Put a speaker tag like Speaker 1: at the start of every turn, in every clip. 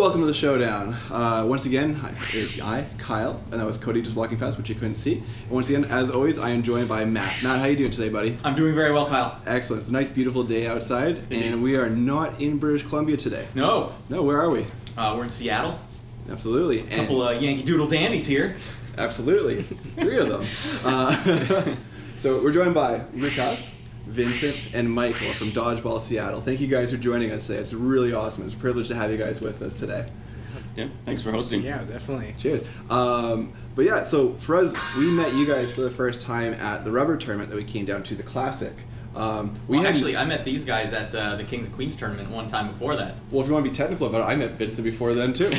Speaker 1: welcome to the Showdown. Once again, it's I, Kyle, and that was Cody just walking past, which you couldn't see. And once again, as always, I am joined by Matt. Matt, how you doing today, buddy?
Speaker 2: I'm doing very well, Kyle.
Speaker 1: Excellent. It's a nice, beautiful day outside, and we are not in British Columbia today.
Speaker 2: No.
Speaker 1: No, where are we?
Speaker 2: We're in Seattle.
Speaker 1: Absolutely.
Speaker 2: A couple of Yankee Doodle dandies here.
Speaker 1: Absolutely. 3 of them. So we're joined by Lucas, Vincent, and Michael from Dodgeball Seattle. Thank you guys for joining us today. It's really awesome. It's a privilege to have you guys with us today.
Speaker 3: Yeah, thanks for hosting.
Speaker 4: Yeah, definitely.
Speaker 1: Cheers. But yeah, so for us, we met you guys for the first time at the rubber tournament that we came down to, the Classic.
Speaker 2: I met these guys at the Kings and Queens tournament one time before that.
Speaker 1: Well, if you want to be technical about it, I met Vincent before then too.
Speaker 4: A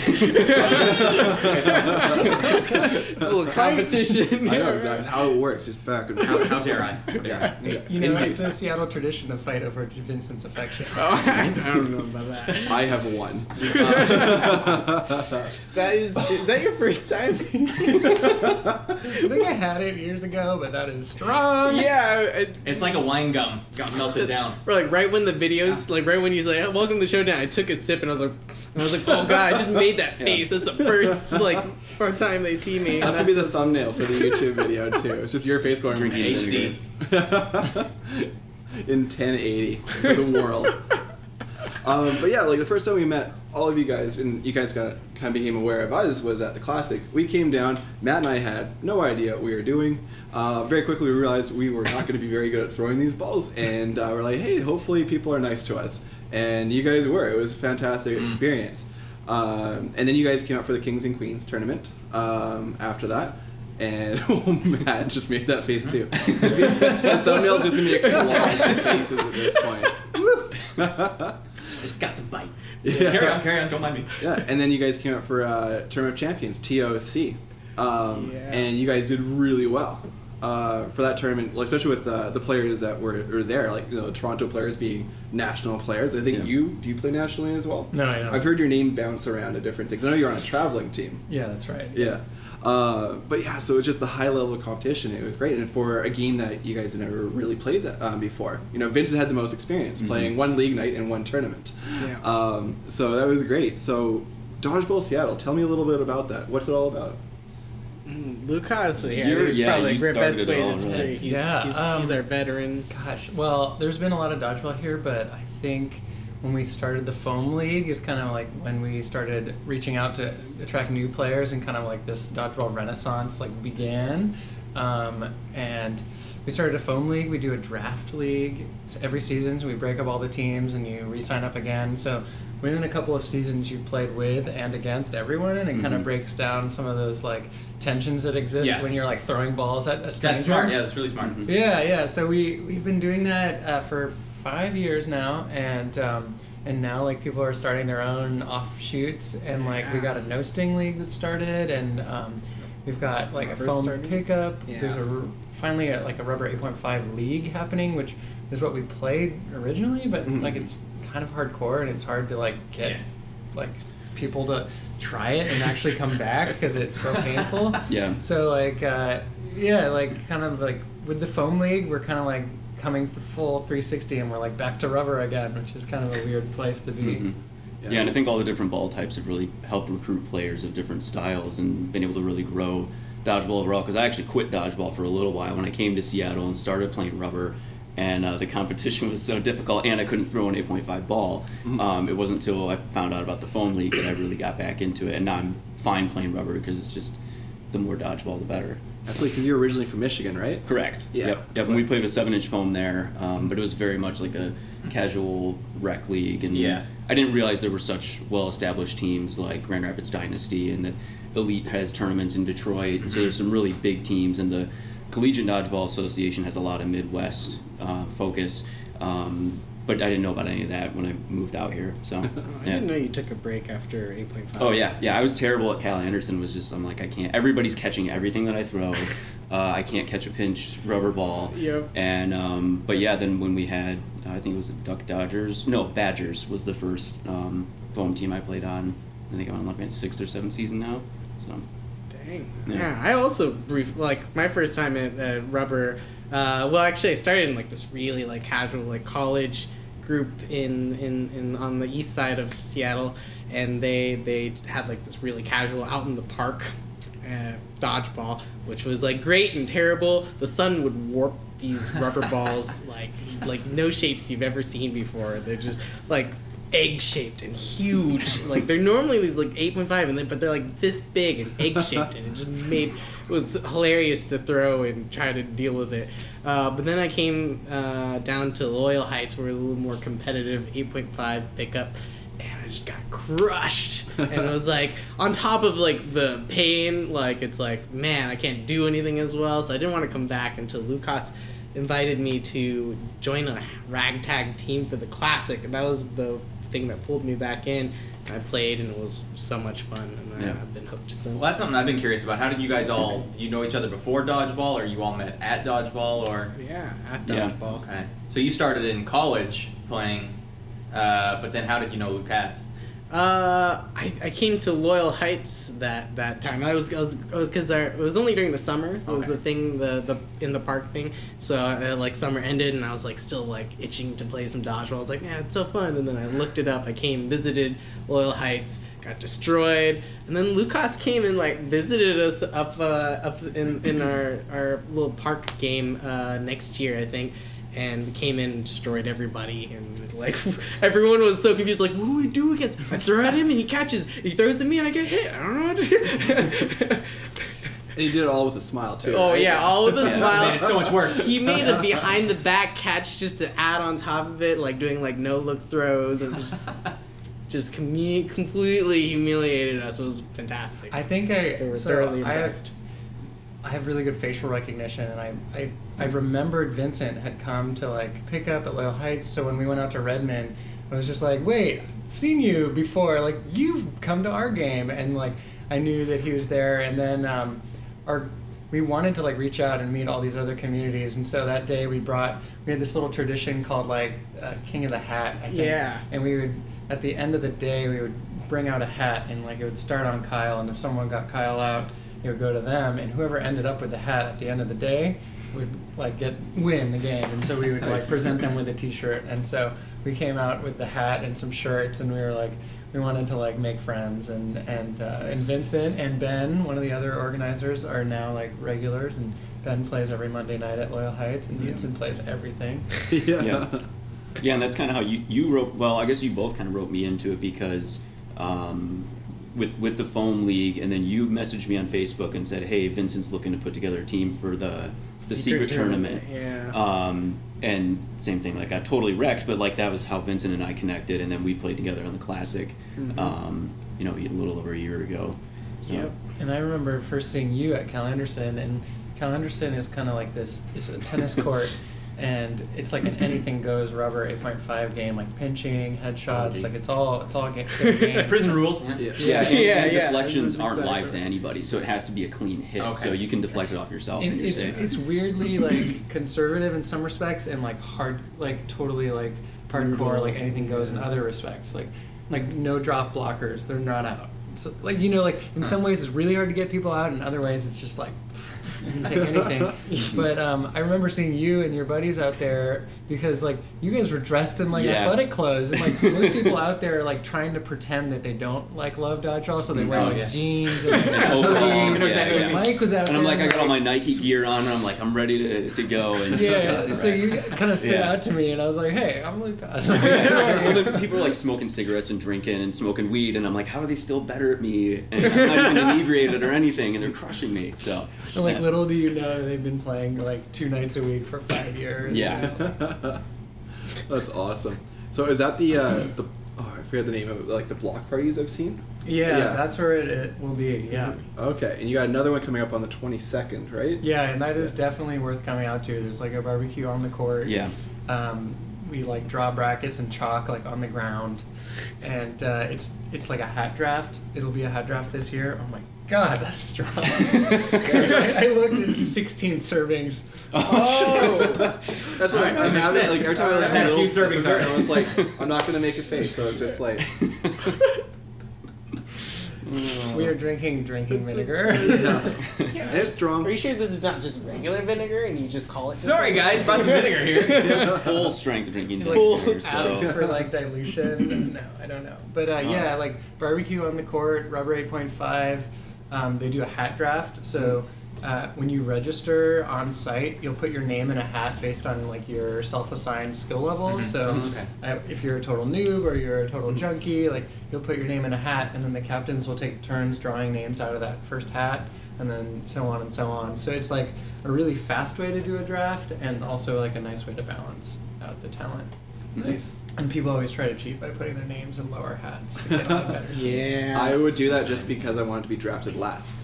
Speaker 4: little competition.
Speaker 1: I know exactly how it works. Just back and
Speaker 2: How dare I?
Speaker 1: yeah.
Speaker 5: You know, it's a Seattle tradition to fight over Vincent's affection.
Speaker 4: Oh, I don't know about that.
Speaker 1: I have won.
Speaker 4: Is that your first time?
Speaker 5: I think I had it years ago, but that is strong.
Speaker 4: Yeah.
Speaker 2: It's like a wine gum. Got melted down.
Speaker 4: Or like right when the videos, like right when you say, "Welcome to the Showdown," I took a sip and I was like, "Oh god!" I just made that face. That's the first time they see me.
Speaker 1: That's gonna be the thumbnail for the YouTube video too. It's just your face going
Speaker 2: Drinking HD
Speaker 1: in 1080 for the world. But yeah, like the first time we met all of you guys, and you guys kind of became aware of us, was at the Classic. We came down. Matt and I had no idea what we were doing. Very quickly we realized we were not going to be very good at throwing these balls, and we're like, hey, hopefully people are nice to us. And you guys were. It was a fantastic experience. And then you guys came out for the Kings and Queens tournament after that. And Matt just made that face too. The thumbnail's just going to be a collage of faces at this point.
Speaker 2: It's got some bite.
Speaker 1: Yeah.
Speaker 2: Carry on, don't mind me.
Speaker 1: Yeah, and then you guys came out for Tournament of Champions, TOC. And you guys did really well for that tournament, especially with the players that were there, like the Toronto players being national players. I think do you play nationally as well?
Speaker 5: No, I don't.
Speaker 1: I've heard your name bounce around at different things. I know you're on a traveling team.
Speaker 5: Yeah, that's right.
Speaker 1: Yeah. But yeah, so it's just the high level of competition. It was great, and for a game that you guys had never really played that before. Vincent had the most experience playing one league night and one tournament.
Speaker 4: Yeah.
Speaker 1: So that was great. So Dodgeball Seattle, tell me a little bit about that. What's it all about?
Speaker 4: Lucas,
Speaker 3: You
Speaker 4: probably the best
Speaker 3: started
Speaker 4: way
Speaker 3: it all,
Speaker 4: to say.
Speaker 3: right?
Speaker 4: He's our veteran.
Speaker 5: Gosh, well, there's been a lot of dodgeball here, but I think when we started the Foam League is kind of like when we started reaching out to attract new players and kind of like this dodgeball renaissance began. And we started a Foam League. We do a draft league. It's every season, so we break up all the teams and you re-sign up again. So within a couple of seasons, you've played with and against everyone, and it kind of breaks down some of those tensions that exist when you're throwing balls at a stranger.
Speaker 2: That's smart. Yeah, that's really smart.
Speaker 5: Yeah. So we've been doing that for 5 years now, and now people are starting their own offshoots, and we got a no sting league that started, and we've got a foam pickup.
Speaker 4: Yeah.
Speaker 5: There's finally a rubber 8.5 league happening, which is what we played originally, but it's kind of hardcore, and it's hard to get people to try it and actually come back because it's so painful.
Speaker 3: Yeah.
Speaker 5: So with the Foam League, we're kind of coming for full 360, and we're back to rubber again, which is kind of a weird place to be.
Speaker 3: Yeah, and I think all the different ball types have really helped recruit players of different styles and been able to really grow dodgeball overall, because I actually quit dodgeball for a little while when I came to Seattle and started playing rubber, and the competition was so difficult, and I couldn't throw an 8.5 ball. It wasn't until I found out about the Foam League that I really got back into it, and now I'm fine playing rubber because it's just the more dodgeball, the better.
Speaker 1: Absolutely, because you're originally from Michigan, right?
Speaker 3: Correct.
Speaker 1: Yeah.
Speaker 3: Yep. And we played with 7-inch foam there, but it was very much like a casual rec league, and I didn't realize there were such well-established teams like Grand Rapids Dynasty, and that Elite has tournaments in Detroit, so there's some really big teams, and the Collegiate Dodgeball Association has a lot of Midwest focus, but I didn't know about any of that when I moved out here. So
Speaker 4: I didn't know you took a break after 8.5.
Speaker 3: Oh yeah. I was terrible at Cal Anderson. I'm like, I can't. Everybody's catching everything that I throw. I can't catch a pinch rubber ball.
Speaker 4: Yep.
Speaker 3: And but yeah, then when we had, I think it was the Badgers was the first foam team I played on. I think I'm on my 6th or 7th season now. So.
Speaker 4: Dang. Yeah. I also my first time at rubber. Well, actually, I started in this really casual college group in on the east side of Seattle, and they had like this really casual out in the park dodgeball, which was like great and terrible. The sun would warp these rubber balls like no shapes you've ever seen before. They're just like egg shaped and huge. Like they're normally these like 8.5, but they're like this big and egg shaped, and it was hilarious to throw and try to deal with it. But then I came down to Loyal Heights, where a little more competitive 8.5 pickup. And I just got crushed. And it was like, on top of like the pain, like it's like, man, I can't do anything as well. So I didn't want to come back until Lucas invited me to join a ragtag team for the Classic. And that was the thing that pulled me back in. I played, and it was so much fun. And I've been hooked since.
Speaker 2: Well, that's something I've been curious about. How did you guys all, you know each other before Dodgeball, or you all met at Dodgeball, or?
Speaker 4: Yeah, at Dodgeball.
Speaker 2: Okay. So you started in college playing, but then how did you know Lucas?
Speaker 4: I came to Loyal Heights that time. I was because it was only during the summer. It was the thing, the in the park thing. So like summer ended, and I was like still like itching to play some dodgeball. I was like, yeah, it's so fun. And then I looked it up. I came, visited Loyal Heights, got destroyed, and then Lucas came and like visited us up in our little park game next year, I think. And came in and destroyed everybody, and like everyone was so confused, like, what do we do against? I throw at him and he catches, he throws at me and I get hit. I don't know what to do.
Speaker 1: And he did it all with a smile too.
Speaker 4: Oh,
Speaker 1: right?
Speaker 4: Yeah, all with a smile.
Speaker 2: Made it so much worse.
Speaker 4: He made a behind the back catch just to add on top of it, like doing like no look throws, and just completely humiliated us. It was fantastic.
Speaker 5: I think
Speaker 4: they were thoroughly impressed.
Speaker 5: I have really good facial recognition, and I remembered Vincent had come to like pick up at Loyal Heights. So when we went out to Redmond, I was just like, wait, I've seen you before. Like, you've come to our game, and like I knew that he was there. And then we wanted to like reach out and meet all these other communities, and so that day we had this little tradition called like King of the Hat, I think.
Speaker 4: Yeah.
Speaker 5: And we would, at the end of the day, we would bring out a hat, and like it would start on Kyle, and if someone got Kyle out, it would go to them, and whoever ended up with the hat at the end of the day would like win the game. And so we would like present them with a t-shirt, and so we came out with the hat and some shirts, and we were like, we wanted to like make friends, and Vincent and Ben, one of the other organizers, are now like regulars, and Ben plays every Monday night at Loyal Heights, and Vincent plays everything.
Speaker 3: Yeah, and that's kind of how you wrote. Well, I guess you both kind of wrote me into it, because with the Foam League, and then you messaged me on Facebook and said, hey, Vincent's looking to put together a team for the secret tournament.
Speaker 4: Yeah.
Speaker 3: And same thing, like I totally wrecked, but like that was how Vincent and I connected, and then we played together on the Classic, a little over a year ago. So.
Speaker 4: Yep.
Speaker 5: And I remember first seeing you at Cal Anderson, and Cal Anderson is kind of like this, it's a tennis court, and it's like an anything goes rubber 8.5 game, like pinching, headshots, like it's all fair game.
Speaker 2: Prison rules.
Speaker 3: Yeah, deflections aren't live to anybody, so it has to be a clean hit. Okay. So you can deflect it off yourself, and you're safe. It's
Speaker 5: weirdly like conservative in some respects, and like hard, like totally like hardcore, like anything goes in other respects. Like no drop blockers, they're not out. So like like in some ways it's really hard to get people out, in other ways it's just like you can take anything. But I remember seeing you and your buddies out there, because like you guys were dressed in like athletic clothes, and like most people out there are like trying to pretend that they don't like love dodgeball, so they wear jeans and
Speaker 3: overalls.
Speaker 5: hoodies. Mike was out
Speaker 3: and
Speaker 5: there,
Speaker 3: I'm like, I got all my Nike gear on, and I'm like, I'm ready to go. And
Speaker 5: so you kind of stood out to me, and I was like, hey, I'm Lucas.
Speaker 3: People are like smoking cigarettes and drinking and smoking weed, and I'm like, how are they still better at me? And I'm not even inebriated or anything, and they're crushing me. So
Speaker 5: little do you know, they've been playing like 2 nights a week for 5 years.
Speaker 3: Yeah.
Speaker 1: That's awesome. So is that the I forget the name of it, like the block parties I've seen?
Speaker 5: Yeah, that's where it will be, yeah.
Speaker 1: Okay, and you got another one coming up on the 22nd, right?
Speaker 5: Yeah, and that is definitely worth coming out to. There's like a barbecue on the court.
Speaker 3: Yeah.
Speaker 5: We like draw brackets and chalk like on the ground, and it's like a hat draft. It'll be a hat draft this year. Oh my God, that is strong. I looked at 16 servings.
Speaker 1: Oh, that's what I'm having. Like every time I had a few servings, I was like, I'm not gonna make a face, so it's just like.
Speaker 5: We are drinking vinegar.
Speaker 1: And it's strong.
Speaker 4: Are you sure this is not just regular vinegar and you just call it?
Speaker 2: Sorry guys, brought some vinegar here.
Speaker 3: It's full strength drinking
Speaker 5: Like,
Speaker 3: vinegar.
Speaker 5: asks
Speaker 3: So.
Speaker 5: for like dilution. No, I don't know. But yeah, like barbecue on the court, rubber 8.5. They do a hat draft. So when you register on site, you'll put your name in a hat based on like your self-assigned skill level. So if you're a total noob or you're a total junkie, like you'll put your name in a hat, and then the captains will take turns drawing names out of that first hat, and then so on and so on. So it's like a really fast way to do a draft, and also like a nice way to balance out the talent.
Speaker 1: Nice.
Speaker 5: And people always try to cheat by putting their names in lower hats to get on the better team.
Speaker 4: Yeah.
Speaker 1: I would do that just because I wanted to be drafted last.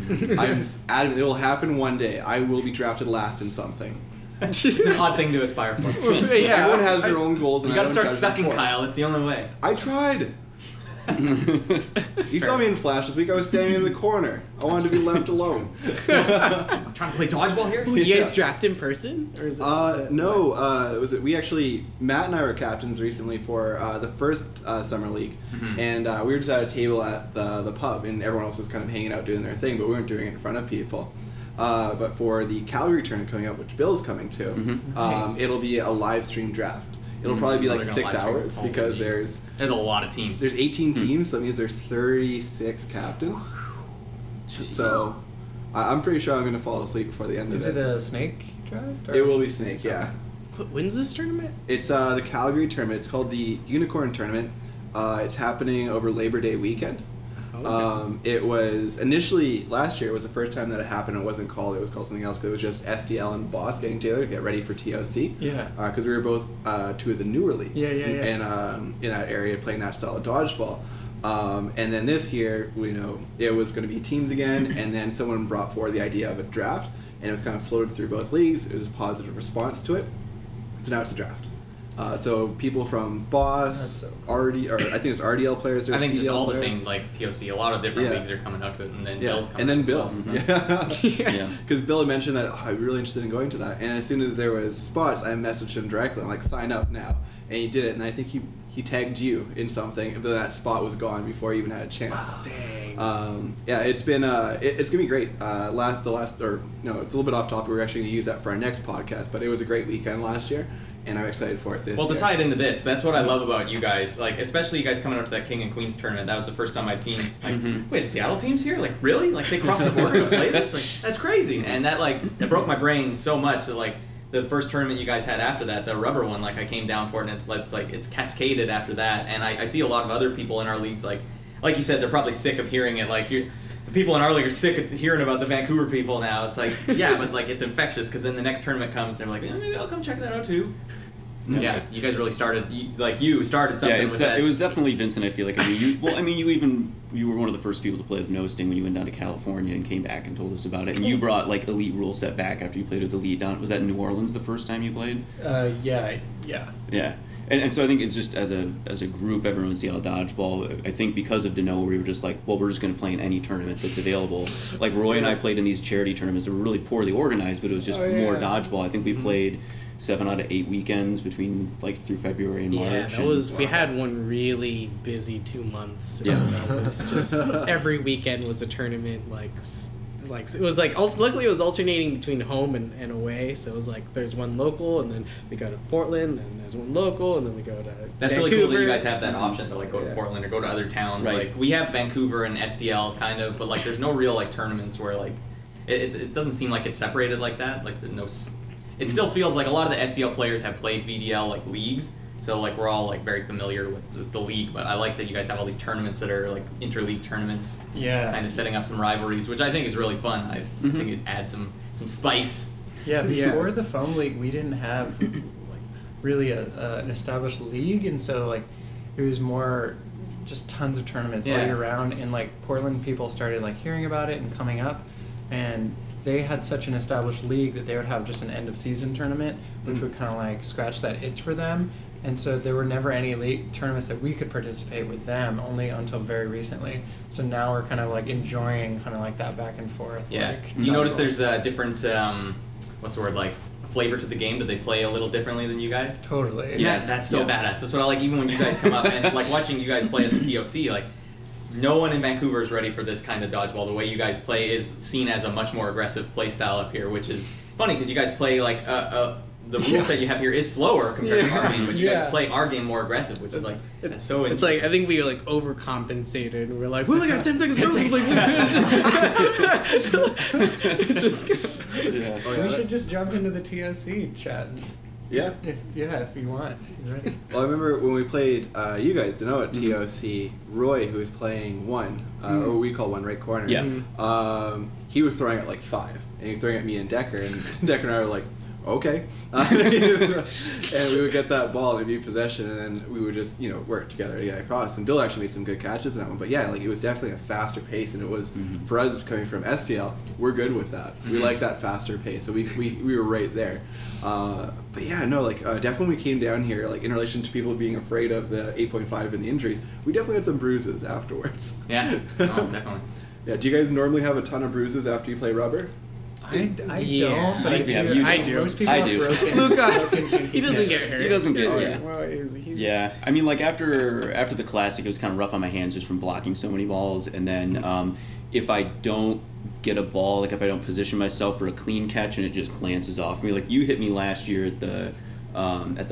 Speaker 1: I'm adamant it will happen one day. I will be drafted last in something.
Speaker 2: It's an odd thing to aspire for.
Speaker 4: Yeah.
Speaker 1: Everyone has their own goals, and
Speaker 2: You gotta
Speaker 1: I don't
Speaker 2: start
Speaker 1: judge them
Speaker 2: sucking,
Speaker 1: for it.
Speaker 2: Kyle. It's the only way.
Speaker 1: I tried. You saw me in Flash this week. I was standing in the corner. I wanted to be left alone.
Speaker 2: I'm trying to play dodgeball here.
Speaker 4: You
Speaker 1: Yeah.
Speaker 4: guys draft in person, or is it?
Speaker 1: No, we actually, Matt and I were captains recently for the first summer league, and we were just at a table at the pub, and everyone else was kind of hanging out doing their thing, but we weren't doing it in front of people. But for the Calgary tournament coming up, which Bill's coming to, it'll be a live stream draft. It'll probably be like
Speaker 2: They're gonna
Speaker 1: 6
Speaker 2: live stream
Speaker 1: hours
Speaker 2: it.
Speaker 1: because
Speaker 2: There's a lot of teams.
Speaker 1: there's 18 teams, so that means there's 36 captains. So I'm pretty sure I'm going to fall asleep before the end
Speaker 5: Is
Speaker 1: of
Speaker 5: it
Speaker 1: it.
Speaker 5: a snake draft? Or?
Speaker 1: It will be Snake, yeah.
Speaker 4: When's this tournament?
Speaker 1: It's the Calgary tournament. It's called the Unicorn Tournament. It's happening over Labor Day weekend. It was initially last year. It was the first time that it happened. It wasn't called. It was called something else. 'Cause it was just SDL and Boss getting together to get ready for TOC.
Speaker 5: Yeah.
Speaker 1: Because we were both two of the newer leagues.
Speaker 5: Yeah.
Speaker 1: And in that area, playing that style of dodgeball. And then this year, it was going to be teams again. And then someone brought forward the idea of a draft, and it was kind of floated through both leagues. It was a positive response to it. So now it's a draft. So people from Boss,
Speaker 5: That's so cool.
Speaker 1: I think it's RDL players.
Speaker 2: I think just
Speaker 1: CDL
Speaker 2: all the
Speaker 1: players.
Speaker 2: same like TOC. A lot of different
Speaker 1: Yeah.
Speaker 2: leagues are coming out to it, and then
Speaker 1: Yeah,
Speaker 2: Bill's coming.
Speaker 1: and then
Speaker 2: as
Speaker 1: Bill.
Speaker 2: well.
Speaker 3: Yeah.
Speaker 1: Because Bill had mentioned that I'm really interested in going to that, and as soon as there was spots, I messaged him directly. I'm like, sign up now, and he did it. And I think he tagged you in something, but that spot was gone before he even had a chance.
Speaker 4: Dang.
Speaker 1: Yeah, it's been it's gonna be great. It's a little bit off topic. We're actually gonna use that for our next podcast, but it was a great weekend last year, and I'm excited for it this
Speaker 2: Well,
Speaker 1: year.
Speaker 2: to tie it into this, that's what I love about you guys. Like, especially you guys coming out to that King and Queens tournament. That was the first time I'd seen. Like, wait, a Seattle team's here? Like, really? Like, they crossed the border to play this? Like, that's crazy. And that it broke my brain so much that like the first tournament you guys had after that, the rubber one, like I came down for it, and it's cascaded after that. And I see a lot of other people in our leagues like you said, they're probably sick of hearing it. Like the people in our league are sick of hearing about the Vancouver people now. It's like, yeah, but like it's infectious because then the next tournament comes and they're like, maybe I'll come check that out too. Yeah, you guys really started. You started something. with that.
Speaker 3: It was definitely Vincent. I feel like you were one of the first people to play with No Sting when you went down to California and came back and told us about it. And you brought like Elite rule set back after you played with Elite down. Was that in New Orleans the first time you played?
Speaker 5: Yeah.
Speaker 3: Yeah. And so I think it's just as a group, everyone in Seattle Dodgeball, I think because of Deneau, we were just like, well, we're just going to play in any tournament that's available. Like Roy and I played in these charity tournaments that were really poorly organized, but it was just more dodgeball. I think we played 7 out of 8 weekends between through February and March.
Speaker 4: We had one really busy 2 months.
Speaker 3: Yeah.
Speaker 4: It was just every weekend was a tournament. Like it was like luckily it was alternating between home and away. So it was like there's one local, and then we go to Portland, and there's one local, and then we go to
Speaker 2: That's
Speaker 4: Vancouver.
Speaker 2: really cool that you guys have that option to like go to Portland or go to other towns.
Speaker 3: Right.
Speaker 2: Like we have Vancouver and SDL kind of, but like there's no real like tournaments where like it doesn't seem like it's separated like that. Like there's no. It still feels like a lot of the SDL players have played VDL like leagues, so like we're all like very familiar with the league. But I like that you guys have all these tournaments that are like interleague tournaments.
Speaker 5: Yeah.
Speaker 2: Kind of setting up some rivalries, which I think is really fun. I think it adds some spice.
Speaker 5: Yeah, before the Foam League, we didn't have like really an established league, and so like it was more just tons of tournaments all year round. And like Portland people started like hearing about it and coming up, and they had such an established league that they would have just an end of season tournament, which would kind of like scratch that itch for them. And so there were never any league tournaments that we could participate with them, only until very recently. So now we're kind of like enjoying kind of like that back and forth.
Speaker 2: Yeah.
Speaker 5: Like,
Speaker 2: Do you notice there's a different what's the word, like flavor to the game? Do they play a little differently than you guys?
Speaker 5: Totally.
Speaker 2: Yeah, that's so badass. That's what I like. Even when you guys come up and like watching you guys play at the TOC, like no one in Vancouver is ready for this kind of dodgeball. The way you guys play is seen as a much more aggressive play style up here, which is funny because you guys play like the rules that you have here is slower compared to our game, but you guys play our game more aggressive, which is like that's so interesting.
Speaker 4: It's like I think we like overcompensated. We're like, we only got 10 seconds.
Speaker 5: We should just jump into the TOC chat.
Speaker 1: Yeah.
Speaker 5: If you want.
Speaker 1: Well, I remember when we played you guys, Dano at TOC, Roy, who was playing 1, or what we call 1 right corner.
Speaker 3: Yeah.
Speaker 1: He was throwing at like 5, and he was throwing at me and Decker, and Decker and I were like, okay. And we would get that ball and it'd be possession, and then we would just, work together to get across. And Bill actually made some good catches in that one. But yeah, like it was definitely a faster pace, and it was, for us coming from STL, we're good with that. We like that faster pace. So we were right there. But yeah, no, like definitely when we came down here, like in relation to people being afraid of the 8.5 and the injuries, we definitely had some bruises afterwards.
Speaker 2: Yeah, definitely.
Speaker 1: Yeah, do you guys normally have a ton of bruises after you play rubber?
Speaker 5: I don't, but I do.
Speaker 4: I do.
Speaker 5: Most people
Speaker 3: I
Speaker 5: have
Speaker 3: do.
Speaker 5: broken.
Speaker 4: Lucas, he doesn't get hurt.
Speaker 3: He doesn't get
Speaker 4: yeah. Well, he's
Speaker 3: Yeah, I mean, like after the Classic, it was kind of rough on my hands just from blocking so many balls, and then if I don't get a ball, like if I don't position myself for a clean catch and it just glances off me, like you hit me last year at the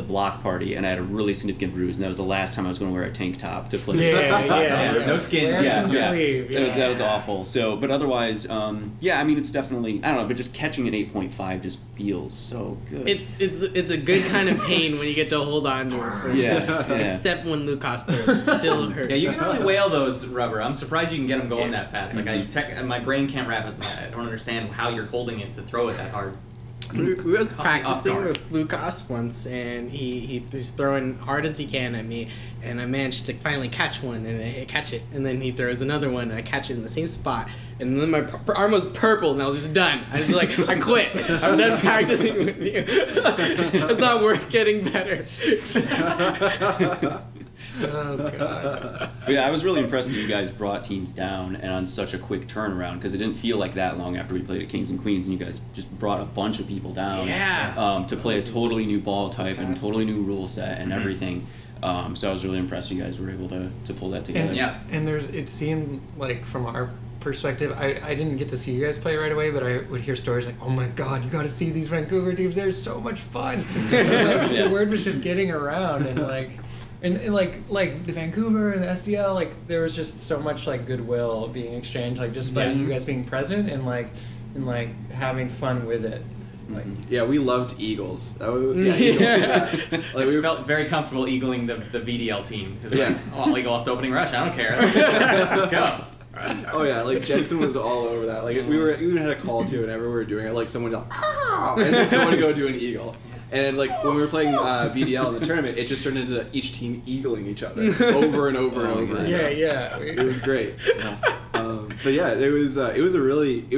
Speaker 3: block party, and I had a really significant bruise, and that was the last time I was going to wear a tank top to play.
Speaker 2: No skin.
Speaker 3: That was awful. So, but otherwise, I mean, it's definitely, I don't know, but just catching an 8.5 just feels so good.
Speaker 4: It's a good kind of pain when you get to hold on to it. For sure. Except when Lucas throws, it still hurts.
Speaker 2: Yeah, you can really whale those rubber. I'm surprised you can get them going that fast. Like my brain can't wrap it. I don't understand how you're holding it to throw it that hard.
Speaker 4: We was practicing with Lucas once, and he's throwing hard as he can at me, and I managed to finally catch one, and I catch it, and then he throws another one, and I catch it in the same spot, and then my arm was purple, and I was just done. I was like, I quit. I'm done practicing with you. It's not worth getting better. Oh god.
Speaker 3: But yeah, I was really impressed that you guys brought teams down and on such a quick turnaround, because it didn't feel like that long after we played at Kings and Queens, and you guys just brought a bunch of people down to play a totally new ball type and totally new rule set and everything. So I was really impressed you guys were able to pull that together.
Speaker 5: And it seemed like from our perspective, I didn't get to see you guys play right away, but I would hear stories like, oh my god, you got to see these Vancouver teams, they're so much fun. The word was just getting around, and like the Vancouver and the SDL, like there was just so much like goodwill being exchanged, like just by you guys being present and having fun with it. Like,
Speaker 1: we loved Eagles.
Speaker 2: Like we felt very comfortable eagling the VDL team. I'll eagle off the opening rush. I don't care. Let's go.
Speaker 1: Oh yeah, like Jensen was all over that. Like we even had a call to whenever we were doing it. Like someone would go, and then someone would go do an eagle. And like when we were playing VDL in the tournament, it just turned into each team eagling each other over and over and over. It was great. But yeah, it was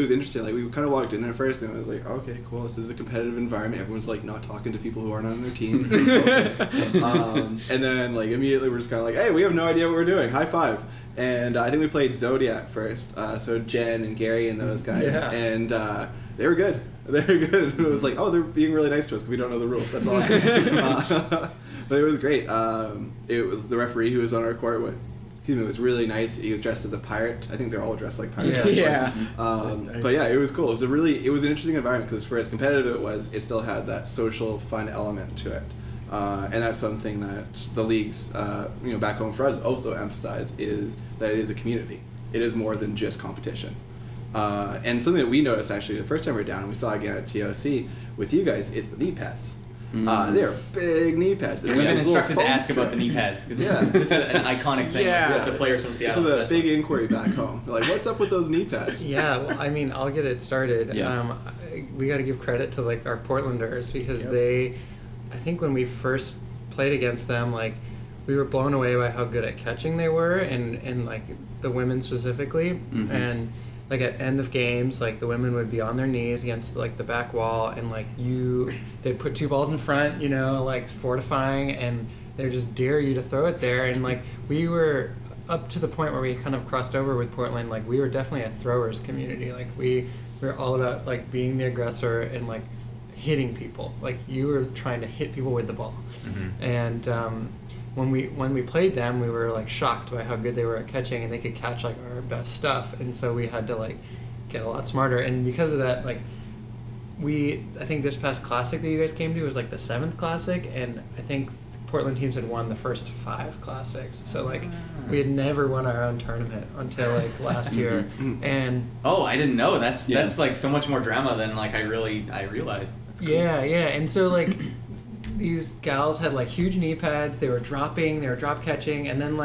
Speaker 1: interesting. Like we kind of walked in at first and I was like, oh, okay, cool. This is a competitive environment. Everyone's like not talking to people who aren't on their team. And then like immediately we're just kind of like, hey, we have no idea what we're doing. High five. And I think we played Zodiac first. So Jen and Gary and those guys, and they were good. They were good. And it was like, oh, they're being really nice to us because we don't know the rules. That's awesome. But it was great. It was the referee who was on our court. It was really nice. He was dressed as a pirate. I think they're all dressed like pirates. But yeah, it was cool. It was an interesting environment because for as competitive it was, it still had that social fun element to it. And that's something that the leagues, back home for us also emphasize is that it is a community. It is more than just competition. And something that we noticed actually the first time we were down and we saw again at TOC with you guys is the kneepads. They're big knee pads.
Speaker 2: We've been instructed to ask about the knee pads because this is an iconic thing with the players from Seattle.
Speaker 1: So the big inquiry back home. They're like, what's up with those knee pads?
Speaker 5: Yeah, well, I mean, I'll get it started. We got to give credit to like our Portlanders because I think when we first played against them, like we were blown away by how good at catching they were, and like the women specifically, and. Like at end of games, like the women would be on their knees against like the back wall, and like they'd put two balls in front, like fortifying, and they'd just dare you to throw it there. And like we were up to the point where we kind of crossed over with Portland. Like we were definitely a throwers community. Like we're all about like being the aggressor and like hitting people. Like you were trying to hit people with the ball, and when we played them, we were like shocked by how good they were at catching, and they could catch like our best stuff, and so we had to like get a lot smarter. And because of that, like I think this past classic that you guys came to was like the 7th classic, and I think Portland teams had won the first 5 classics. So like we had never won our own tournament until like last year. And
Speaker 2: I didn't know. That's like so much more drama than like I realized. That's cool.
Speaker 5: Yeah. And so like these gals had like huge knee pads. They were drop catching, and then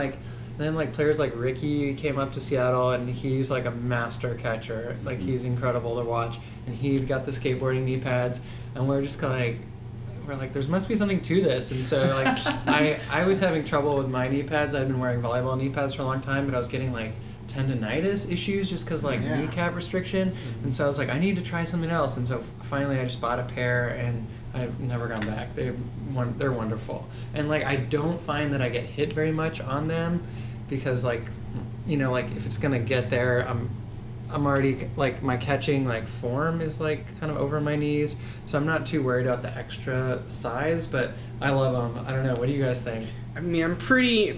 Speaker 5: players like Ricky came up to Seattle, and he's like a master catcher. Like he's incredible to watch, and he's got the skateboarding knee pads, and we're like, there must be something to this. And so like I was having trouble with my knee pads. I'd been wearing volleyball knee pads for a long time, but I was getting like tendonitis issues just because like kneecap restriction. And so I was like, I need to try something else. And so finally I just bought a pair, and I've never gone back. They're wonderful. And like I don't find that I get hit very much on them, because like, you know, like if it's gonna get there, I'm already like my catching like form is like kind of over my knees, so I'm not too worried about the extra size. But I love them. I don't know. What do you guys think?
Speaker 4: I mean,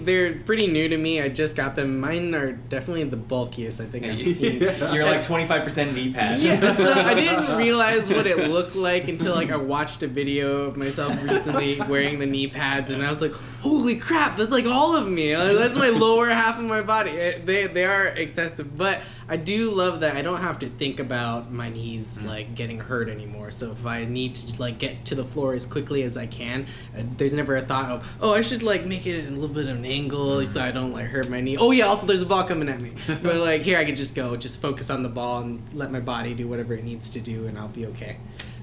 Speaker 4: they're pretty new to me. I just got them. Mine are definitely the bulkiest I think I've seen.
Speaker 2: You're like 25% knee pad.
Speaker 4: Yeah, so I didn't realize what it looked like until like I watched a video of myself recently wearing the knee pads, and I was like, holy crap, that's like all of me. Like, that's my lower half of my body. They are excessive, but I do love that I don't have to think about my knees like getting hurt anymore. So if I need to like get to the floor as quickly as I can, there's never a thought of, I should like make it a little bit of an angle so I don't like hurt my knee. Oh yeah, also there's a ball coming at me. But like here I could just focus on the ball and let my body do whatever it needs to do, and I'll be okay.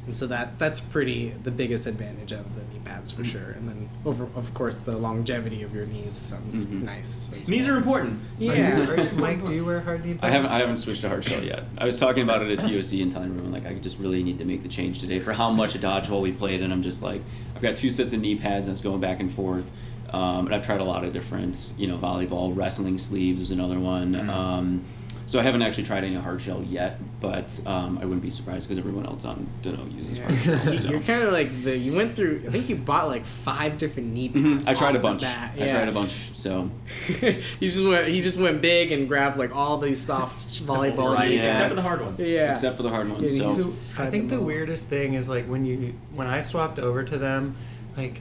Speaker 4: And so that's the biggest advantage of the knee pads for sure. And then of course the longevity of your knees sounds nice.
Speaker 2: Knees are important.
Speaker 4: Yeah.
Speaker 5: Mike, do you wear hard knee pads?
Speaker 3: I haven't switched to hard shell yet. I was talking about it at TOC and telling everyone like I just really need to make the change today for how much dodgeball we played, and I'm just like, I've got 2 sets of knee pads and it's going back and forth. And I've tried a lot of different, volleyball, wrestling sleeves is another one. So I haven't actually tried any hard shell yet, but I wouldn't be surprised because everyone else on Deno uses hard shell. So.
Speaker 4: You're kind of like you went through. I think you bought like 5 different knee pads.
Speaker 3: I tried a bunch.
Speaker 4: Yeah.
Speaker 3: I tried a bunch. So
Speaker 4: he just went big and grabbed like all these soft volleyball knee pads,
Speaker 2: except for the hard ones.
Speaker 4: Yeah,
Speaker 3: except for the hard ones.
Speaker 4: Yeah,
Speaker 3: so
Speaker 5: I think the weirdest thing is like when I swapped over to them, like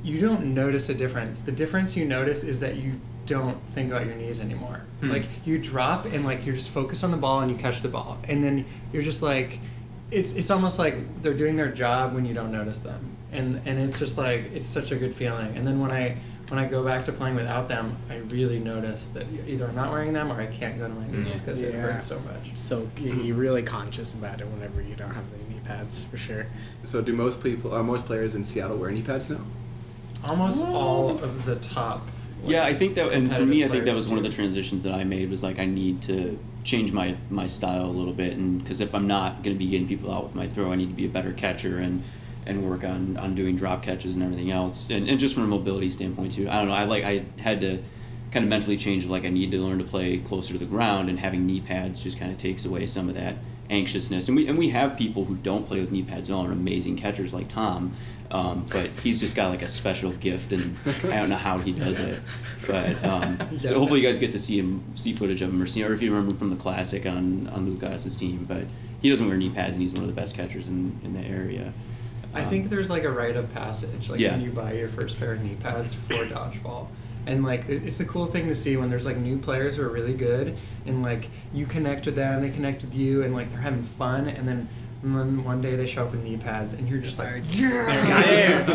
Speaker 5: you don't notice a difference. The difference you notice is that you don't think about your knees anymore. Like you drop and like you're just focused on the ball and you catch the ball, and then you're just like it's almost like they're doing their job when you don't notice them, and it's just like it's such a good feeling. And then when I go back to playing without them, I really notice that either I'm not wearing them or I can't go to my knees because it hurts so much.
Speaker 4: So you're really conscious about it whenever you don't have the knee pads for sure.
Speaker 1: So do most players in Seattle wear knee pads now?
Speaker 5: Almost all of the top.
Speaker 3: Yeah, I think that, and for me, I think that was
Speaker 5: players
Speaker 3: one of the transitions that I made was like I need to change my style a little bit, and because if I'm not going to be getting people out with my throw, I need to be a better catcher and work on doing drop catches and everything else, and just from a mobility standpoint too. I don't know. I had to kind of mentally change. Like I need to learn to play closer to the ground, and having knee pads just kind of takes away some of that anxiousness. And we have people who don't play with knee pads at all, are amazing catchers like Tom. But he's just got like a special gift, and I don't know how he does it. But so hopefully you guys get to see footage of him, or if you remember from the classic on Lucas's team. But he doesn't wear knee pads, and he's one of the best catchers in the area.
Speaker 5: I think there's like a rite of passage, like when you buy your first pair of knee pads for dodgeball. And like it's a cool thing to see when there's like new players who are really good, and like you connect with them, they connect with you, and like they're having fun, and then one day they show up with knee pads, and you're just like,
Speaker 4: You're there.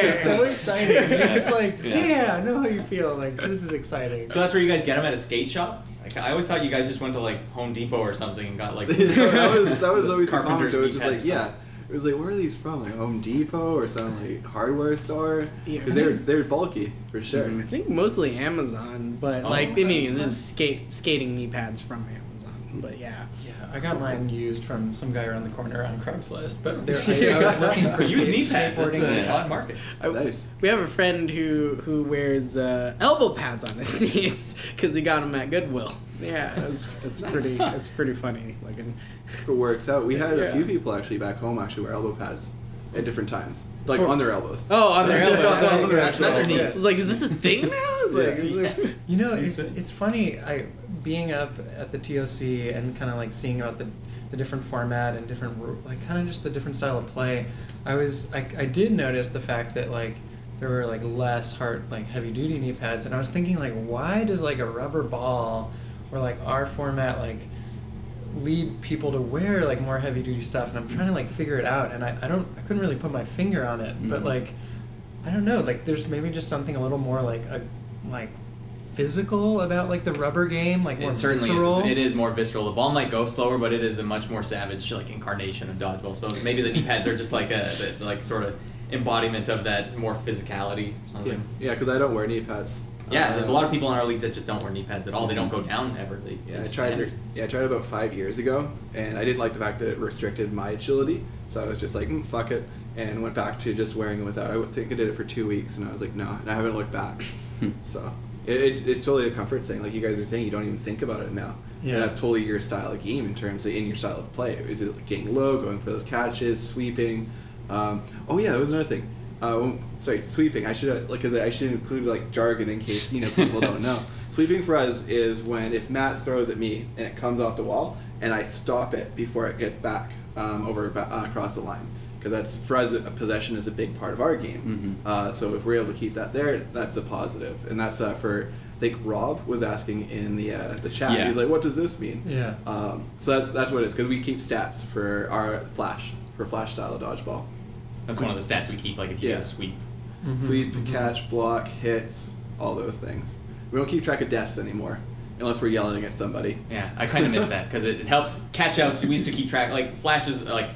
Speaker 5: It's so exciting. You're just like, I know how you feel. Like this is exciting.
Speaker 2: So that's where you guys get them at a skate shop? Like, I always thought you guys just went to like Home Depot or something and got like
Speaker 1: that was always the comment.
Speaker 2: Carpenter's
Speaker 1: It was
Speaker 2: knee
Speaker 1: just
Speaker 2: pads
Speaker 1: like
Speaker 2: or something.
Speaker 1: It was like, where are these from? Like Home Depot or some like hardware store?
Speaker 4: Yeah.
Speaker 1: Because they're bulky for sure.
Speaker 4: I think mostly Amazon, but this is skating knee pads from Amazon. But yeah.
Speaker 5: I got mine used from some guy around the corner on Craigslist, but I was looking for
Speaker 2: used knee pads. That's
Speaker 5: skateboarding.
Speaker 2: a odd market.
Speaker 1: Nice.
Speaker 4: We have a friend who wears elbow pads on his knees because he got them at Goodwill. Yeah, it's pretty funny looking.
Speaker 1: If it works out, we had a few people actually back home wear elbow pads. at different times, like
Speaker 4: For-
Speaker 1: on their elbows.
Speaker 4: Oh, on their elbows.
Speaker 1: On their actual
Speaker 2: Not their
Speaker 1: elbows.
Speaker 2: knees.
Speaker 4: It's like, is this a thing now? It's like,
Speaker 5: You know, it's funny. Being up at the TOC and kind of like seeing about the different format and different like kind of just the different style of play. I did notice the fact that like there were like less hard like heavy duty knee pads, and I was thinking like, why does like a rubber ball or like our format like lead people to wear like more heavy duty stuff? And I'm trying to like figure it out, and I couldn't really put my finger on it, but like I don't know, like there's maybe just something a little more like physical about like the rubber game, like more
Speaker 2: It certainly
Speaker 5: visceral.
Speaker 2: is. It is more visceral. The ball might go slower, but it is a much more savage like incarnation of dodgeball. So maybe the knee pads are just like like sort of embodiment of that more physicality or something.
Speaker 1: Yeah, because I don't wear knee pads.
Speaker 2: Yeah, there's a lot of people in our leagues that just don't wear knee pads at all. They don't go down ever.
Speaker 1: Yeah, I tried about 5 years ago, and I didn't like the fact that it restricted my agility. So I was just like, fuck it, and went back to just wearing it without. I think I did it for 2 weeks, and I was like, no, and I haven't looked back. So it's totally a comfort thing. Like you guys are saying, you don't even think about it now.
Speaker 5: Yeah.
Speaker 1: And that's totally your style of game in terms of in your style of play. Is it getting low, going for those catches, sweeping? Oh yeah, that was another thing. Sweeping. I should include like jargon in case people don't know. Sweeping for us is if Matt throws at me and it comes off the wall and I stop it before it gets back across the line, because that's for us. Possession is a big part of our game. So if we're able to keep that there, that's a positive, and that's for. I think Rob was asking in the chat.
Speaker 3: Yeah.
Speaker 1: He's like, "What does this mean?"
Speaker 5: Yeah.
Speaker 1: So that's what it is, because we keep stats for our flash style of dodgeball.
Speaker 2: That's one of the stats we keep. Like if you get a sweep.
Speaker 1: Sweep, catch, block, hits, all those things. We don't keep track of deaths anymore, unless we're yelling at somebody.
Speaker 2: Yeah, I kind of miss that because it helps catch outs. We used to keep track. Like Flash is like,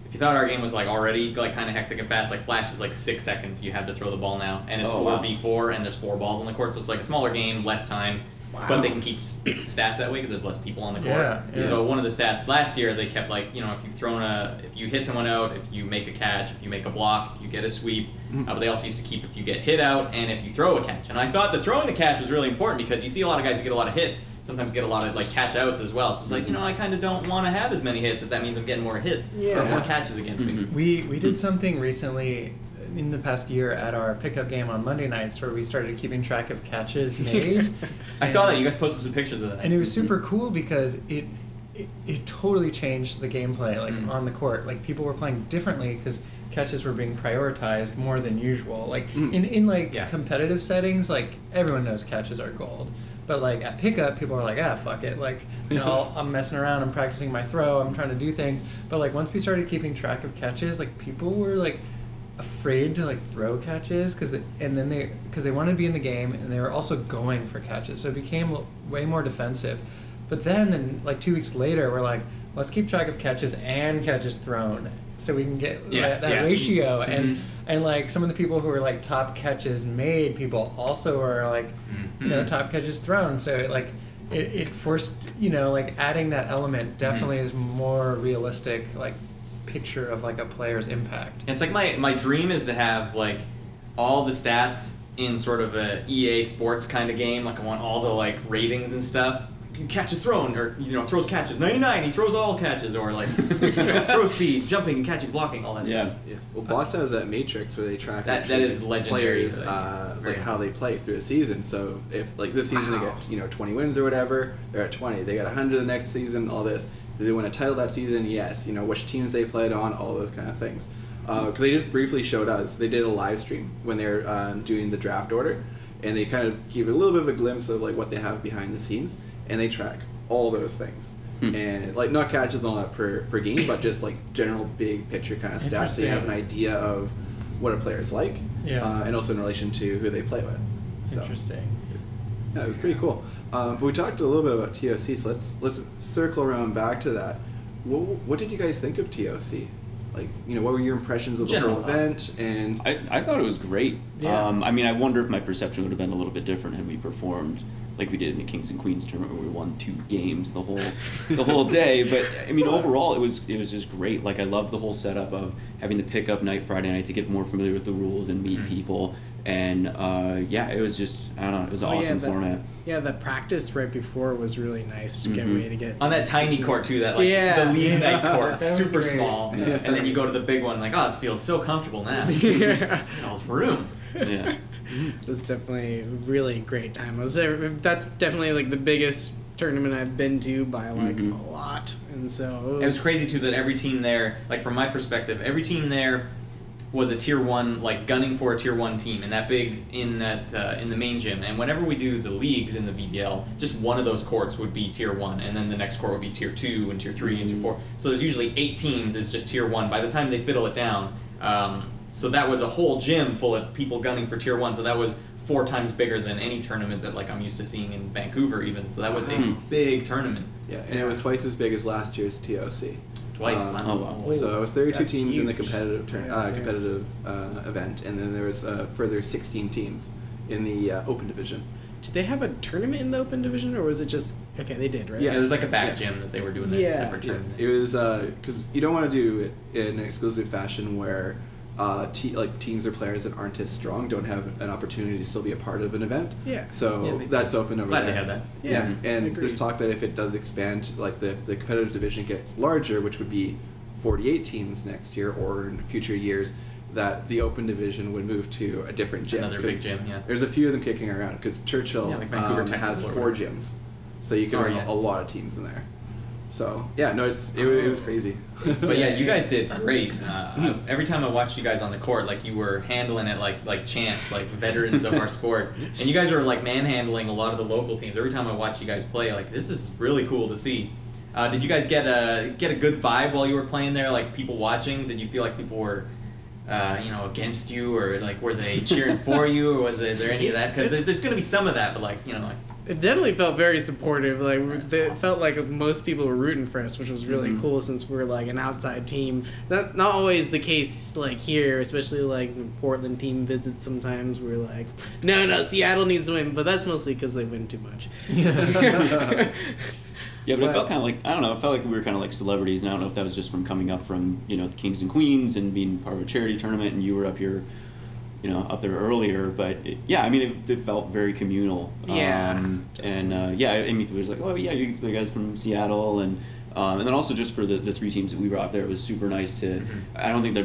Speaker 2: if you thought our game was like already like kind of hectic and fast, like Flash is like 6 seconds. You have to throw the ball now, and it's 4v4, and there's 4 balls on the court, so it's like a smaller game, less time.
Speaker 1: Wow.
Speaker 2: But they can keep stats that way because there's less people on the court.
Speaker 5: Yeah.
Speaker 2: So one of the stats last year, they kept like, if you hit someone out, if you make a catch, if you make a block, if you get a sweep. But they also used to keep if you get hit out and if you throw a catch. And I thought that throwing the catch was really important because you see a lot of guys that get a lot of hits, sometimes get a lot of like catch outs as well. So it's like, I kind of don't want to have as many hits if that means I'm getting more or more catches against me.
Speaker 5: We did something recently in the past year at our pickup game on Monday nights where we started keeping track of catches made.
Speaker 2: I saw that. You guys posted some pictures of that.
Speaker 5: And it was super cool because it totally changed the gameplay on the court. Like people were playing differently because catches were being prioritized more than usual. Like in competitive settings, like everyone knows catches are gold. But like at pickup, people are like, fuck it. Like, I'm messing around, I'm practicing my throw, I'm trying to do things. But like once we started keeping track of catches, like people were like afraid to like throw catches because they wanted to be in the game and they were also going for catches, so it became way more defensive. But then like 2 weeks later, we're like, let's keep track of catches and catches thrown so we can get that ratio. And like some of the people who were like top catches made people also are like top catches thrown, so it forced like adding that element definitely is more realistic like picture of like a player's impact.
Speaker 2: It's like my dream is to have like all the stats in sort of a EA Sports kind of game. Like I want all the like ratings and stuff. Catches thrown, or throws catches 99. He throws all catches, or like throw speed, jumping, catching, blocking, all that stuff.
Speaker 1: Yeah. Well, Boss has that matrix where they track
Speaker 2: that is legendary.
Speaker 1: players like how they play through a season. So if like this season they get 20 wins or whatever, they're at 20. They got 100 the next season. All this. Did they win a title that season? Yes. Which teams they played on, all those kind of things. Because they just briefly showed us. They did a live stream when they were doing the draft order, and they kind of give a little bit of a glimpse of like what they have behind the scenes, and they track all those things. And like not catches and all that per game, but just like general big picture kind of stats, so you have an idea of what a player's like, and also in relation to who they play with. So,
Speaker 5: interesting.
Speaker 1: Yeah, it was pretty cool. But we talked a little bit about TOC, so let's circle around back to that. What did you guys think of TOC? Like, what were your impressions of the
Speaker 2: General
Speaker 1: whole event? And
Speaker 3: I thought it was great.
Speaker 1: Yeah.
Speaker 3: I wonder if my perception would have been a little bit different had we performed like we did in the Kings and Queens tournament where we won 2 games the whole day. But overall it was just great. Like I loved the whole setup of having the pickup night Friday night to get more familiar with the rules and meet people. And yeah, it was just, I don't know, it was an awesome format.
Speaker 4: Yeah, the practice right before was really nice to get way to get
Speaker 2: on that tiny court too. That like the league night court, super small, and then you go to the big one. Like, oh, it feels so comfortable now. All this room.
Speaker 3: Yeah,
Speaker 4: it was definitely a really great time. That's definitely like the biggest tournament I've been to by like a lot, and so
Speaker 2: it was crazy too that every team there, like from my perspective, every team there was a tier 1, like gunning for a tier 1 team, and that big in the main gym. And whenever we do the leagues in the VDL, just one of those courts would be tier 1, and then the next court would be tier 2 and tier 3 and tier 4. So there's usually 8 teams is just tier 1 by the time they fiddle it down. So that was a whole gym full of people gunning for tier 1. So that was 4 times bigger than any tournament that like I'm used to seeing in Vancouver even. So that was a big tournament.
Speaker 1: Yeah, and it was twice as big as last year's TOC.
Speaker 2: Twice.
Speaker 1: So it was 32
Speaker 4: That's
Speaker 1: teams in the
Speaker 4: huge.
Speaker 1: competitive event, and then there was further 16 teams in the open division.
Speaker 4: Did they have a tournament in the open division, or was it just okay? They did, right?
Speaker 2: Yeah, there was like a back gym that they were doing that separate tournament.
Speaker 1: It was because you don't want to do it in an exclusive fashion where teams or players that aren't as strong don't have an opportunity to still be a part of an event.
Speaker 4: Yeah.
Speaker 1: So that's open over
Speaker 2: Glad
Speaker 1: there.
Speaker 2: they had that.
Speaker 1: Yeah, and
Speaker 4: agreed.
Speaker 1: there's talk that if it does expand, like the competitive division gets larger, which would be 48 teams next year or in future years, that the open division would move to a different gym.
Speaker 2: Another big gym, yeah.
Speaker 1: There's a few of them kicking around because Churchill
Speaker 2: like Vancouver
Speaker 1: has
Speaker 2: Technical
Speaker 1: 4 gyms, so you can run a lot of teams in there. So yeah, no, it was crazy.
Speaker 2: But yeah, you guys did great. Every time I watched you guys on the court, like you were handling it like champs, like veterans of our sport, and you guys were like manhandling a lot of the local teams. Every time I watch you guys play, like this is really cool to see. Did you guys get a good vibe while you were playing there? Like people watching, did you feel like people were against you, or like were they cheering for you, or was there any of that? Because there's going to be some of that, but like
Speaker 4: it definitely felt very supportive. Like it felt like most people were rooting for us, which was really cool since we're like an outside team. Not always the case like here, especially like when Portland team visits. Sometimes we're like, no, Seattle needs to win, but that's mostly because they win too much.
Speaker 3: Yeah, but it felt kind of like, I don't know, it felt like we were kind of like celebrities, and I don't know if that was just from coming up from, the Kings and Queens and being part of a charity tournament, and you were up here, up there earlier, but it felt very communal.
Speaker 4: Yeah.
Speaker 3: I mean, it was like, oh yeah, you guys from Seattle, and then also just for the 3 teams that we were out there, it was super nice to. I don't think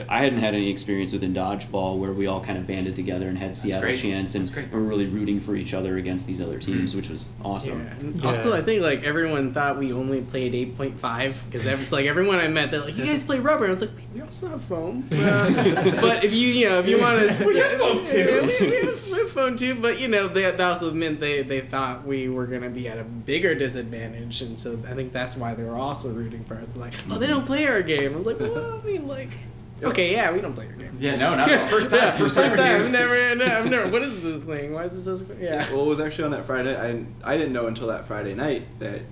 Speaker 3: I hadn't had any experience within dodgeball where we all kind of banded together and had Seattle chants, and we're really rooting for each other against these other teams, which was awesome.
Speaker 4: Yeah. And also, I think like everyone thought we only played 8.5 because it's like everyone I met, they're like, "You guys play rubber?" And I was like, "We also have foam." But if you want to,
Speaker 2: we have foam too.
Speaker 4: We have foam too. But that also meant they thought we were gonna be at a bigger disadvantage, and so I think that's why they were also rooting for us. They're like, "Oh, they don't play our game." I was like, "Well, I mean, like, okay, yeah, we don't play your game."
Speaker 2: Yeah, no, not first time. First time.
Speaker 4: I've never. What is this thing? Why is this so? Yeah.
Speaker 1: Well, it was actually on that Friday. I didn't know until that Friday night that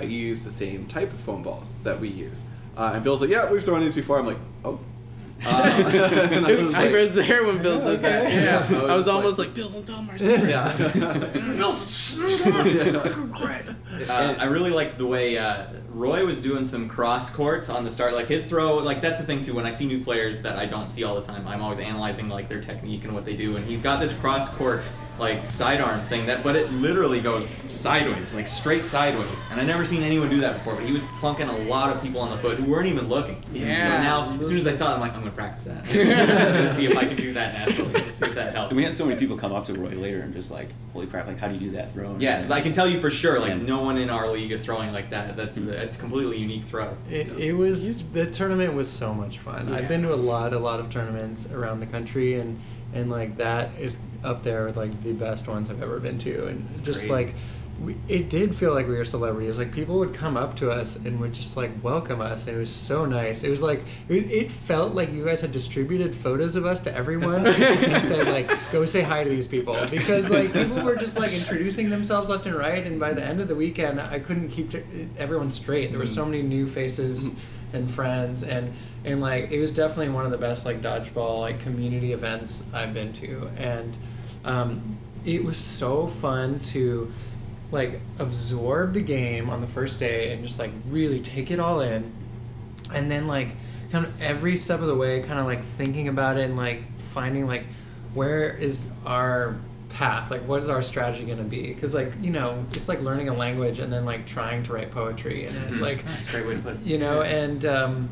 Speaker 1: you use the same type of foam balls that we use. And Bill's like, "Yeah, we've thrown these before." I'm like, "Oh."
Speaker 4: And I was there when Bill said that. Yeah. I was almost like, "Bill, don't tell him our secret."
Speaker 1: Yeah.
Speaker 4: Bill,
Speaker 2: I really liked the way Roy was doing some cross courts on the start. Like his throw, like that's the thing too. When I see new players that I don't see all the time, I'm always analyzing like their technique and what they do. And he's got this cross court like sidearm thing but it literally goes sideways, like straight sideways. And I've never seen anyone do that before. But he was plunking a lot of people on the foot who weren't even looking.
Speaker 4: Yeah.
Speaker 2: So now, as soon as I saw it, I'm like, I'm gonna practice that. I'm gonna see if I can do that naturally. To see if that helps.
Speaker 3: And we had so many people come up to Roy later and just like, holy crap, like how do you do that throw?
Speaker 2: Yeah, I can tell you for sure, like no one in our league is throwing like that. That's a completely unique throw.
Speaker 5: It was, the tournament was so much fun.
Speaker 4: Yeah.
Speaker 5: I've been to a lot of tournaments around the country, and like that is up there with like the best ones I've ever been to, and it's just
Speaker 2: great.
Speaker 5: like it did feel like we were celebrities. Like people would come up to us and would just like welcome us. It was so nice. It was like it felt like you guys had distributed photos of us to everyone and said like, go say hi to these people, because like people were just like introducing themselves left and right. And by the end of the weekend, I couldn't keep everyone straight. There were so many new faces and friends, and like it was definitely one of the best like dodgeball like community events I've been to, and it was so fun to like absorb the game on the first day and just like really take it all in, and then like kind of every step of the way kind of like thinking about it and like finding like where is our path? Like, what is our strategy going to be? Because, like, you know, it's like learning a language and then, like, trying to write poetry. And, like,
Speaker 2: that's a great way to put it.
Speaker 5: You know, and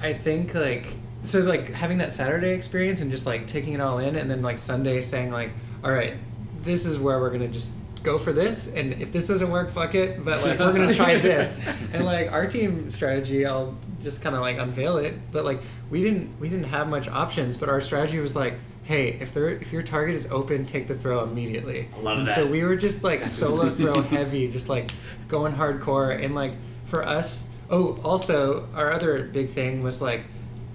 Speaker 5: I think, like, so, like, having that Saturday experience and just, like, taking it all in, and then, like, Sunday saying, like, all right, this is where we're going to just go for this, and if this doesn't work, fuck it, but, like, we're going to try this. And, like, our team strategy, I'll just kind of, like, unveil it, but, like, we didn't have much options, but our strategy was, like, hey, if your target is open, take the throw immediately.
Speaker 2: I love
Speaker 5: and
Speaker 2: that.
Speaker 5: So we were just, like, solo throw heavy, just, like, going hardcore, and, like, for us, also, our other big thing was, like,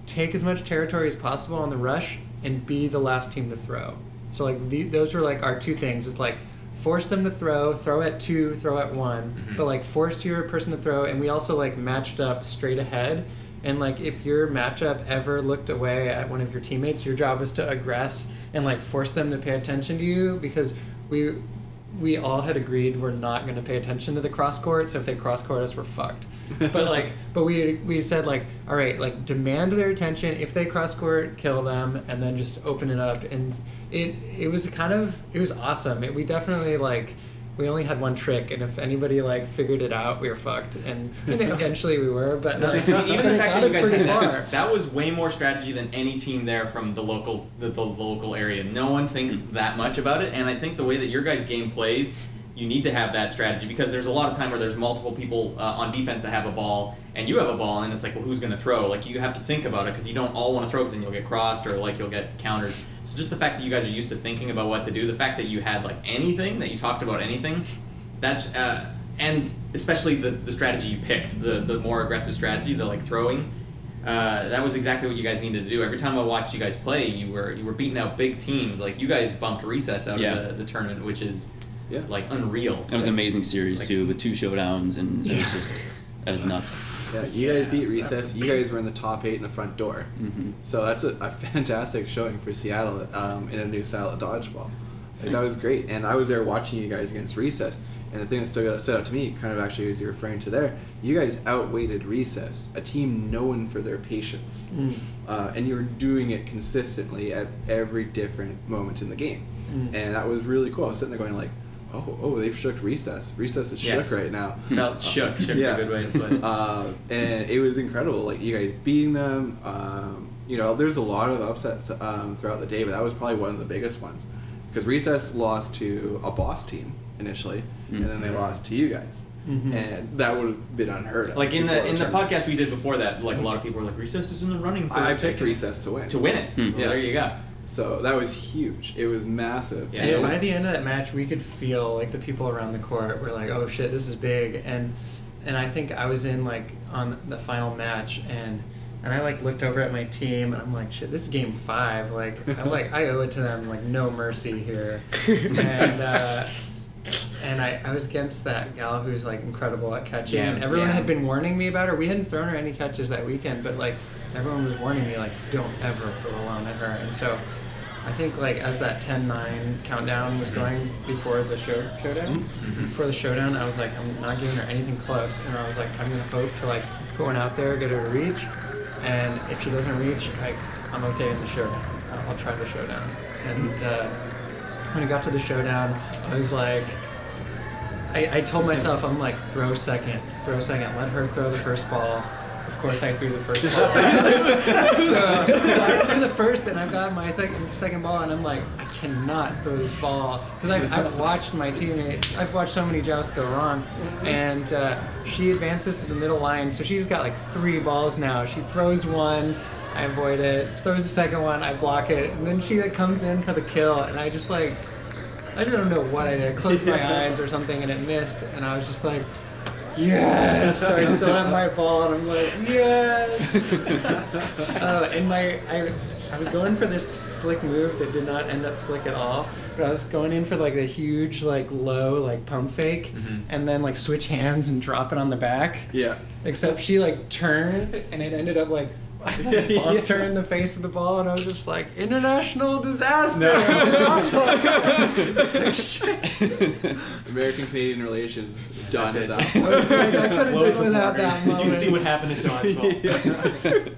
Speaker 5: take as much territory as possible on the rush and be the last team to throw. So, like, those were, like, our two things. It's, like, force them to throw at 2, throw at 1, but, like, force your person to throw, and we also, like, matched up straight ahead. And, like, if your matchup ever looked away at one of your teammates, your job was to aggress and, like, force them to pay attention to you, because we all had agreed we're not going to pay attention to the cross court, so if they cross court us, we're fucked. But we said, like, all right, like, demand their attention. If they cross court, kill them, and then just open it up. And it was awesome. We definitely, like, we only had one trick, and if anybody, like, figured it out, we were fucked. And eventually we were, but
Speaker 2: even the fact that you guys
Speaker 5: pretty
Speaker 2: had
Speaker 5: far.
Speaker 2: that was way more strategy than any team there from the local area. No one thinks that much about it, and I think the way that your guys' game plays, you need to have that strategy, because there's a lot of time where there's multiple people on defense that have a ball, and you have a ball, and it's like, well, who's going to throw? Like, you have to think about it, because you don't all want to throw, because then you'll get crossed, or, like, you'll get countered. So just the fact that you guys are used to thinking about what to do, the fact that you had, like, anything, that you talked about anything, that's, and especially the strategy you picked, the more aggressive strategy, the, like, throwing, that was exactly what you guys needed to do. Every time I watched you guys play, you were beating out big teams. Like, you guys bumped recess out of the tournament, which is, like, unreal.
Speaker 3: It was an amazing series, too, with 2 showdowns, and it was just, that was nuts.
Speaker 1: Yeah, you guys beat recess. You guys were in the top 8 in the front door. So that's a fantastic showing for Seattle in a new style of dodgeball. Like, that was great. And I was there watching you guys against recess. And the thing that stood out to me, kind of actually as you're referring to there, you guys outweighted recess, a team known for their patience. And you were doing it consistently at every different moment in the game. And that was really cool. I was sitting there going, like, oh, they've shook recess. Recess is shook right now.
Speaker 2: Felt shook. Shook's a good way to put it.
Speaker 1: And it was incredible. Like, you guys beating them. You know, there's a lot of upsets throughout the day, but that was probably one of the biggest ones. Because recess lost to a boss team initially, and then they lost to you guys. And that would have been unheard of.
Speaker 2: Like, in the podcast we did before that, like, a lot of people were like, recess is in the running for
Speaker 1: I picked recess to win.
Speaker 2: To win it. Well, there you go.
Speaker 1: So that was huge. It was massive.
Speaker 5: Yeah, by the end of that match, we could feel, like, the people around the court were like, oh shit, this is big. And I think I was in, like, on the final match, and I, like, looked over at my team, and I'm like, shit, this is game 5. Like, I'm like, I owe it to them, like, no mercy here. And I was against that gal who's, like, incredible at catching. And everyone had been warning me about her. We hadn't thrown her any catches that weekend, but, like, everyone was warning me, like, don't ever throw alone at her. And so I think, like, as that 10-9 countdown was going before the showdown, before the showdown, I was like, I'm not giving her anything close. And I was like, I'm going to hope to, like, going out there, get her to reach. And if she doesn't reach, I'm okay in the showdown. I'll try the showdown. And when I got to the showdown, I was like, I told myself, I'm like, throw second, let her throw the first ball. Of course, I threw the first ball. so I threw the first, and I've got my second ball, and I'm like, I cannot throw this ball. Because I've watched my teammate, I've watched so many jousts go wrong, and she advances to the middle line, so she's got like 3 balls now. She throws one, I avoid it, throws the second one, I block it, and then she, like, comes in for the kill, and I just, like, I don't know what I did. I closed my eyes or something, and it missed, and I was just like, yes! So I still have my ball, and I'm like, yes! And I was going for this slick move that did not end up slick at all, but I was going in for, like, the huge, like, low, like, pump fake, and then, like, switch hands and drop it on the back.
Speaker 1: Yeah.
Speaker 5: Except she, like, turned, and it ended up, like, bumped her in the face of the ball, and I was just like, international disaster.
Speaker 1: American-Canadian relations done at that
Speaker 5: point. I couldn't do it without that
Speaker 2: Did
Speaker 5: moment.
Speaker 2: you see what happened at dodgeball?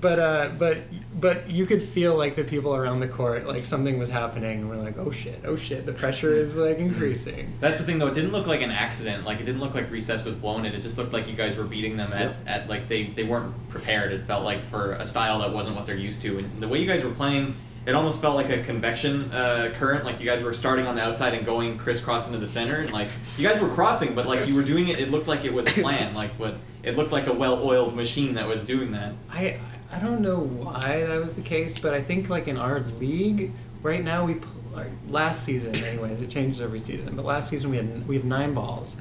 Speaker 5: But but you could feel like the people around the court, like something was happening, and we're like, oh shit, the pressure is like increasing.
Speaker 2: That's the thing though, it didn't look like an accident, like it didn't look like recess was blown in, it just looked like you guys were beating them at like they weren't prepared. It felt like for a style that wasn't what they're used to, and the way you guys were playing, it almost felt like a convection current, like you guys were starting on the outside and going crisscross into the center, and like you guys were crossing, but like you were doing it looked like it was a plan, like but it looked like a well-oiled machine that was doing that.
Speaker 5: I don't know why that was the case, but I think like in our league right now last season anyways, it changes every season, but last season we have 9 balls,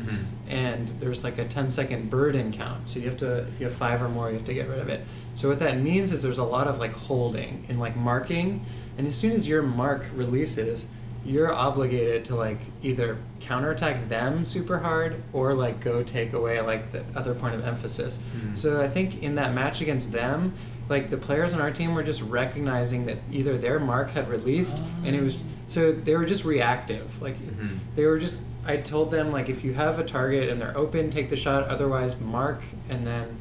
Speaker 5: and there's like a 10-second burden count, so you have to, if you have 5 or more, you have to get rid of it. So what that means is there's a lot of like holding and like marking, and as soon as your mark releases, you're obligated to like either counterattack them super hard or like go take away like the other point of emphasis. So I think in that match against them, like the players on our team were just recognizing that either their mark had released, and it was, so they were just reactive. Like they were just, I told them like, if you have a target and they're open, take the shot, otherwise mark, and then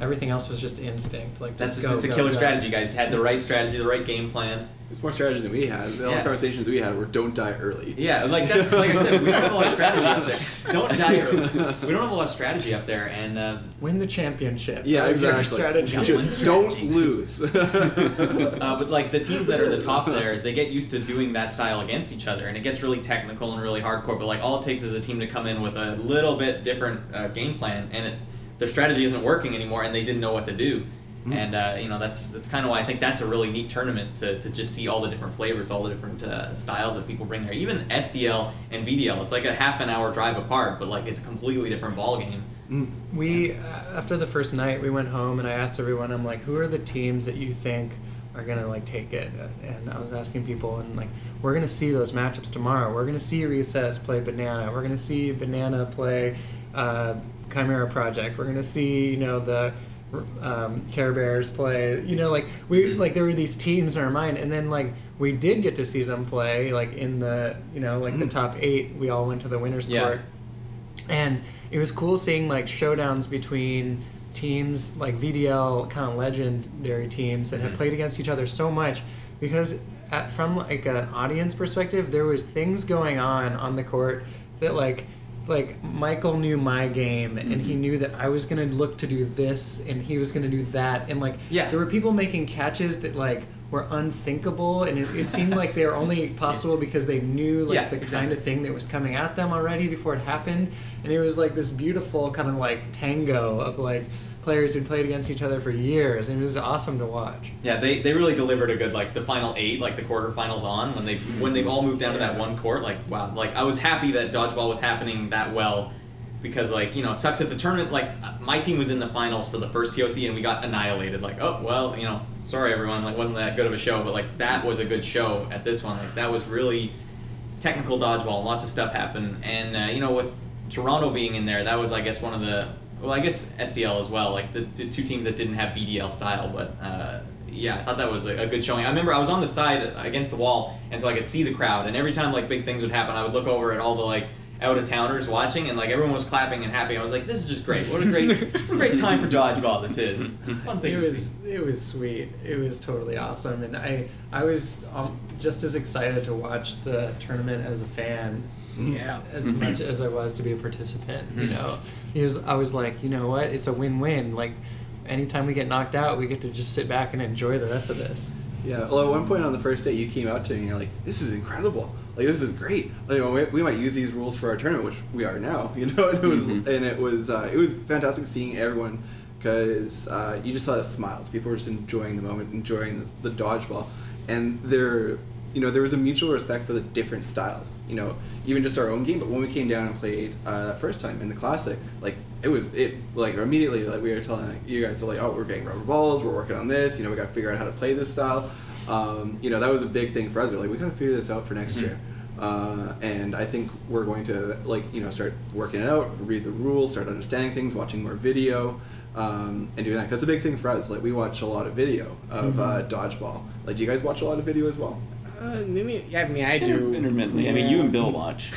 Speaker 5: everything else was just instinct. Like
Speaker 2: that's a killer strategy. You guys had the right strategy, the right game plan.
Speaker 1: It's more strategy than we had. All the conversations we had were don't die early.
Speaker 2: Yeah, like that's like I said, we don't have a lot of strategy up there. Don't die early. We don't have a lot of strategy up there, and
Speaker 5: win the championship.
Speaker 1: Yeah, exactly.
Speaker 5: Strategy.
Speaker 1: Don't lose.
Speaker 2: But like the teams that are the top there, they get used to doing that style against each other, and it gets really technical and really hardcore. But like all it takes is a team to come in with a little bit different game plan, and their strategy isn't working anymore, and they didn't know what to do. And that's kind of why I think that's a really neat tournament to just see all the different flavors, all the different styles that people bring there. Even SDL and VDL, it's like a half an hour drive apart, but like it's a completely different ball game.
Speaker 5: We after the first night, we went home and I asked everyone, I'm like, who are the teams that you think are gonna like take it? And I was asking people, and like, we're gonna see those matchups tomorrow. We're gonna see Recess play Banana. We're gonna see Banana play Chimera Project. We're gonna see the Care Bears play, like we like there were these teams in our mind, and then like we did get to see them play like in the the top 8. We all went to the winners court, and it was cool seeing like showdowns between teams like VDL, kind of legendary teams that had played against each other so much, because from like an audience perspective, there was things going on the court that like Michael knew my game, and he knew that I was gonna look to do this, and he was gonna do that, and like there were people making catches that like were unthinkable, and it seemed like they were only possible because they knew like the kind of thing that was coming at them already before it happened, and it was like this beautiful kind of like tango of like players who'd played against each other for years, and it was awesome to watch.
Speaker 2: Yeah, they really delivered a good, like the final 8, like the quarterfinals on, when they all moved down to that one court, like wow, like I was happy that dodgeball was happening that well, because like it sucks if the tournament, like my team was in the finals for the first TOC and we got annihilated, like oh well, sorry everyone, like wasn't that good of a show, but like that was a good show at this one, like that was really technical dodgeball, lots of stuff happened, and with Toronto being in there, that was I guess one of the, well, I guess SDL as well, like the 2 teams that didn't have VDL style, but I thought that was a good showing. I remember I was on the side against the wall, and so I could see the crowd, and every time like big things would happen, I would look over at all the like out-of-towners watching, and like everyone was clapping and happy. I was like, this is just great. What a great time for dodgeball this is. It's a fun thing to see.
Speaker 5: It was sweet. It was totally awesome, and I was just as excited to watch the tournament as a fan. As much as I was to be a participant, I was like, you know what, it's a win-win. Like, anytime we get knocked out, we get to just sit back and enjoy the rest of this.
Speaker 1: Yeah. Well, at one point on the first day, you came out to me and you're like, "This is incredible. Like, this is great. Like, we might use these rules for our tournament, which we are now. And it was fantastic seeing everyone, because you just saw the smiles. People were just enjoying the moment, enjoying the dodgeball, and there was a mutual respect for the different styles, even just our own game. But when we came down and played that first time in the Classic, like, immediately, like, we were telling you guys, like, oh, we're getting rubber balls, we're working on this, we got to figure out how to play this style. That was a big thing for us. We're like, we got to figure this out for next year. And I think we're going to, start working it out, read the rules, start understanding things, watching more video, and doing that. Because it's a big thing for us. Like, we watch a lot of video of dodgeball. Like, do you guys watch a lot of video as well?
Speaker 4: I do.
Speaker 3: Intermittently. I mean, you and Bill watch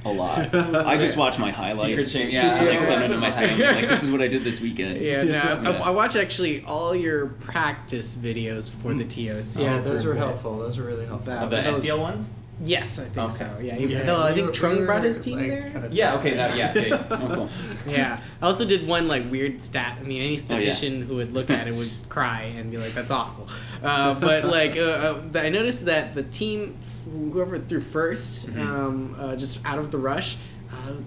Speaker 3: A lot. I just watch my highlights.
Speaker 2: Secret yeah.
Speaker 3: I like send it to my family. Like, this is what I did this weekend.
Speaker 4: Yeah, no, I watch actually all your practice videos for the TOC.
Speaker 5: Yeah, those were helpful. Those were really helpful.
Speaker 2: The SDL ones?
Speaker 4: Yes, I think
Speaker 2: Okay.
Speaker 4: so. Yeah, even though I think Trung brought his team there.
Speaker 2: Yeah, okay, yeah.
Speaker 3: Oh, cool.
Speaker 4: Yeah, I also did one like weird stat. I mean, any statistician who would look at it would cry and be like, "That's awful." But like, I noticed that the team, whoever threw first, just out of the rush,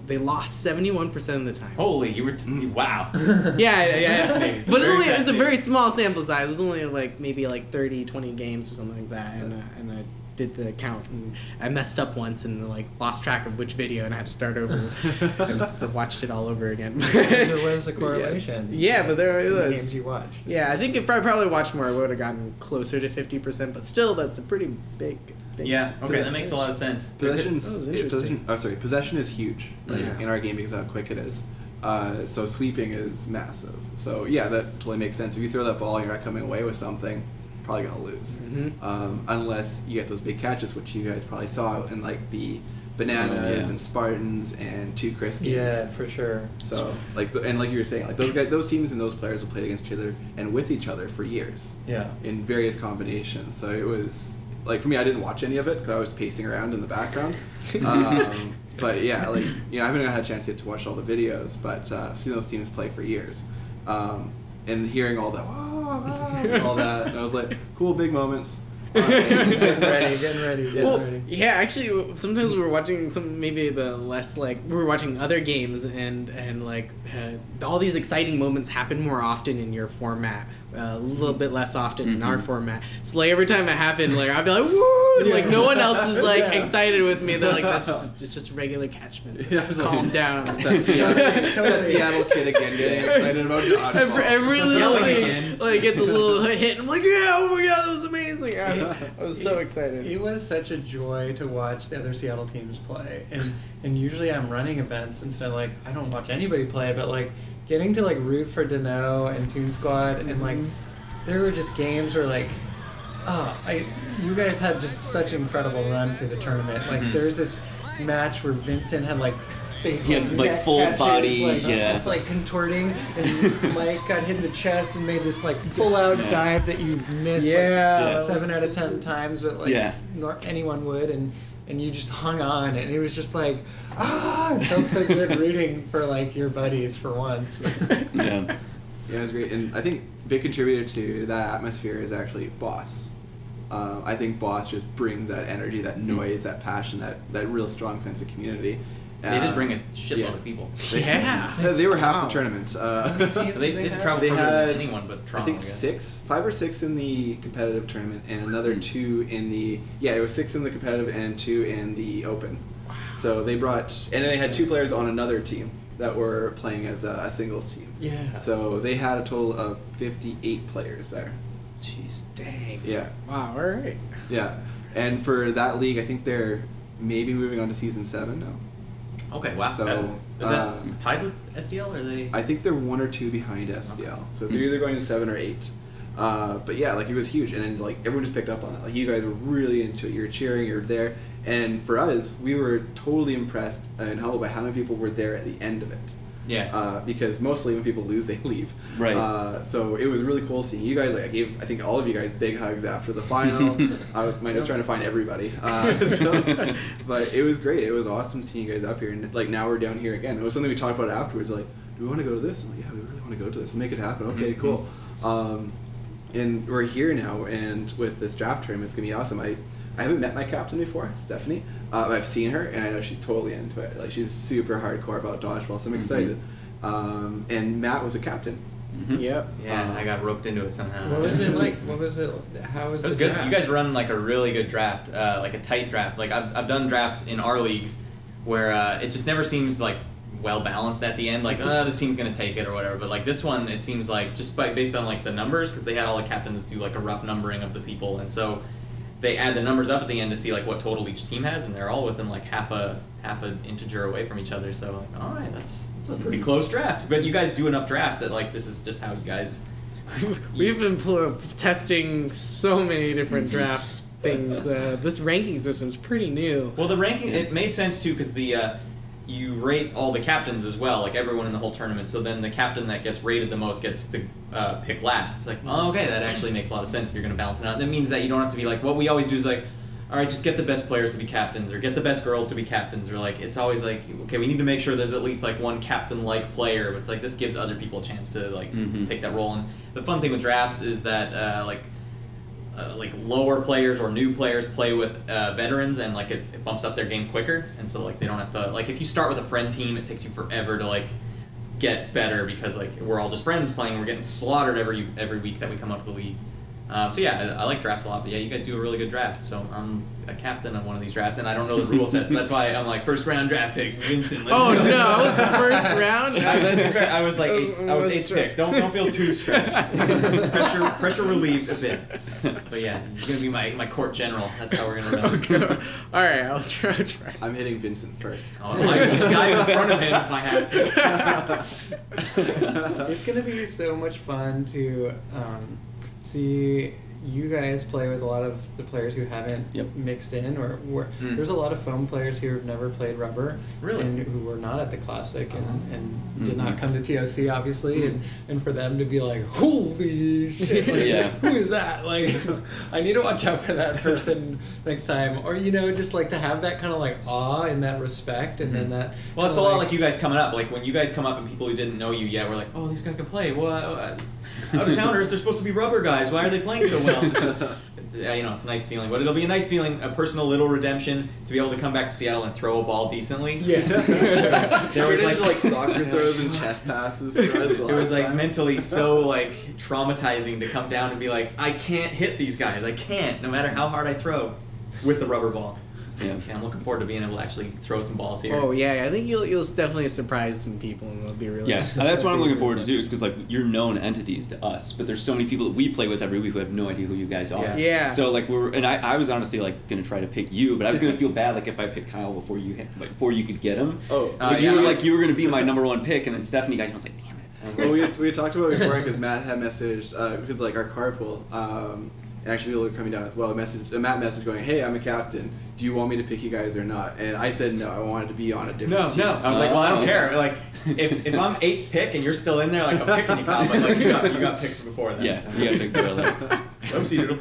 Speaker 4: they lost 71% of the time.
Speaker 2: Holy, you were wow.
Speaker 4: Yeah.
Speaker 2: Fascinating.
Speaker 4: But
Speaker 2: Very
Speaker 4: it's a
Speaker 2: fascinating.
Speaker 4: very small sample size. It was only like maybe like 30, 20 games or something like that, and I did the count and I messed up once and like lost track of which video and I had to start over and watched it all over again.
Speaker 5: There was a correlation.
Speaker 4: Yes. Yeah, but there
Speaker 5: in the
Speaker 4: was.
Speaker 5: games you watched.
Speaker 4: Yeah, I think if I probably watched more, I would have gotten closer to 50%. But still, that's a pretty big.
Speaker 2: Yeah, okay, that makes a lot of sense.
Speaker 4: That was interesting.
Speaker 1: Possession is huge
Speaker 4: Yeah.
Speaker 1: in our game because of how quick it is. So sweeping is massive. So yeah, that totally makes sense. If you throw that ball and you're not coming away with something, you're probably gonna lose. Unless you get those big catches, which you guys probably saw in like the Bananas and Spartans and 2 Chris games.
Speaker 5: Yeah, for sure.
Speaker 1: So like and like you were saying, like those teams and those players will play against each other and with each other for years.
Speaker 5: Yeah.
Speaker 1: In various combinations. So it was like for me, I didn't watch any of it because I was pacing around in the background. But yeah, like I haven't had a chance yet to watch all the videos, but I've seen those teams play for years. And hearing all that, all that, and I was like, cool, big moments.
Speaker 5: Getting ready.
Speaker 4: Yeah, actually, sometimes we were watching maybe the less like we were watching other games and like all these exciting moments happen more often in your format, a little bit less often in our format. So like every time it happened, like I'd be like woo, and, like no one else is like excited with me. They're like it's just regular catchment. Calm down.
Speaker 1: That's Seattle kid again getting excited about dodgeball.
Speaker 4: Every little
Speaker 2: Yelling
Speaker 4: thing
Speaker 2: again.
Speaker 4: like gets a little hit. I'm like oh my god, that was amazing. I was so excited.
Speaker 5: It was such a joy to watch the other Seattle teams play, and usually I'm running events, and so like I don't watch anybody play, but like getting to like root for Dano and Toon Squad, and like there were just games where like, you guys had just such an incredible run through the tournament. Like there's this match where Vincent had like fake
Speaker 3: like full
Speaker 5: catches,
Speaker 3: body,
Speaker 5: like,
Speaker 3: yeah.
Speaker 5: just like contorting, and Mike got hit in the chest and made this like full out dive that you missed like 7 out of 10 times, but like anyone would, and you just hung on, and it was just like it felt so good rooting for like your buddies for once.
Speaker 1: Yeah, it was great, and I think big contributor to that atmosphere is actually Boss. I think Boss just brings that energy, that noise, that passion, that real strong sense of community.
Speaker 2: They did bring a shitload of people.
Speaker 1: They were half the tournament.
Speaker 2: They did travel
Speaker 1: they
Speaker 2: further
Speaker 1: had,
Speaker 2: than anyone but Toronto.
Speaker 1: I think 5 or 6 in the competitive tournament, and another 2 in the it was 6 in the competitive and 2 in the open. Wow. So they brought, and then they had 2 players on another team that were playing as a singles team.
Speaker 5: Yeah.
Speaker 1: So they had a total of 58 players there.
Speaker 3: Jeez.
Speaker 4: Dang.
Speaker 1: Yeah.
Speaker 4: Wow. All right.
Speaker 1: Yeah, and for that league, I think they're maybe moving on to season 7 now.
Speaker 2: Okay, wow.
Speaker 1: So,
Speaker 2: is that tied with SDL, or are they?
Speaker 1: I think they're 1 or 2 behind SDL. So they're either going to 7 or 8. But yeah, like it was huge, and then like everyone just picked up on it. Like you guys were really into it. You were cheering. You were there, and for us, we were totally impressed and humbled by how many people were there at the end of it.
Speaker 2: Yeah.
Speaker 1: Because mostly when people lose, they leave.
Speaker 3: Right.
Speaker 1: So it was really cool seeing you guys. Like I think all of you guys big hugs after the final. I was trying to find everybody. But it was great. It was awesome seeing you guys up here, and like now we're down here again. It was something we talked about afterwards. Like, do we want to go to this? I'm like, yeah, we really want to go to this. Let's make it happen. Okay, cool. And we're here now, and with this draft tournament, it's gonna be awesome. I haven't met my captain before, Stephanie. I've seen her, and I know she's totally into it. Like she's super hardcore about dodgeball, so I'm excited. And Matt was a captain.
Speaker 4: Yep.
Speaker 2: Yeah, I got roped into it somehow.
Speaker 5: What was it like? What was it? How was
Speaker 2: it? Was
Speaker 5: the
Speaker 2: good.
Speaker 5: draft?
Speaker 2: You guys run like a really good draft, like a tight draft. Like I've done drafts in our leagues where it just never seems like well balanced at the end. Like this team's gonna take it or whatever. But like this one, it seems like just based on like the numbers, because they had all the captains do like a rough numbering of the people, and so they add the numbers up at the end to see like what total each team has, and they're all within like half an integer away from each other. So like, all right, that's a pretty close draft. But you guys do enough drafts that like this is just how you guys.
Speaker 4: We've been testing so many different draft things. This ranking system's pretty new.
Speaker 2: Well, the ranking it made sense too because the you rate all the captains as well, like everyone in the whole tournament. So then the captain that gets rated the most gets to pick last. It's like, oh, okay, that actually makes a lot of sense if you're going to balance it out. That means that you don't have to be like, what we always do is like, all right, just get the best players to be captains, or get the best girls to be captains, or like, it's always like, okay, we need to make sure there's at least like one captain-like player. But it's like, this gives other people a chance to like take that role. And the fun thing with drafts is that like lower players or new players play with veterans, and like it bumps up their game quicker, and so like they don't have to, like, if you start with a friend team, it takes you forever to like get better because like we're all just friends playing, we're getting slaughtered every week that we come out to the league. So yeah, I like drafts a lot, but yeah, you guys do a really good draft. So I'm a captain on one of these drafts, and I don't know the rule sets. So that's why I'm like, first round draft pick, Vincent.
Speaker 4: Oh no, it was the first round.
Speaker 2: I was like, I was eighth pick. Don't feel too stressed. pressure relieved a bit. But yeah, he's gonna be my court general. That's how we're gonna run.
Speaker 4: Okay. All right, I'll try.
Speaker 1: I'm hitting Vincent first.
Speaker 2: Oh, like the guy in front of him if I have to.
Speaker 5: It's gonna be so much fun to see you guys play with a lot of the players who haven't mixed in, or there's a lot of foam players here who've never played rubber,
Speaker 2: really,
Speaker 5: and who were not at the classic and did not come to TOC obviously, and for them to be like, holy shit, like, who is that? Like, I need to watch out for that person next time, or just like to have that kind of like awe and that respect, and then that.
Speaker 2: Well, it's a lot like you guys coming up. Like when you guys come up and people who didn't know you yet were like, oh, these guys can play. Well, out of towners, they're supposed to be rubber guys. Why are they playing so well? It's a nice feeling. But it'll be a nice feeling, a personal little redemption to be able to come back to Seattle and throw a ball decently.
Speaker 1: Yeah. There was like soccer throws and chest passes.
Speaker 2: It was like mentally so like traumatizing to come down and be like, I can't hit these guys. I can't, no matter how hard I throw with the rubber ball. Yeah, I'm looking forward to being able to actually throw some balls here.
Speaker 4: Oh yeah, I think you'll definitely surprise some people, and they'll be really.
Speaker 3: Yeah, that's what I'm looking forward to do. Is because like you're known entities to us, but there's so many people that we play with every week who have no idea who you guys are.
Speaker 4: Yeah.
Speaker 3: So like I was honestly like gonna try to pick you, but I was gonna feel bad like if I picked Kyle before you could get him.
Speaker 1: Oh,
Speaker 3: you were gonna be my number one pick, and then Stephanie got you. I was like, damn it.
Speaker 1: Well, we had talked about it before because Matt had messaged because like our carpool. And actually people were coming down as well. Matt messaged going, hey, I'm a captain. Do you want me to pick you guys or not? And I said no. I wanted to be on a different team.
Speaker 2: No. I was like, well, I don't care. Like, if I'm 8th pick and you're still in there, like, I'm picking you, Kyle. But like, you got picked before then.
Speaker 3: Yeah,
Speaker 2: so.
Speaker 3: you got picked early.
Speaker 2: Oopsie doodle.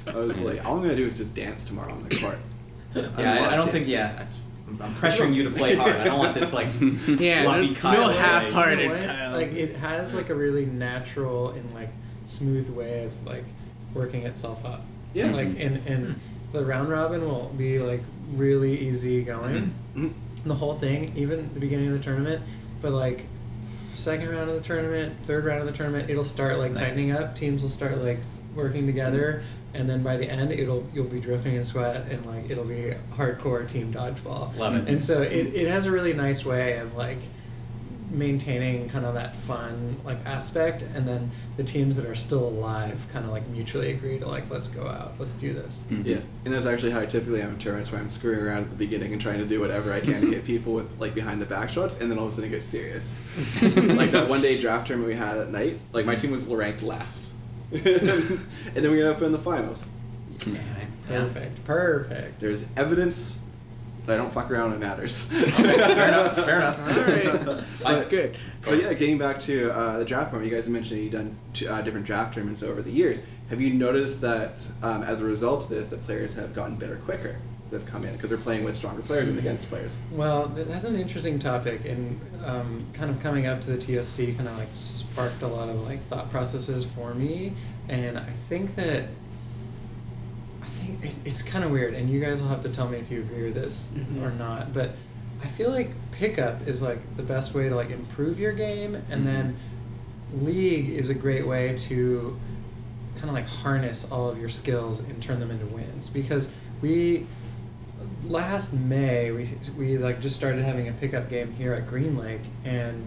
Speaker 1: I was like, all I'm gonna do is just dance tomorrow on the court.
Speaker 2: I don't think. Yeah, I'm pressuring you to play hard. I don't want this like fluffy Kyle.
Speaker 4: No half-hearted Kyle.
Speaker 5: Like it has like a really natural and like smooth way of like working itself up.
Speaker 1: Yeah.
Speaker 5: Like and the round robin will be like really easy going. The whole thing, even the beginning of the tournament, but like second round of the tournament, third round of the tournament, it'll start like tightening up. Teams will start like working together, and then by the end, you'll be dripping in sweat, and like it'll be hardcore team dodgeball.
Speaker 2: Love it.
Speaker 5: And so it has a really nice way of like maintaining kind of that fun like aspect, and then the teams that are still alive kind of like mutually agree to like, let's go out, let's do this.
Speaker 1: Yeah, and that's actually how I typically am in tournaments, where I'm screwing around at the beginning and trying to do whatever I can to get people with like behind the back shots, and then all of a sudden it gets serious. Like that one day draft tournament we had at night, like my team was ranked last. And then we ended up in the finals.
Speaker 5: Perfect.
Speaker 1: There's evidence that I don't fuck around when it matters.
Speaker 2: Fair enough.
Speaker 4: All right. Good.
Speaker 1: But yeah, getting back to the draft form, you guys have mentioned you've done different draft tournaments over the years. Have you noticed that as a result of this, that players have gotten better quicker that have come in because they're playing with stronger players than against players?
Speaker 5: Well, that's an interesting topic, and kind of coming up to the TSC kind of like sparked a lot of like thought processes for me, and I think it's kind of weird, and you guys will have to tell me if you agree with this or not, but I feel like pickup is like the best way to like improve your game, and then league is a great way to kind of like harness all of your skills and turn them into wins, because last May we like just started having a pickup game here at Green Lake, and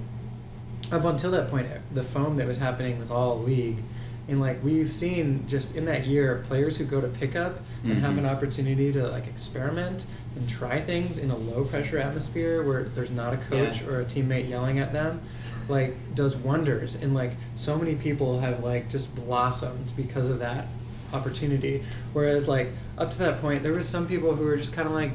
Speaker 5: up until that point the foam that was happening was all league. And like we've seen just in that year, players who go to pickup and have an opportunity to like experiment and try things in a low pressure atmosphere where there's not a coach or a teammate yelling at them, like does wonders. And like so many people have like just blossomed because of that opportunity. Whereas like up to that point, there was some people who were just kind of like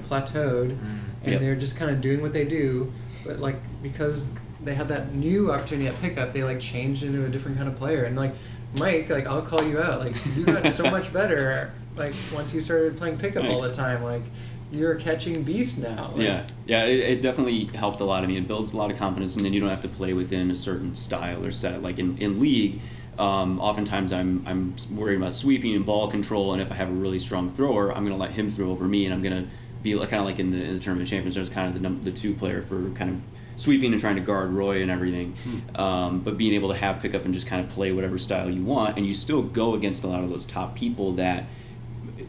Speaker 5: plateaued, and they're just kind of doing what they do, but like because they had that new opportunity at pickup, they like changed into a different kind of player. And like Mike, like I'll call you out, like you got so much better like once you started playing pickup all the time, like you're a catching beast now. Like,
Speaker 3: it definitely helped a lot. I mean, it builds a lot of confidence, and then you don't have to play within a certain style or set. Like in league, oftentimes I'm worried about sweeping and ball control, and if I have a really strong thrower, I'm going to let him throw over me, and I'm going to be like, kind of like in the tournament champions, there's kind of the two player for kind of sweeping and trying to guard Roy and everything, but being able to have pickup and just kind of play whatever style you want, and you still go against a lot of those top people that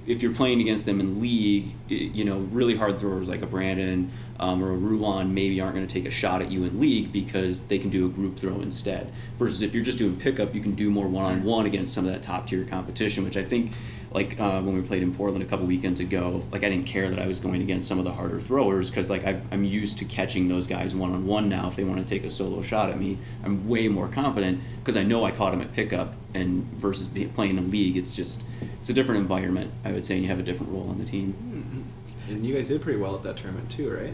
Speaker 3: if you're playing against them in league, you know, really hard throwers like a Brandon or a Ruan maybe aren't going to take a shot at you in league because they can do a group throw instead. Versus if you're just doing pickup, you can do more one-on-one against some of that top-tier competition, which I think, like when we played in Portland a couple weekends ago, like I didn't care that I was going against some of the harder throwers because like I'm used to catching those guys one-on-one now. If they want to take a solo shot at me, I'm way more confident because I know I caught them at pickup, and versus playing in league, it's a different environment, I would say, and you have a different role on the team.
Speaker 1: And you guys did pretty well at that tournament too, right?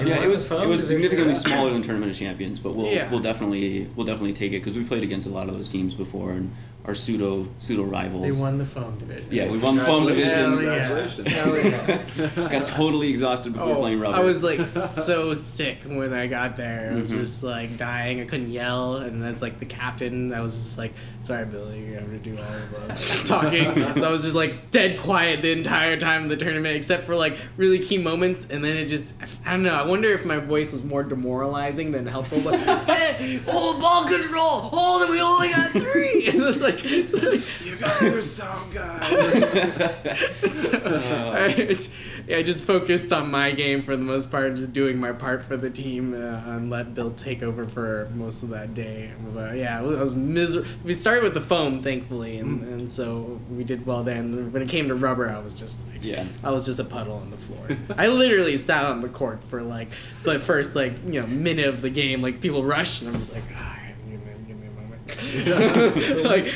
Speaker 3: Yeah, it was significantly smaller than Tournament of Champions, but we'll definitely take it because we played against a lot of those teams before, and our pseudo rivals.
Speaker 5: They won the foam division.
Speaker 3: Yeah, we won the foam division.
Speaker 1: Congratulations!
Speaker 3: Got totally exhausted before playing rubber.
Speaker 4: I was like so sick when I got there. I was just like dying. I couldn't yell, and as like the captain, I was just like, "Sorry, Billy, you're having to do all of the talking." So I was just like dead quiet the entire time of the tournament, except for like really key moments. And then it just, I don't know. I wonder if my voice was more demoralizing than helpful. But hey, hold ball control, hold it. We only got 3. And it's like,
Speaker 1: you guys are so good.
Speaker 4: I just focused on my game for the most part, just doing my part for the team, and let Bill take over for most of that day. But yeah, I was miserable. We started with the foam, thankfully, and so we did well there. And when it came to rubber, I was just like, I was just a puddle on the floor. I literally sat on the court for like the first minute of the game. Like people rushed, and I'm just like, give me a moment.
Speaker 5: Like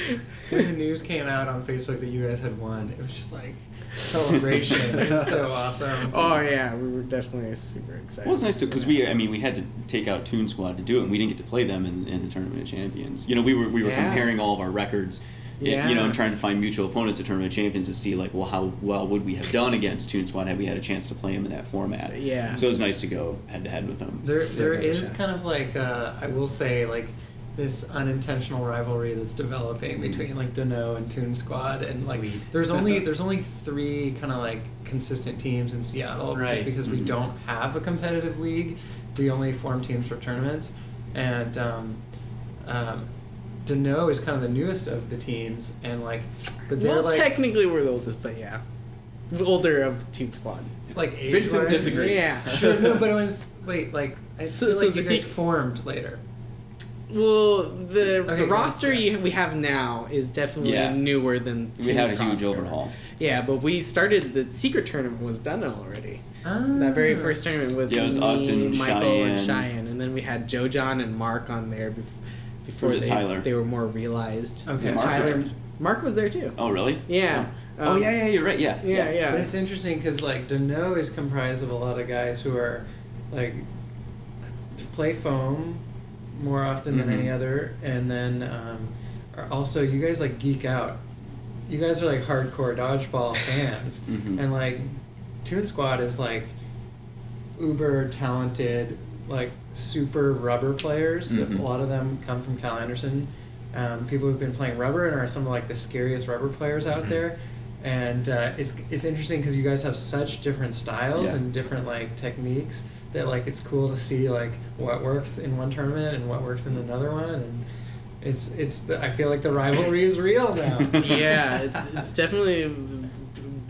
Speaker 5: when the news came out on Facebook that you guys had won, it was just like celebration. It was so awesome.
Speaker 4: Oh yeah, we were definitely super excited.
Speaker 3: Well, it's nice too because we had to take out Toon Squad to do it, and we didn't get to play them in the Tournament of Champions. You know, we were comparing all of our records. And trying to find mutual opponents at Tournament of Champions to see like, well, how well would we have done against Toon Squad had we had a chance to play them in that format.
Speaker 4: Yeah.
Speaker 3: So it was nice to go head to head with them.
Speaker 5: There is kind of like I will say like this unintentional rivalry that's developing between like Dano and Toon Squad, and like there's only 3 kind of like consistent teams in Seattle, just because we don't have a competitive league. We only form teams for tournaments, and Dano is kind of the newest of the teams, and like, but they're like
Speaker 4: technically we're the oldest, but older of the Toon Squad.
Speaker 5: Like age
Speaker 1: Vincent disagrees.
Speaker 4: Yeah,
Speaker 5: sure, no, but it was like I feel like you guys
Speaker 4: the
Speaker 5: formed later.
Speaker 4: Well, the roster we have now is definitely newer than
Speaker 3: we had a
Speaker 4: Toon
Speaker 3: huge
Speaker 4: Squad.
Speaker 3: overhaul.
Speaker 4: Yeah, but we started the secret tournament was done already. That very first tournament with
Speaker 3: it was us and
Speaker 4: Michael and Cheyenne, and then we had Joe John and Mark on there before
Speaker 3: Tyler?
Speaker 4: They were more realized.
Speaker 5: Okay,
Speaker 4: Mark was there too.
Speaker 3: Oh really?
Speaker 4: Yeah.
Speaker 3: Yeah, you're right. Yeah.
Speaker 5: But it's interesting because like Dano is comprised of a lot of guys who are like play foam more often than any other, and then are also you guys like geek out. You guys are like hardcore dodgeball fans, and like Toon Squad is like uber talented, like super rubber players. A lot of them come from Cal Anderson. People who've been playing rubber and are some of like the scariest rubber players out there. And it's interesting because you guys have such different styles and different like techniques that like it's cool to see like what works in one tournament and what works in another one, and I feel like the rivalry is real now.
Speaker 4: It's definitely a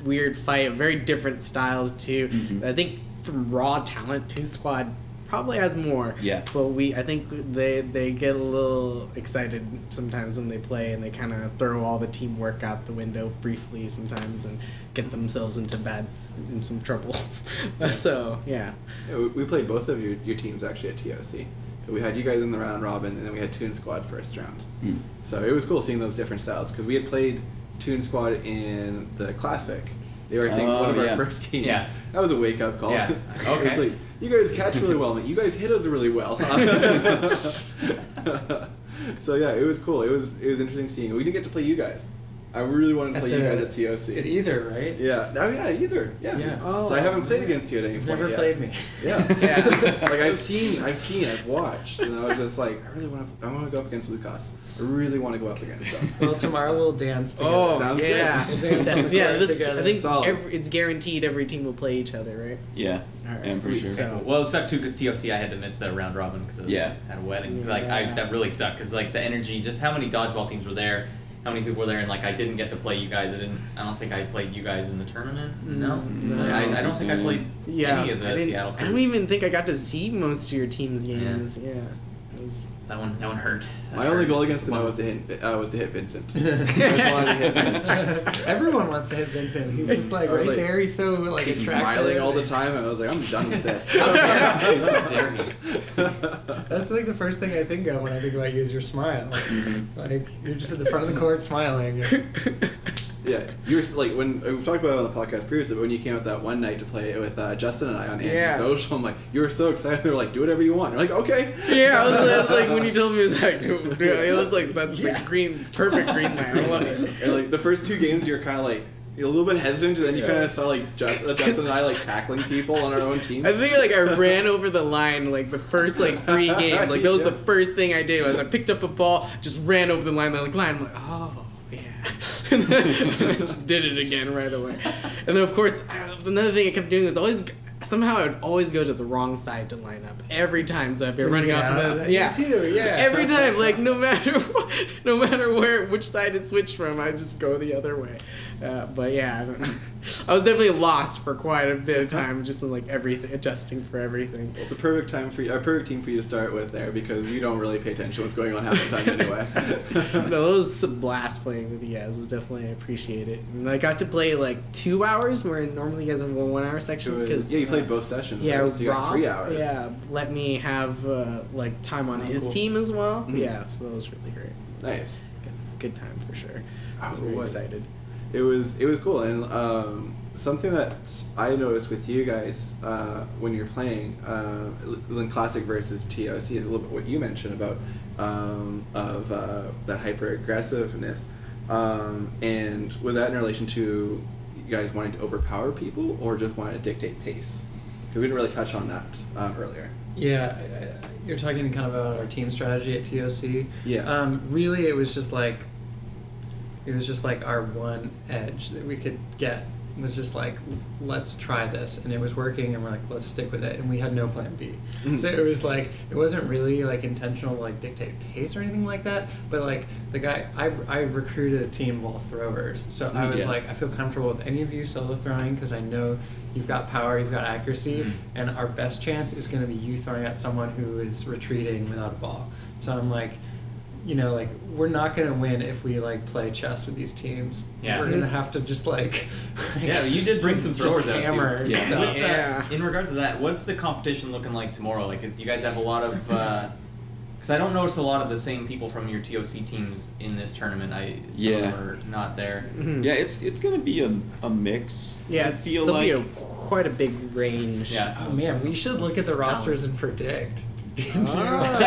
Speaker 4: weird fight, very different styles too. I think from raw talent, Toon Squad probably has more.
Speaker 3: Yeah.
Speaker 4: But I think they get a little excited sometimes when they play, and they kind of throw all the teamwork out the window briefly sometimes and get themselves in some trouble. So yeah.
Speaker 1: We played both of your teams actually at TOC. we had you guys in the round robin, and then we had Toon Squad first round.
Speaker 3: Mm.
Speaker 1: So it was cool seeing those different styles because we had played Toon Squad in the Classic. They were, I think, one of our first games.
Speaker 2: Yeah.
Speaker 1: That was a wake-up call.
Speaker 2: Yeah. Okay.
Speaker 1: It's like, you guys catch really well, man. You guys hit us really well. So yeah, it was cool. It was interesting seeing. We didn't get to play you guys. I really wanted to play you guys at TOC.
Speaker 5: At either, right?
Speaker 1: Yeah. Oh yeah, either. Yeah.
Speaker 5: Yeah.
Speaker 4: Oh,
Speaker 1: So I haven't played against you at any
Speaker 5: You've
Speaker 1: point
Speaker 5: never
Speaker 1: yet.
Speaker 5: played me.
Speaker 1: Yeah.
Speaker 4: Yeah.
Speaker 1: Like I've watched, and I was just like, I want to go up against Lucas. I really want to go up against him.
Speaker 5: Well, tomorrow we'll dance together.
Speaker 4: Oh,
Speaker 1: Sounds
Speaker 4: yeah.
Speaker 5: good. We'll dance on the
Speaker 4: Yeah,
Speaker 5: court
Speaker 4: this,
Speaker 5: together.
Speaker 4: I think
Speaker 1: Solid.
Speaker 4: it's guaranteed every team will play each other, right?
Speaker 3: Yeah,
Speaker 4: All right,
Speaker 3: I'm pretty
Speaker 4: sweet.
Speaker 3: sure.
Speaker 4: So-
Speaker 2: Well, it sucked too because TFC I had to miss the round robin because I was
Speaker 3: Yeah.
Speaker 2: at a wedding.
Speaker 4: Yeah.
Speaker 2: That really sucked because like the energy, just how many dodgeball teams were there, how many people were there, and like I didn't get to play you guys. I don't think I played you guys in the tournament. No,
Speaker 4: No.
Speaker 2: So I don't think I played
Speaker 4: Yeah,
Speaker 2: any of the Seattle.
Speaker 4: I don't even think I got to see most of your team's games. Yeah, it was.
Speaker 2: That one hurt.
Speaker 1: My only goal against him was to hit Vincent. I just wanted to hit Vincent.
Speaker 5: Everyone wants to hit Vincent. He's just like
Speaker 1: I was
Speaker 5: right
Speaker 1: like-
Speaker 5: there. He's so like
Speaker 1: He's
Speaker 5: attractive.
Speaker 1: smiling all the time, and I was like, I'm done with this.
Speaker 2: How dare me?
Speaker 5: That's like the first thing I think of when I think about you is your smile. Like you're just at the front of the court smiling.
Speaker 1: Yeah, you were like when we've talked about it on the podcast previously. But when you came out that one night to play with Justin and I on Antisocial, I'm like, you were so excited. They were like, do whatever you want. You're like, okay.
Speaker 4: Yeah, I was like when you told me it was like it was like that's
Speaker 5: Yes.
Speaker 4: the perfect green light. I love it.
Speaker 1: And like the first two games, you're kind of like a little bit hesitant, and then you
Speaker 3: Yeah.
Speaker 1: kind of saw like Justin and I like tackling people on our own team.
Speaker 4: I think like I ran over the line like the first like 3 games. Like that was
Speaker 1: Yeah.
Speaker 4: the first thing I did was I picked up a ball, just ran over the line. I'm like, oh yeah, and then I just did it again right away. And then of course another thing I kept doing was always somehow I would always go to the wrong side to line up every time. So I'd be running off of the
Speaker 5: Me too. Yeah.
Speaker 4: every time, like no matter which side it switched from, I just go the other way. But yeah, I don't know. I was definitely lost for quite a bit of time, just in like everything, adjusting for everything.
Speaker 1: It's a perfect time for you, a perfect team for you to start with there because we don't really pay attention to what's going on half the time anyway.
Speaker 4: No, it was a blast playing with you guys. It was definitely I appreciate it. And I got to play like 2 hours, where normally you guys have 1 hour sections because
Speaker 1: you played both sessions.
Speaker 4: Yeah,
Speaker 1: right? So you got
Speaker 4: Rob,
Speaker 1: 3 hours.
Speaker 4: Yeah, let me have like time on his
Speaker 5: cool.
Speaker 4: team as well.
Speaker 1: Mhm.
Speaker 4: Yeah, so that was really great.
Speaker 1: Nice.
Speaker 4: Good time for sure. I was
Speaker 1: Oh,
Speaker 4: very
Speaker 1: it was.
Speaker 4: excited.
Speaker 1: It was cool, and something that I noticed with you guys when you're playing in Classic versus TOC is a little bit what you mentioned about that hyper aggressiveness, and was that in relation to you guys wanting to overpower people or just wanting to dictate pace? 'Cause we didn't really touch on that earlier.
Speaker 5: Yeah, you're talking kind of about our team strategy at TOC.
Speaker 1: Yeah.
Speaker 5: Really, it was just like our one edge that we could get was just like, let's try this, and it was working, and we're like, let's stick with it, and we had no plan B.
Speaker 1: Mhm.
Speaker 5: So it was like, it wasn't really like intentional, like dictate pace or anything like that, but like the guy, I recruited a team of all throwers, so I was
Speaker 3: Yeah.
Speaker 5: like, I feel comfortable with any of you solo throwing because I know you've got power, you've got accuracy,
Speaker 2: Mhm.
Speaker 5: and our best chance is going to be you throwing at someone who is retreating without a ball. So I'm like, you know, like, we're not going to win if we like play chess with these teams.
Speaker 2: Yeah.
Speaker 5: We're going to have to just like
Speaker 2: Yeah, you did bring some throwers out
Speaker 5: hammer
Speaker 2: too.
Speaker 3: Yeah.
Speaker 5: stuff.
Speaker 2: With
Speaker 4: Yeah.
Speaker 2: that, in regards to that, what's the competition looking like tomorrow? Like, do you guys have a lot of? Because I don't notice a lot of the same people from your TOC teams in this tournament. Some of them are not there.
Speaker 4: Mhm.
Speaker 3: Yeah, it's gonna be a mix.
Speaker 4: Yeah,
Speaker 3: I
Speaker 4: it's,
Speaker 3: feel
Speaker 4: there'll
Speaker 3: like
Speaker 4: be quite a big range.
Speaker 2: Yeah.
Speaker 5: Oh man, we should look at the rosters and predict.
Speaker 4: Oh.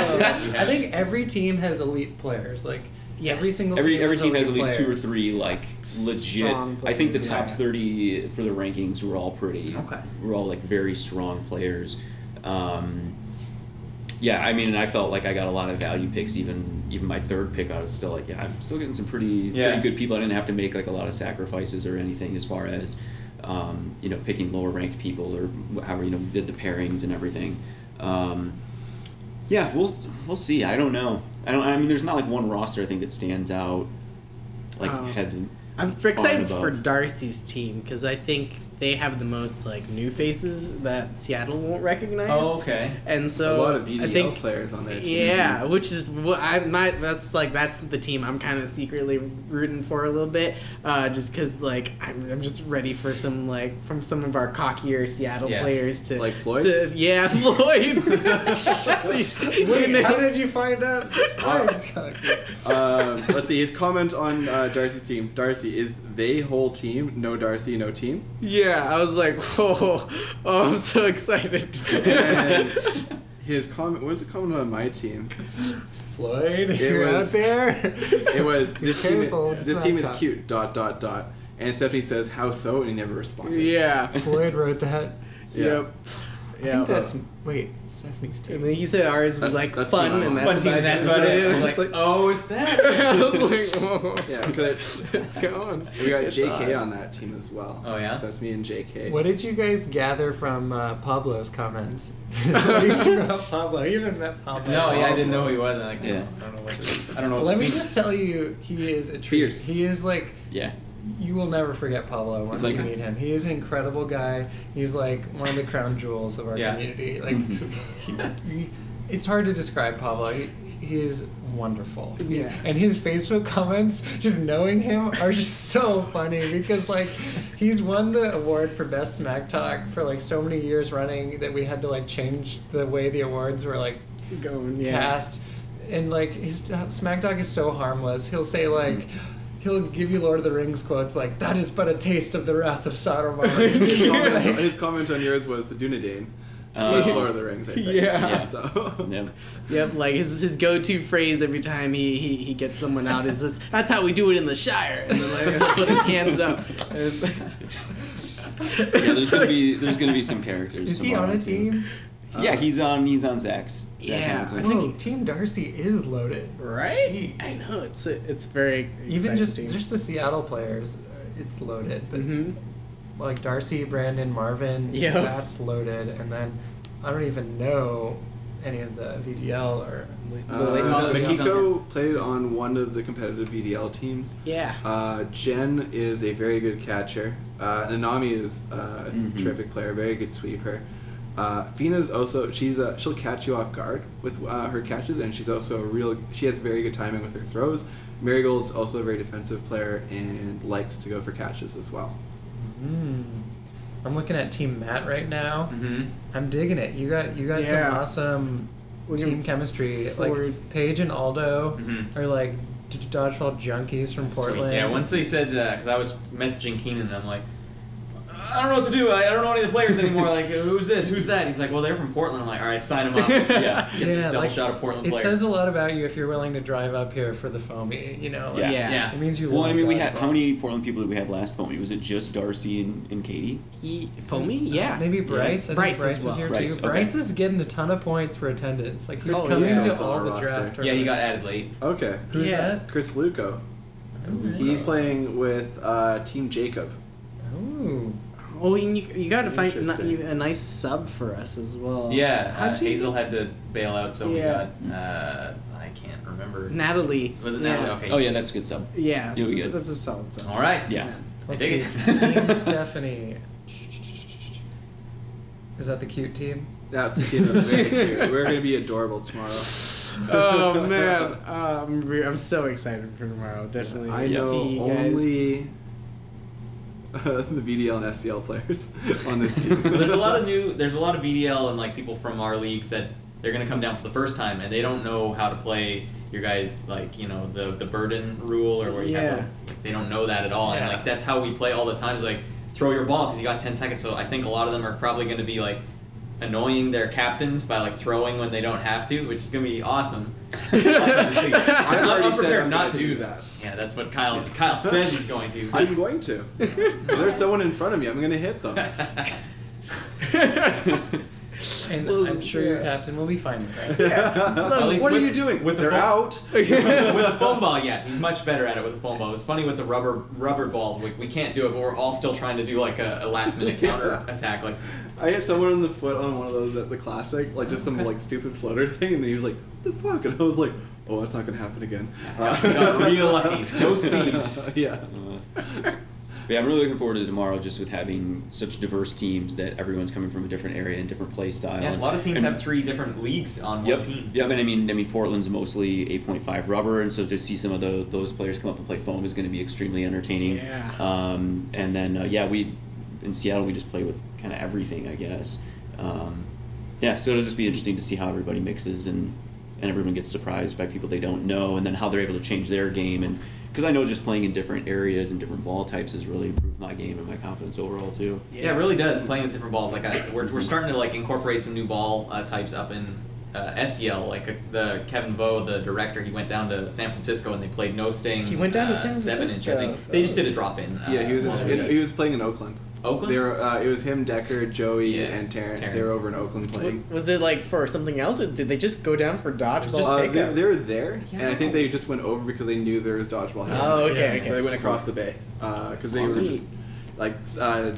Speaker 5: I think every team has elite players. Like
Speaker 4: Yes.
Speaker 5: every single
Speaker 3: every
Speaker 5: team
Speaker 3: team has at
Speaker 5: elite
Speaker 3: least 2 or
Speaker 5: players.
Speaker 3: 3 like legit.
Speaker 4: Strong
Speaker 3: I think the
Speaker 4: players,
Speaker 3: top
Speaker 4: yeah.
Speaker 3: 30 for the rankings were all pretty.
Speaker 2: Okay.
Speaker 3: We're all like very strong players. Yeah, I mean, and I felt like I got a lot of value picks. Even my 3rd pick, I was still like, yeah, I'm still getting some pretty good people. I didn't have to make like a lot of sacrifices or anything as far as picking lower ranked people or however did the pairings and everything. Yeah, we'll see. I don't know. I mean, there's not like one roster I think that stands out like heads and
Speaker 4: I'm
Speaker 3: far and
Speaker 4: excited for
Speaker 3: above.
Speaker 4: Darcy's team because I think they have the most like new faces that Seattle won't recognize.
Speaker 2: Oh, okay.
Speaker 4: And so
Speaker 1: a lot of VDL
Speaker 4: I think,
Speaker 1: players on there too.
Speaker 4: yeah, which is what that's the team I'm kind of secretly rooting for a little bit, just because like I'm just ready for some like from some of our cockier Seattle players to
Speaker 1: like Floyd.
Speaker 4: Yeah, Floyd.
Speaker 5: Wait, how did you find out?
Speaker 1: Let's see his comment on Darcy's team. Darcy, is they whole team, no Darcy, no team?
Speaker 4: Yeah, I was like, whoa, oh, I'm so excited.
Speaker 1: And his comment, what was the comment on my team?
Speaker 5: Floyd, you're out there.
Speaker 1: It was, this team is
Speaker 5: not
Speaker 1: cute, ... And Stephanie says, how so? And he never responded.
Speaker 4: Yeah.
Speaker 5: Floyd wrote that.
Speaker 4: Yep.
Speaker 5: I think that's, wait, Stephanie's team.
Speaker 4: And then he said ours was like
Speaker 1: that's
Speaker 4: fun, and
Speaker 2: Fun team, and that's about it. I was like, oh, is that?
Speaker 4: I was like, whoa.
Speaker 1: Yeah, because
Speaker 4: What's going on?
Speaker 1: we got
Speaker 4: It's
Speaker 1: JK
Speaker 4: odd.
Speaker 1: on that team as well.
Speaker 2: Oh, yeah?
Speaker 1: So it's me and JK.
Speaker 5: What did you guys gather from Pablo's comments? What do you think about Pablo? You haven't met Pablo.
Speaker 2: No, yeah, I didn't know who he was. And like,
Speaker 3: Yeah.
Speaker 2: I don't know what this. I don't know. What
Speaker 5: Let me
Speaker 2: this
Speaker 5: just tell you, he is a treat.
Speaker 1: Fierce.
Speaker 5: He is like,
Speaker 3: Yeah.
Speaker 5: you will never forget Pablo once
Speaker 3: like-
Speaker 5: you meet him. He is an incredible guy. He's like one of the crown jewels of our
Speaker 2: Yeah.
Speaker 5: community. Like, it's hard to describe Pablo. He is wonderful.
Speaker 4: Yeah.
Speaker 5: And his Facebook comments, just knowing him, are just so funny because like he's won the award for best smack talk for like so many years running that we had to like change the way the awards were like
Speaker 4: Going,
Speaker 5: cast. And like his smack talk is so harmless. He'll say like. He'll give you Lord of the Rings quotes like, "That is but a taste of the wrath of Saruman."
Speaker 1: His comment on yours was the Dunedain. So
Speaker 3: Oh.
Speaker 1: it's Lord of the Rings, I think.
Speaker 4: Yeah.
Speaker 1: So.
Speaker 3: Yeah.
Speaker 4: Yep, like his go-to phrase every time he gets someone out is this, "That's how we do it in the Shire," and then like he'll put his hands up.
Speaker 3: Yeah, there's gonna be some characters.
Speaker 5: Is he on a team?
Speaker 3: Yeah, he's on Zach's.
Speaker 4: Yeah, I
Speaker 5: Whoa,
Speaker 4: think
Speaker 5: Team Darcy is loaded.
Speaker 4: right. I know it's very
Speaker 5: Even
Speaker 4: exciting.
Speaker 5: just the Seattle players, it's loaded. But
Speaker 4: Mhm.
Speaker 5: like Darcy, Brandon, Marvin,
Speaker 4: Yep.
Speaker 5: that's loaded. And then I don't even know any of the VDL or.
Speaker 1: Makiko played on one of the competitive VDL teams.
Speaker 4: Yeah.
Speaker 1: Jen is a very good catcher. Nanami is a terrific player, very good sweeper. Fina's also she'll catch you off guard with her catches, and she's also she has very good timing with her throws. Marigold's also a very defensive player and likes to go for catches as well.
Speaker 5: I'm looking at Team Matt right now.
Speaker 2: Mm-hmm.
Speaker 5: I'm digging it. You got some
Speaker 4: Yeah.
Speaker 5: awesome team chemistry.
Speaker 4: Forward.
Speaker 5: Like Paige and Aldo
Speaker 2: Mhm.
Speaker 5: are like dodgeball junkies from Portland.
Speaker 2: Yeah, once they said, because I was messaging Keenan, and I'm like, I don't know what to do. I don't know any of the players anymore. Like, who's this? Who's that? He's like, well, they're from Portland. I'm like, all right, sign them up. Let's, get this double
Speaker 5: like,
Speaker 2: shot of Portland
Speaker 5: it
Speaker 2: players.
Speaker 5: says a lot about you if you're willing to drive up here for the Foamy. You know, like,
Speaker 3: Yeah.
Speaker 2: Yeah.
Speaker 5: it means you.
Speaker 3: Well,
Speaker 5: love
Speaker 3: I mean, we had
Speaker 5: dodgeball.
Speaker 3: how many Portland people did we have last Foamy? Was it just Darcy and Katie?
Speaker 4: Foamy? Yeah.
Speaker 5: Maybe Bryce. I think
Speaker 4: Bryce
Speaker 5: Bryce
Speaker 4: as
Speaker 5: was
Speaker 4: well.
Speaker 5: here
Speaker 3: Bryce,
Speaker 5: too.
Speaker 3: okay.
Speaker 5: Bryce is getting a ton of points for attendance. Like he's
Speaker 1: Oh,
Speaker 5: coming
Speaker 1: yeah.
Speaker 5: to
Speaker 1: He's on
Speaker 5: all
Speaker 1: our
Speaker 5: the
Speaker 1: roster.
Speaker 5: draft.
Speaker 2: Yeah, he got added late.
Speaker 1: Okay.
Speaker 5: Who's
Speaker 4: Yeah.
Speaker 5: that?
Speaker 1: Chris Luco. He's playing with Team Jacob.
Speaker 5: Ooh.
Speaker 4: Oh, and you got to find
Speaker 1: Interesting.
Speaker 4: a nice sub for us as well.
Speaker 2: Yeah,
Speaker 4: How'd you-
Speaker 2: Hazel had to bail out, so we
Speaker 4: Yeah.
Speaker 2: got, I can't remember.
Speaker 4: Natalie.
Speaker 2: Was it
Speaker 4: Yeah.
Speaker 2: Natalie? Okay.
Speaker 3: Oh yeah, that's a good sub.
Speaker 4: Yeah.
Speaker 3: You'll be
Speaker 4: that's,
Speaker 3: good.
Speaker 4: that's a solid sub.
Speaker 2: All right.
Speaker 3: Yeah.
Speaker 5: Let's
Speaker 2: dig
Speaker 5: see.
Speaker 2: it.
Speaker 5: Team Stephanie. Is that the cute team?
Speaker 1: That's the team that's very cute. We're going to be adorable tomorrow.
Speaker 4: Oh man, I'm so excited for tomorrow. Definitely.
Speaker 1: I
Speaker 4: see
Speaker 1: know
Speaker 4: you guys.
Speaker 1: only the VDL and SDL players on this team.
Speaker 2: There's a lot of VDL and like people from our leagues that they're gonna come down for the first time and they don't know how to play your guys like the burden rule or where you have they don't know that at all and
Speaker 5: Yeah.
Speaker 2: like that's how we play all the time is like throw your ball because you got 10 seconds. So I think a lot of them are probably gonna be like annoying their captains by like throwing when they don't have to, which is gonna be awesome.
Speaker 1: I've already
Speaker 2: I'm
Speaker 1: said
Speaker 2: prepared
Speaker 1: I'm
Speaker 2: not
Speaker 1: gonna
Speaker 2: to
Speaker 1: do that.
Speaker 2: Yeah, that's what Kyle said he's going to.
Speaker 1: I'm going to. If there's someone in front of me, I'm going to hit them.
Speaker 5: And
Speaker 4: Well,
Speaker 5: I'm sure your captain will be fine with that.
Speaker 2: At least
Speaker 1: What are
Speaker 2: with-
Speaker 1: you doing?
Speaker 2: with the
Speaker 1: They're
Speaker 2: phone-
Speaker 1: out.
Speaker 2: with a foam ball, yeah, he's much better at it with a foam ball. It was funny with the rubber balls. We can't do it, but we're all still trying to do like a last minute counter attack. Like,
Speaker 1: I hit someone in the foot on one of those at the Classic, like just some like stupid floater thing, and he was like, "What the fuck?" And I was like, "Oh, that's not gonna happen again."
Speaker 2: we got real lucky. No speed.
Speaker 1: Yeah.
Speaker 3: But yeah, I'm really looking forward to tomorrow, just with having such diverse teams that everyone's coming from a different area and different play style.
Speaker 2: Yeah, a lot of teams have 3 different leagues on one team.
Speaker 3: Yeah, I mean, Portland's mostly 8.5 rubber, and so to see some of those players come up and play foam is going to be extremely entertaining.
Speaker 4: Yeah.
Speaker 3: And then we in Seattle we just play with kind of everything, I guess. So it'll just be interesting to see how everybody mixes and everyone gets surprised by people they don't know, and then how they're able to change their game. And because I know just playing in different areas and different ball types has really improved my game and my confidence overall too.
Speaker 2: Yeah, it really does. Playing with different balls, like we're starting to like incorporate some new ball types up in SDL. Like the Kevin Vo, the director, he went down to San Francisco and they played no sting.
Speaker 4: He went down to San
Speaker 2: 7-inch,
Speaker 4: Francisco.
Speaker 2: I think. They just did a drop in.
Speaker 1: He was playing in Oakland.
Speaker 2: Oakland?
Speaker 1: They were, it was him, Decker, Joey, and Terrence. They were over in Oakland playing.
Speaker 4: Was it like for something else, or did they just go down for dodgeball?
Speaker 1: They were there, and I think they just went over because they knew there was dodgeball happening.
Speaker 4: Oh, okay.
Speaker 1: So they went across the bay because they were just like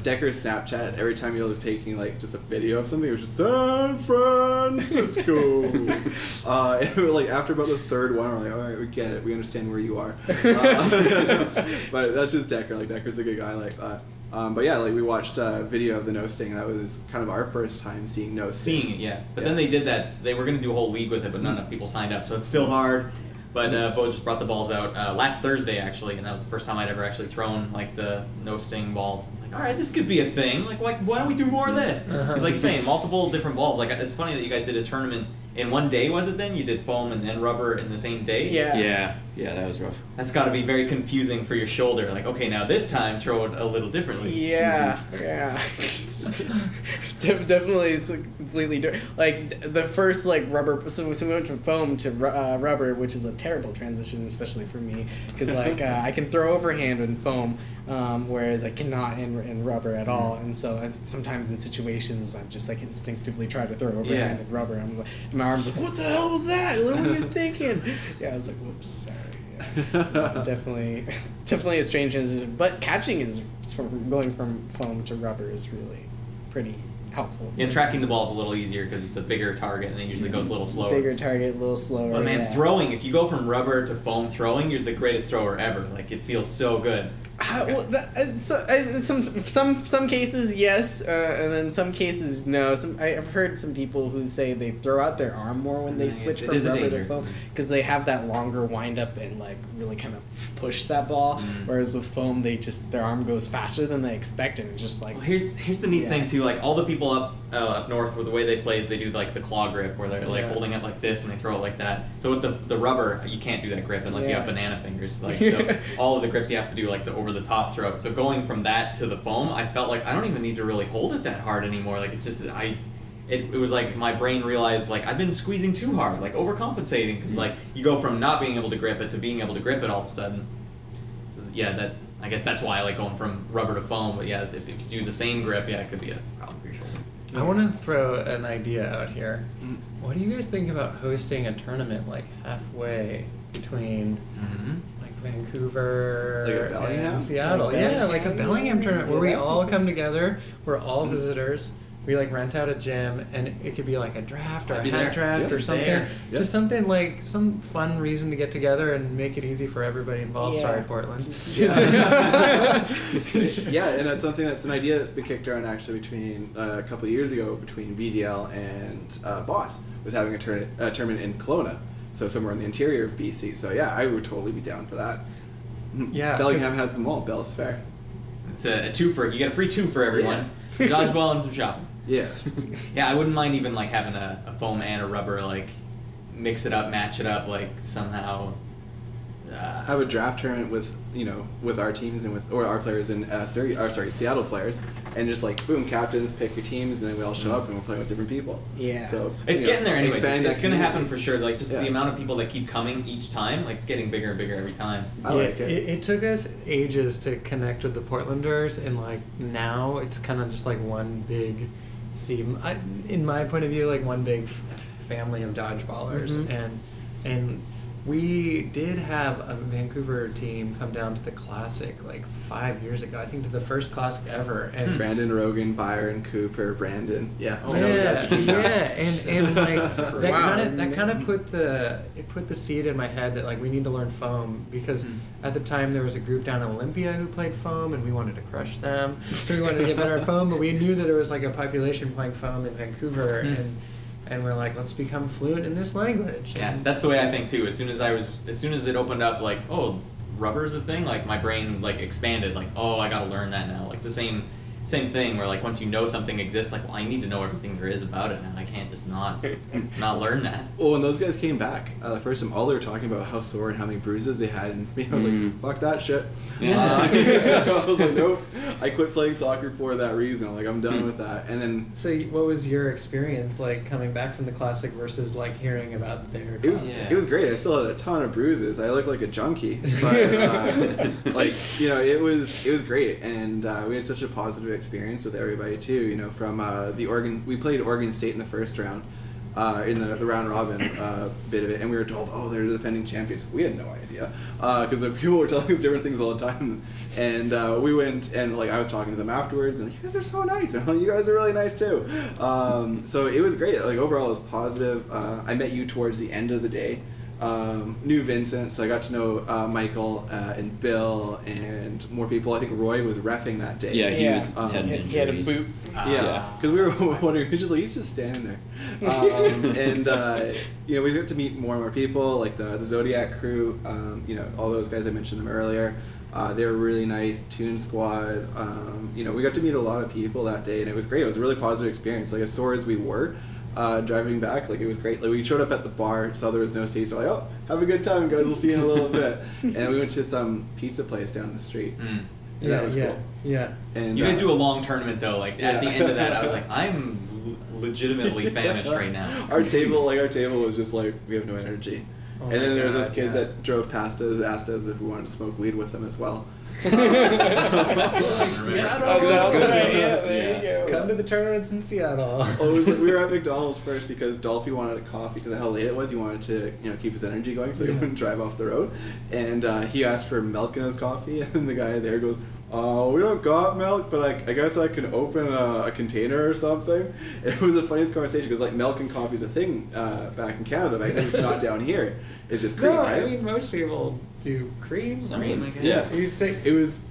Speaker 1: Decker's Snapchat. Every time he was taking like just a video of something, it was just San Francisco. And we were, like after about the third one, we're like, all right, we get it, we understand where you are. But that's just Decker. Like Decker's a good guy like that. But yeah, like we watched a video of the no sting. That was kind of our first time seeing no sting.
Speaker 2: Seeing it, yeah. But then they did that. They were going to do a whole league with it, but not enough people signed up, so it's still hard. But Bo just brought the balls out last Thursday actually, and that was the first time I'd ever actually thrown like the no sting balls. I was like, all right, this could be a thing. Like, why don't we do more of this? Because like you're saying, multiple different balls. Like it's funny that you guys did a tournament in one day. Was it then? You did foam and then rubber in the same day?
Speaker 3: Yeah, that was rough.
Speaker 2: That's got to be very confusing for your shoulder. Like, okay, now this time throw it a little differently.
Speaker 4: Yeah. Definitely, it's completely different. Like the first like rubber, so we went from foam to rubber, which is a terrible transition, especially for me, because like I can throw overhand in foam, whereas I cannot in rubber at all. And so sometimes in situations I'm just like instinctively try to throw overhand in rubber. I'm like, my arms like, what the hell was that? What were you thinking? Yeah, I was like, whoops, sorry. Definitely a strange transition, but catching is from going from foam to rubber is really pretty helpful.
Speaker 2: And tracking the ball is a little easier because it's a bigger target and it usually goes a little slower.
Speaker 4: Bigger target, a little slower.
Speaker 2: But man, throwing, if you go from rubber to foam throwing, you're the greatest thrower ever. Like, it feels so good.
Speaker 4: Some cases yes, and then some cases no. I've heard some people who say they throw out their arm more when they switch from rubber to foam because they have that longer wind up and like really kind of push that ball. Whereas with foam, their arm goes faster than they expect, and just like.
Speaker 2: Well, here's the neat thing too. Like all the people up north, where the way they play is they do like the claw grip, where they're like holding it like this and they throw it like that. So with the rubber, you can't do that grip unless you have banana fingers. Like so, all of the grips you have to do like the over the top throw. So going from that to the foam, I felt like I don't even need to really hold it that hard anymore. Like it's just it was like my brain realized like I've been squeezing too hard, like overcompensating, because like you go from not being able to grip it to being able to grip it all of a sudden. So yeah, I guess that's why I like going from rubber to foam. But yeah, if you do the same grip, it could be a problem for your shoulder.
Speaker 5: I want to throw an idea out here. What do you guys think about hosting a tournament like halfway between like Vancouver and Seattle? Yeah, like a Bellingham tournament where we all come together. We're all visitors. We like rent out a gym, and it could be like a draft or a hack draft or something. Just something like some fun reason to get together and make it easy for everybody involved. Sorry, Portland.
Speaker 1: And that's something that's an idea that's been kicked around actually between a couple of years ago between VDL and Boss was having a tournament in Kelowna, so somewhere in the interior of BC. So yeah, I would totally be down for that.
Speaker 5: Yeah,
Speaker 1: Bellingham has them all. Bell's Fair.
Speaker 2: It's a twofer. You get a free two for everyone. Some dodgeball and some shopping.
Speaker 1: Yes.
Speaker 2: Yeah, I wouldn't mind even like having a foam and a rubber, like mix it up, match it up, like somehow.
Speaker 1: Have a draft tournament with our teams and with our players and Seattle players, and just like boom, captains pick your teams, and then we all show up and we're playing with different people.
Speaker 4: Yeah.
Speaker 1: So
Speaker 2: it's getting there anyway. It's going to happen for sure. Like just the amount of people that keep coming each time, like it's getting bigger and bigger every time.
Speaker 1: I like it.
Speaker 5: It took us ages to connect with the Portlanders, and like now it's kind of just like one big in my point of view, like one big family of dodgeballers, and we did have a Vancouver team come down to the Classic like 5 years ago. I think to the first Classic ever. And
Speaker 1: Brandon, Rogan, Byron, Cooper, Brandon. Yeah.
Speaker 5: Oh, and like that kind of put the seed in my head that like we need to learn foam, because at the time there was a group down in Olympia who played foam and we wanted to crush them, so we wanted to get better at foam, but we knew that there was like a population playing foam in Vancouver, and we're like, let's become fluent in this language.
Speaker 2: Yeah, that's the way I think too. As soon as it opened up, like, oh, rubber's a thing, like my brain like expanded, like, oh, I gotta learn that now. Like it's the same thing where like once you know something exists, like, well, I need to know everything there is about it now. I can't just not learn that.
Speaker 1: Well, when those guys came back the first time, all they were talking about how sore and how many bruises they had, and for me, I was like, fuck that shit. I was like, nope, I quit playing soccer for that reason. Like, I'm done with that. And then,
Speaker 5: so what was your experience like coming back from the Classic versus like hearing about their
Speaker 1: it was great. I still had a ton of bruises. I looked like a junkie, but like, you know, it was great, and we had such a positive experience with everybody too. You know, from we played Oregon State in the first round, in the round robin bit of it, and we were told, oh, they're the defending champions. We had no idea, because people were telling us different things all the time, and we went, and like I was talking to them afterwards, and you guys are so nice. And you guys are really nice too. So it was great. Like overall, it was positive. I met you towards the end of the day. Knew Vincent, so I got to know Michael and Bill and more people. I think Roy was reffing that day.
Speaker 3: Yeah,
Speaker 4: he had a boot.
Speaker 1: Yeah, because we were wondering, he's just standing there. And you know, we got to meet more and more people, like the Zodiac crew. You know, all those guys, I mentioned them earlier. They were really nice. Toon Squad. You know, we got to meet a lot of people that day, and it was great. It was a really positive experience. Like as sore as we were, driving back, like it was great. Like we showed up at the bar, saw there was no seats. We're like, oh, have a good time, guys. We'll see you in a little bit. And we went to some pizza place down the street. And that was cool.
Speaker 5: Yeah.
Speaker 1: And
Speaker 2: you guys do a long tournament though. Like at the end of that, I was like, I'm legitimately famished right now.
Speaker 1: Our table was just like, we have no energy. Oh, and then there was those kids that drove past us, asked us if we wanted to smoke weed with them as well.
Speaker 5: Come to the tournaments in Seattle.
Speaker 1: Well, it was like we were at McDonald's first because Dolphy wanted a coffee because of how late it was. He wanted to, you know, keep his energy going so he wouldn't drive off the road. And he asked for milk in his coffee, and the guy there goes, "Oh, we don't got milk, but I guess I can open a container or something." It was the funniest conversation because like milk and coffee is a thing back in Canada, but I think it's not down here. It's just cream.
Speaker 5: No,
Speaker 1: right?
Speaker 5: I mean most people do cream.
Speaker 2: Cream, I guess.
Speaker 1: Yeah,
Speaker 5: You say
Speaker 1: it was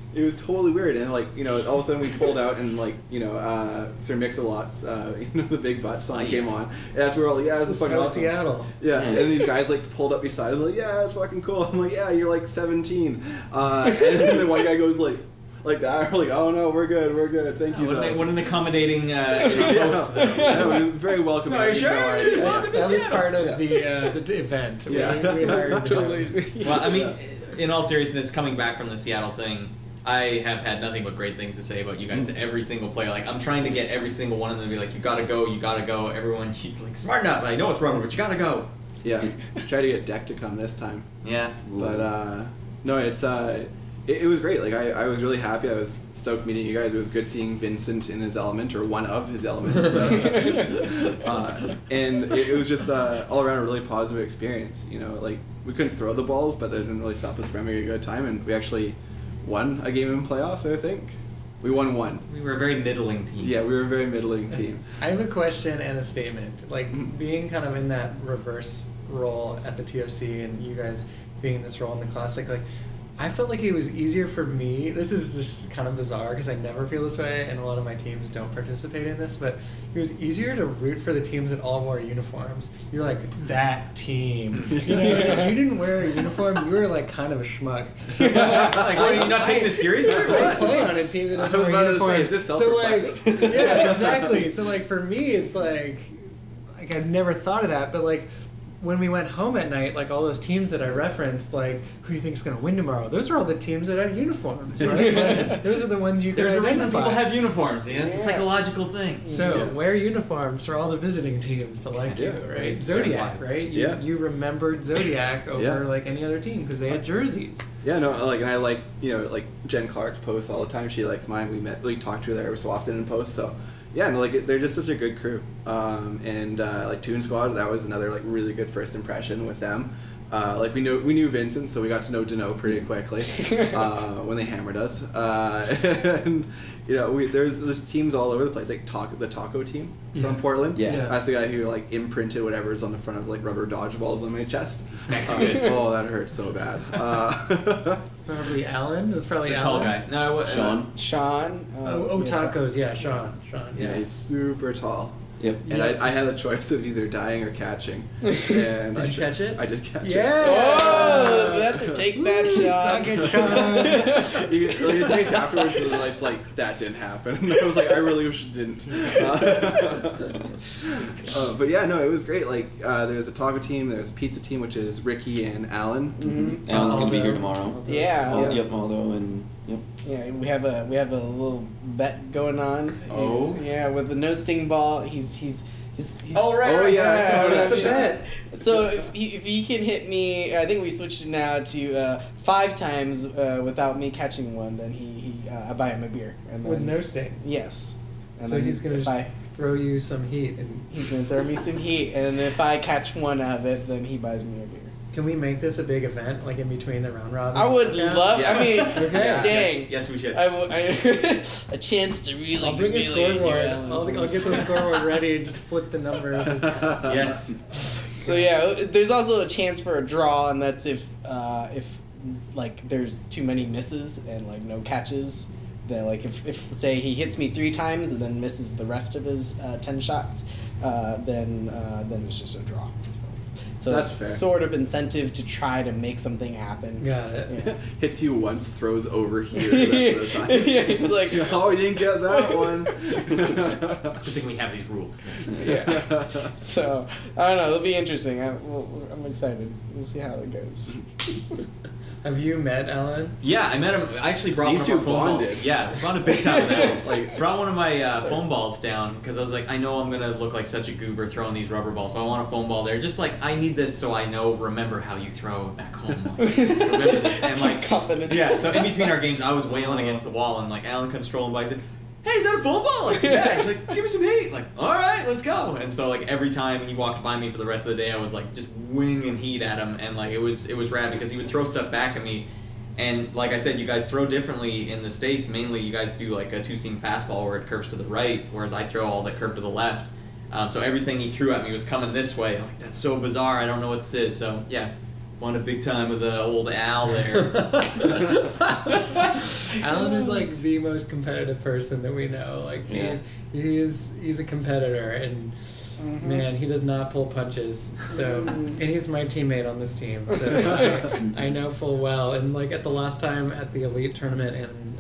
Speaker 1: totally weird, and like, you know, all of a sudden we pulled out and like, you know, Sir Mix-a-Lot's, you know, the Big Butt song came on, and that's where we're all like, yeah, this is fucking awesome.
Speaker 5: Seattle.
Speaker 1: Yeah, and these guys like pulled up beside us like, yeah, it's fucking cool. I'm like, yeah, you're like 17, and then one guy goes like that. We're like, oh no, we're good, thank you.
Speaker 2: What an accommodating host.
Speaker 1: Yeah, it was very welcoming.
Speaker 2: No, are you sure?
Speaker 5: That was part of the event.
Speaker 1: Yeah.
Speaker 5: We hired
Speaker 4: Totally.
Speaker 2: Well, I mean, in all seriousness, coming back from the Seattle thing, I have had nothing but great things to say about you guys to every single player. Like, I'm trying to get every single one of them to be like, you gotta go. Everyone, like, smart enough. I know it's rubber, but you gotta go.
Speaker 1: Yeah, try to get Deck to come this time.
Speaker 2: Yeah.
Speaker 1: But no, it's it was great. Like I was really happy. I was stoked meeting you guys. It was good seeing Vincent in his element, or one of his elements. And it was just all around a really positive experience. You know, like we couldn't throw the balls, but that didn't really stop us from having a good time. And we actually won a game in playoffs, I think. We won one.
Speaker 2: We were a very middling team.
Speaker 1: Yeah, we were a very middling team.
Speaker 5: I have a question and a statement. Like, being kind of in that reverse role at the TOC and you guys being in this role in the Classic, like, I felt like it was easier for me. This is just kind of bizarre because I never feel this way, and a lot of my teams don't participate in this, but it was easier to root for the teams that all wore uniforms. You're like, that team. You know, and if you didn't wear a uniform, you were like kind of a schmuck.
Speaker 2: Like, what, are you not taking this seriously?
Speaker 5: I play on a team that doesn't wear uniforms.
Speaker 1: Is this
Speaker 5: So like,
Speaker 1: self-reflective?
Speaker 5: yeah, exactly. So like for me, it's like I've never thought of that, but like, when we went home at night, like all those teams that I referenced, like who do you think's going to win tomorrow? Those are all the teams that had uniforms, right? Like, those are the ones you can
Speaker 2: There's a reason
Speaker 5: identify.
Speaker 2: people have uniforms. You know, it's a psychological thing.
Speaker 5: So wear uniforms for all the visiting teams to like you, right? Zodiac, right? You remembered Zodiac over like any other team because they had jerseys.
Speaker 1: Yeah, no, like, and I like, you know, like Jen Clark's posts all the time. She likes mine. We talk to her there so often in posts. So yeah, no, like they're just such a good crew. And like Toon Squad, that was another like really good first impression with them. Like we knew Vincent, so we got to know Dano pretty quickly when they hammered us. And there's teams all over the place, like the taco team from Portland.
Speaker 3: Yeah.
Speaker 1: That's the guy who like imprinted whatever's on the front of like rubber dodgeballs on my chest. Oh, that hurts so bad.
Speaker 5: Probably Alan. That's probably
Speaker 2: The
Speaker 5: Alan.
Speaker 2: tall guy. No,
Speaker 3: Sean.
Speaker 4: Sean.
Speaker 5: Tacos. Yeah, Sean.
Speaker 1: Yeah, he's super tall.
Speaker 3: Yep.
Speaker 1: And I had a choice of either dying or catching. And
Speaker 5: Did you catch it?
Speaker 1: I did catch
Speaker 5: Yeah.
Speaker 1: it.
Speaker 4: Oh, we have to take that shot.
Speaker 5: Suck it, Sean.
Speaker 1: His face afterwards was just like, that didn't happen. And I was like, I really wish it didn't. But yeah, no, it was great. Like, there's a taco team, there's a pizza team, which is Ricky and Alan.
Speaker 4: Mm-hmm.
Speaker 3: Alan's gonna be here tomorrow.
Speaker 4: Yeah.
Speaker 3: Yep, Aldo and yep.
Speaker 4: Yeah, we have a little bet going on.
Speaker 3: Oh.
Speaker 4: Yeah, with the no sting ball, he's
Speaker 2: Oh, right.
Speaker 1: Oh, yeah.
Speaker 5: What's the bet?
Speaker 4: So if he can hit me, I think we switched it now to 5 times without me catching one, then I buy him a beer. And then,
Speaker 5: With no sting.
Speaker 4: Yes. And
Speaker 5: So
Speaker 4: then
Speaker 5: he's gonna
Speaker 4: if
Speaker 5: just throw you some heat. And
Speaker 4: he's gonna throw me some heat, and if I catch one of it, then he buys me a beer.
Speaker 5: can we make this a big event, like in between the round robin?
Speaker 4: I would love.
Speaker 2: Yeah.
Speaker 4: I mean,
Speaker 5: Okay.
Speaker 4: dang.
Speaker 2: Yes, we should.
Speaker 4: A chance to really.
Speaker 5: I'll bring a
Speaker 4: humiliate you,
Speaker 5: scoreboard.
Speaker 4: Alan.
Speaker 5: I'll get the scoreboard ready and just flip the numbers.
Speaker 2: Yes.
Speaker 4: So yeah, there's also a chance for a draw, and that's if like there's too many misses and like no catches. Then like if say he hits me 3 times and then misses the rest of his 10 shots, then it's just a draw. So
Speaker 1: That's
Speaker 4: it's
Speaker 1: fair.
Speaker 4: sort of incentive to try to make something happen.
Speaker 5: Got it.
Speaker 4: Yeah.
Speaker 1: Hits you once, throws over here the rest of the time.
Speaker 4: Yeah, he's like,
Speaker 1: oh, we didn't get that one.
Speaker 2: It's a good thing we have these rules.
Speaker 4: yeah. So I don't know. It'll be interesting. I'm excited. We'll see how it goes.
Speaker 5: Have you met Alan?
Speaker 2: Yeah, I met him. I actually brought
Speaker 1: These
Speaker 2: one of our
Speaker 1: two
Speaker 2: foam
Speaker 1: bonded.
Speaker 2: balls. Yeah, brought a big time with that. Like, brought one of my foam balls down because I was like, I know I'm gonna look like such a goober throwing these rubber balls, so I want a foam ball there. Just like I need this so I remember how you throw back home. Like, remember this. And like,
Speaker 4: confidence.
Speaker 2: yeah. So in between our games, I was wailing against the wall, and like Alan comes strolling by, and said, "Hey, is that a foam ball?" Like, yeah. He's like, "Give me some heat." Like, all right, let's go. And so like every time he walked by me for the rest of the day, I was like just winging heat at him, and like it was rad because he would throw stuff back at me. And like I said, you guys throw differently in the States. Mainly, you guys do like a 2-seam fastball where it curves to the right, whereas I throw all that curve to the left. So everything he threw at me was coming this way. I'm like, that's so bizarre. I don't know what this is. So yeah, won a big time with the old Al there.
Speaker 5: Alan is like the most competitive person that we know. Like he's a competitor, and man, he does not pull punches. So, and he's my teammate on this team. So I know full well. And like at the last time at the elite tournament in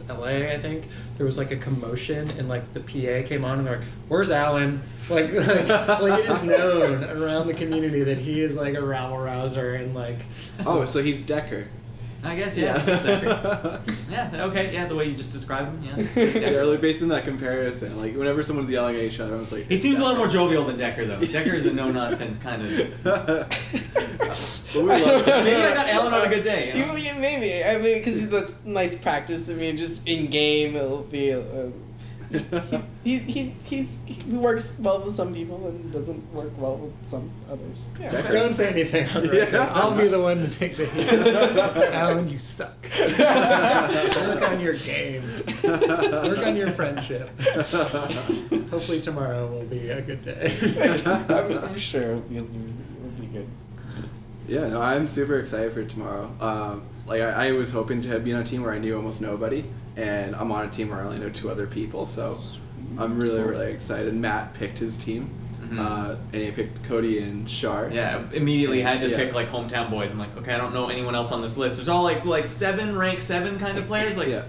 Speaker 5: LA, I think there was like a commotion, and like the PA came on and they're like, "Where's Alan?" Like it is known around the community that he is like a rabble rouser and like.
Speaker 1: Oh, so he's Decker.
Speaker 2: I guess, yeah. Yeah, okay, yeah, the way you just described him, yeah.
Speaker 1: Yeah, like based on that comparison, like whenever someone's yelling at each other, I was like,
Speaker 2: He seems a little more jovial than Decker, though. Decker is a no-nonsense kind of...
Speaker 1: But we love it.
Speaker 2: Maybe I got Alan on a good day, you know?
Speaker 4: Yeah, maybe. I mean, because that's nice practice. I mean, just in game, it'll be. He works well with some people and doesn't work well with some others. Yeah.
Speaker 5: Don't say anything on record.
Speaker 1: Yeah.
Speaker 5: I'll be the one to take the heat. Alan, you suck. Work on your game. Work on your friendship. Hopefully tomorrow will be a good day.
Speaker 4: I'm sure it'll be good.
Speaker 1: Yeah, no, I'm super excited for tomorrow. Like I was hoping to be on a team where I knew almost nobody, and I'm on a team where I only know 2 other people, so I'm really excited. Matt picked his team, and he picked Cody and Shar.
Speaker 2: Yeah, immediately had to
Speaker 1: Yeah.
Speaker 2: pick, like, hometown boys. I'm like, okay, I don't know anyone else on this list. There's all, like rank 7 kind of players. Like,
Speaker 1: Yeah.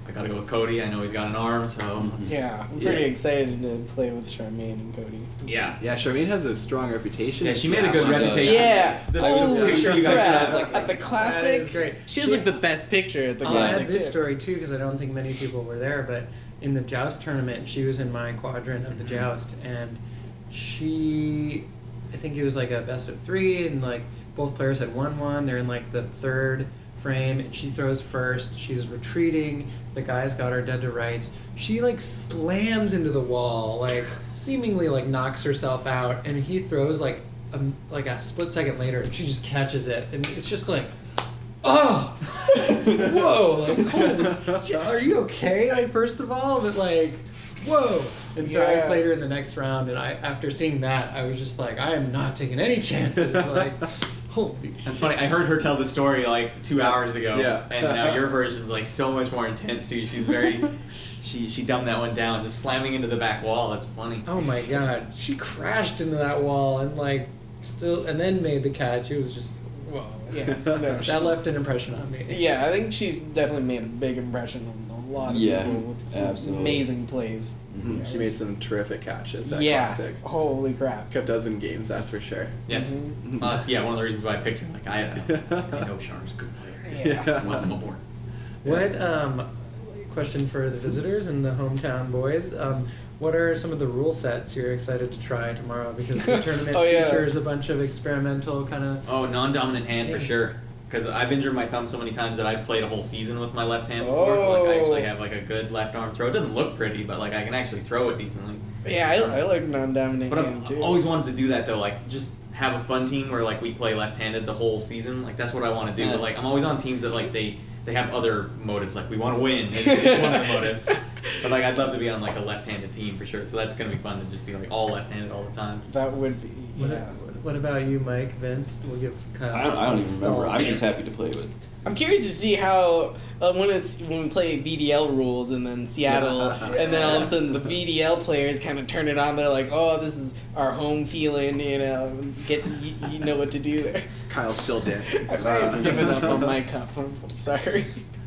Speaker 2: I gotta go with Cody. I know he's got an arm, so...
Speaker 4: Yeah, I'm pretty excited to play with Charmaine and Cody.
Speaker 2: Yeah.
Speaker 1: Yeah, Charmaine has a strong reputation.
Speaker 2: Yeah,
Speaker 1: in
Speaker 2: she made a
Speaker 1: Seattle.
Speaker 2: good reputation.
Speaker 4: Yeah.
Speaker 2: The
Speaker 4: Holy
Speaker 2: picture you guys
Speaker 4: crap.
Speaker 2: had, I was like,
Speaker 4: At the classic.
Speaker 5: That is great.
Speaker 4: She was like the best picture at the
Speaker 5: I'll
Speaker 4: classic.
Speaker 5: add this
Speaker 4: too.
Speaker 5: story too because I don't think many people were there, but in the joust tournament, she was in my quadrant of the joust, and I think it was like a best of 3, and like both players had won. They're in like the 3rd frame, and she throws first. She's retreating. The guy's got her dead to rights. She like slams into the wall, like seemingly like knocks herself out, and he throws like like a split second later, and she just catches it, and it's just like, oh, whoa, like, holy shit, are you okay? Like, first of all, but like, whoa. And so I played her in the next round, and after seeing that, I was just like, I am not taking any chances. Like, holy.
Speaker 2: That's funny. I heard her tell the story like 2 hours ago.
Speaker 1: Yeah.
Speaker 2: And now your version's like so much more intense too. She's very, she dumbed that one down, just slamming into the back wall. That's funny.
Speaker 5: Oh my god, she crashed into that wall and like and then made the catch. It was just whoa.
Speaker 4: Yeah, no,
Speaker 5: That left an impression on me.
Speaker 4: Yeah, I think she definitely made a big impression on a lot of people with some amazing plays.
Speaker 1: Mm-hmm.
Speaker 4: Yeah,
Speaker 1: She made some terrific catches. That
Speaker 4: yeah,
Speaker 1: classic.
Speaker 4: holy crap.
Speaker 1: Kept us in games, that's for sure.
Speaker 2: Yes.
Speaker 4: Mhm.
Speaker 2: That's, one of the reasons why I picked her. Like I know Shar's a good player.
Speaker 4: Yeah.
Speaker 2: So welcome aboard.
Speaker 5: What question for the visitors and the hometown boys? What are some of the rule sets you're excited to try tomorrow? Because the tournament features a bunch of experimental kind of.
Speaker 2: Oh, non-dominant hand for sure. Because I've injured my thumb so many times that I've played a whole season with my left hand before. So like I actually have like a good left arm throw. It doesn't look pretty, but like I can actually throw it decently.
Speaker 4: Yeah, I like non-dominant
Speaker 2: But
Speaker 4: hand
Speaker 2: I've
Speaker 4: too.
Speaker 2: always wanted to do that though. Like just have a fun team where like we play left-handed the whole season. Like that's what I want to do. But like I'm always on teams that like they have other motives. Like we want to win. It's one of the motives. But like I'd love to be on like a left-handed team for sure. So that's gonna be fun to just be like all left-handed all the time.
Speaker 4: That would be.
Speaker 5: What about you, Mike, Vince? We'll give Kyle.
Speaker 3: I don't even remember. I'm just happy to play with.
Speaker 4: I'm curious to see how when we play VDL rules and then Seattle, and then all of a sudden the VDL players kind of turn it on. They're like, "Oh, this is our home feeling," you know. You know what to do there.
Speaker 1: Kyle's still dancing.
Speaker 4: I've given up on my cup. I'm sorry.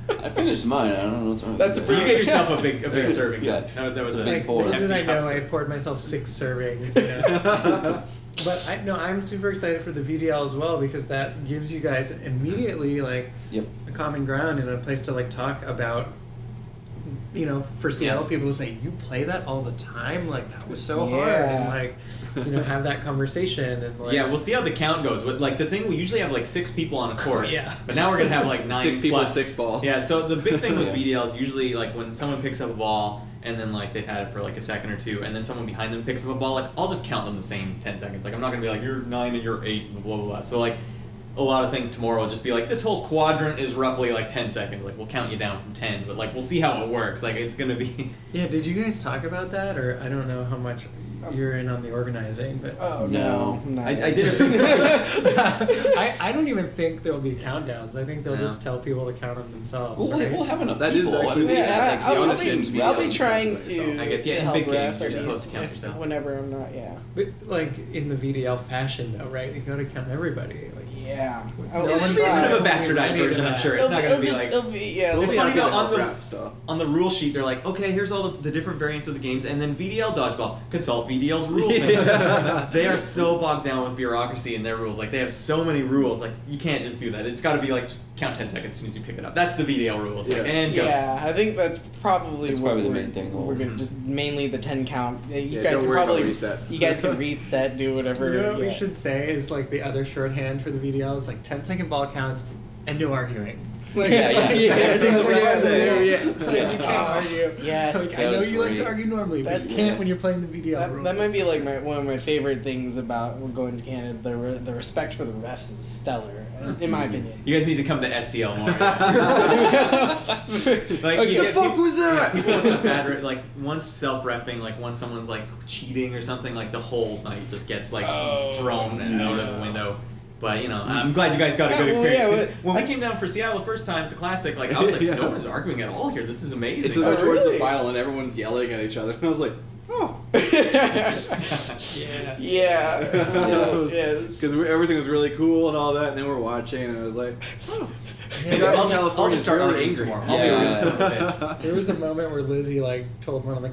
Speaker 3: I finished mine. I don't know what's wrong.
Speaker 4: That's a
Speaker 2: You
Speaker 4: pretty
Speaker 2: gave yourself a big serving.
Speaker 3: Yeah.
Speaker 2: That was a
Speaker 3: big pour.
Speaker 5: Little did I know
Speaker 2: hefty
Speaker 5: I
Speaker 2: cup.
Speaker 5: poured myself 6 servings. You know? But I'm super excited for the VDL as well because that gives you guys immediately like a common ground and a place to like talk about. You know, for Seattle people to say you play that all the time, like that was so hard, and like have that conversation and like
Speaker 2: we'll see how the count goes. But like the thing, we usually have like 6 people on a court. But now we're gonna have like 9
Speaker 1: 6 people,
Speaker 2: plus.
Speaker 1: 6 balls.
Speaker 2: Yeah. So the big thing with VDL is usually like when someone picks up a ball and then like they've had it for like a second or two, and then someone behind them picks up a ball. Like I'll just count them the same 10 seconds. Like I'm not gonna be like you're 9 and you're 8 and blah blah blah. So like a lot of things tomorrow will just be like this whole quadrant is roughly like 10 seconds. Like we'll count you down from 10, but like we'll see how it works. Like it's gonna be.
Speaker 5: Yeah, did you guys talk about that, or I don't know how much you're in on the organizing, but
Speaker 4: No.
Speaker 2: I did it.
Speaker 5: I don't even think there'll be countdowns. I think they'll just tell people to count them themselves.
Speaker 3: We'll have enough
Speaker 1: That is
Speaker 3: people.
Speaker 1: actually
Speaker 3: I mean,
Speaker 4: I'll be trying to
Speaker 2: I guess, yeah,
Speaker 4: to
Speaker 2: in
Speaker 4: help
Speaker 2: big
Speaker 4: ref
Speaker 2: games, you're
Speaker 4: at
Speaker 2: supposed
Speaker 4: least
Speaker 2: to count yourself.
Speaker 4: whenever I'm not.
Speaker 5: But like in the VDL fashion, though, right? You gotta count everybody. Like,
Speaker 4: Yeah.
Speaker 5: No
Speaker 2: It'll
Speaker 5: one
Speaker 2: be a bit of a
Speaker 5: tried.
Speaker 2: bastardized version, I'm sure. It's not gonna be like.
Speaker 4: It'll be yeah.
Speaker 2: It's
Speaker 1: Maybe
Speaker 2: funny
Speaker 1: I'll
Speaker 2: though,
Speaker 1: get a
Speaker 2: on the
Speaker 1: ref, so.
Speaker 2: on the rule sheet, they're like, okay, here's all the different variants of the games, and then VDL Dodgeball, consult VDL's rule thing. They are so bogged down with bureaucracy and their rules. Like, they have so many rules. Like, you can't just do that. It's got to be like, count 10 seconds as soon as you pick it up. That's the VDL rules. Like, and go.
Speaker 4: Yeah, I think that's probably
Speaker 3: It's
Speaker 4: what
Speaker 3: probably the
Speaker 4: we're-
Speaker 3: main thing.
Speaker 4: We're gonna just mainly the 10 count. You guys
Speaker 1: don't
Speaker 4: can
Speaker 1: worry about
Speaker 4: probably
Speaker 1: resets.
Speaker 4: you guys can reset, do whatever.
Speaker 5: You know what we
Speaker 4: yeah.
Speaker 5: should say is like the other shorthand for the VDL is like 10-second ball counts and no arguing. Like,
Speaker 3: Everything the refs say.
Speaker 5: You can't argue.
Speaker 4: Yes.
Speaker 5: Like, I
Speaker 3: That
Speaker 5: know
Speaker 3: was
Speaker 5: you like
Speaker 3: great.
Speaker 5: to argue normally, but you
Speaker 4: That's-
Speaker 5: can't when you're playing the VDL rules.
Speaker 4: That might be like one of my favorite things about going to Canada. The respect for the refs is stellar, in my opinion.
Speaker 2: You guys need to come to SDL more. Like,
Speaker 4: What
Speaker 2: you
Speaker 4: the
Speaker 2: get
Speaker 4: fuck
Speaker 2: people-
Speaker 4: was that?
Speaker 2: People with the bad, like, once self-reffing, like, once someone's, like, cheating or something, like, the whole night just gets, like, thrown out of the window. But, you know, I'm glad you guys got a good experience. 'Cause when we came down for Seattle the first time at the Classic, like, I was like, no one is arguing at all here. This is amazing.
Speaker 1: It's about towards
Speaker 4: really?
Speaker 1: the final and everyone's yelling at each other. And I was like, oh.
Speaker 5: Yeah.
Speaker 4: Yeah.
Speaker 1: Because everything was really cool and all that, and then we're watching, and I was like, oh.
Speaker 2: Maybe I'll just start
Speaker 1: really
Speaker 2: arguing
Speaker 1: angry.
Speaker 2: tomorrow. I'll be a real
Speaker 3: Yeah.
Speaker 2: simple bitch.
Speaker 5: There was a moment where Lizzie like told one of the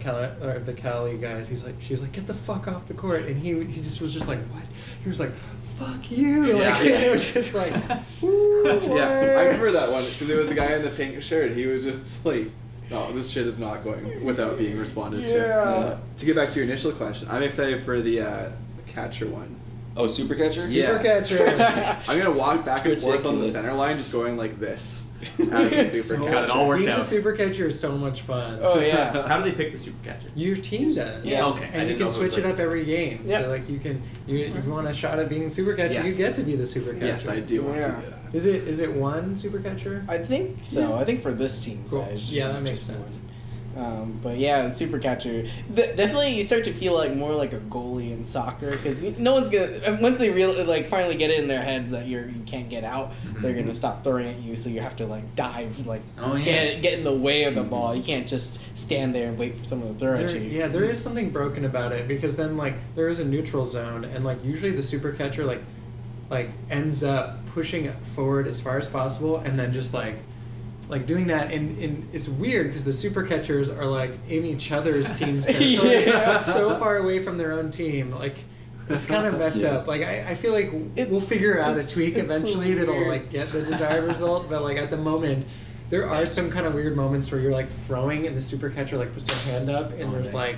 Speaker 5: Cali guys, she was like, get the fuck off the court, and he just was just like, what? He was like, fuck you. Like, it was just like, woo,
Speaker 1: Yeah, I remember that one, because it was the guy in the pink shirt. He was just like, no, this shit is not going without being responded to.
Speaker 4: Yeah.
Speaker 1: To get back to your initial question, I'm excited for the catcher one.
Speaker 3: Oh, super catcher.
Speaker 1: Yeah.
Speaker 5: Super catcher.
Speaker 1: I'm gonna walk back and forth on the
Speaker 3: ridiculous.
Speaker 1: center line, just going like this. As a super
Speaker 2: Got it all worked
Speaker 5: Being
Speaker 2: out.
Speaker 5: the super catcher is so much fun.
Speaker 4: Oh yeah.
Speaker 2: How do they pick the super catcher?
Speaker 5: Your team does.
Speaker 2: Yeah, okay. I
Speaker 5: And
Speaker 2: didn't
Speaker 5: you
Speaker 2: know
Speaker 5: can
Speaker 2: if it
Speaker 5: switch
Speaker 2: was
Speaker 5: it
Speaker 2: like-
Speaker 5: up every game.
Speaker 4: Yep.
Speaker 5: So like if you want a shot at being super catcher,
Speaker 1: Yes.
Speaker 5: you get to be the super catcher.
Speaker 1: Yes, I do want
Speaker 4: Yeah.
Speaker 1: to do that.
Speaker 5: Is it one super catcher?
Speaker 4: I think so. I think for this team
Speaker 5: Cool.
Speaker 4: size.
Speaker 5: Yeah, that makes
Speaker 4: just
Speaker 5: sense.
Speaker 4: one. But yeah, the super catcher. Definitely, you start to feel like more like a goalie in soccer because no one's gonna. Once they finally get it in their heads that you can't get out, they're gonna stop throwing at you. So you have to like dive, like get in the way of the ball. You can't just stand there and wait for someone to throw at you.
Speaker 5: Yeah, there is something broken about it because then like there is a neutral zone and like usually the super catcher like ends up pushing it forward as far as possible and then just like doing that and it's weird because the super catchers are like in each other's team's territory
Speaker 4: Yeah.
Speaker 5: so far away from their own team like it's kind of messed up like I feel like we'll figure out a tweak
Speaker 4: it's
Speaker 5: eventually that'll
Speaker 4: weird.
Speaker 5: like get the desired result but like at the moment there are some kind of weird moments where you're like throwing and the super catcher like puts their hand up and there's like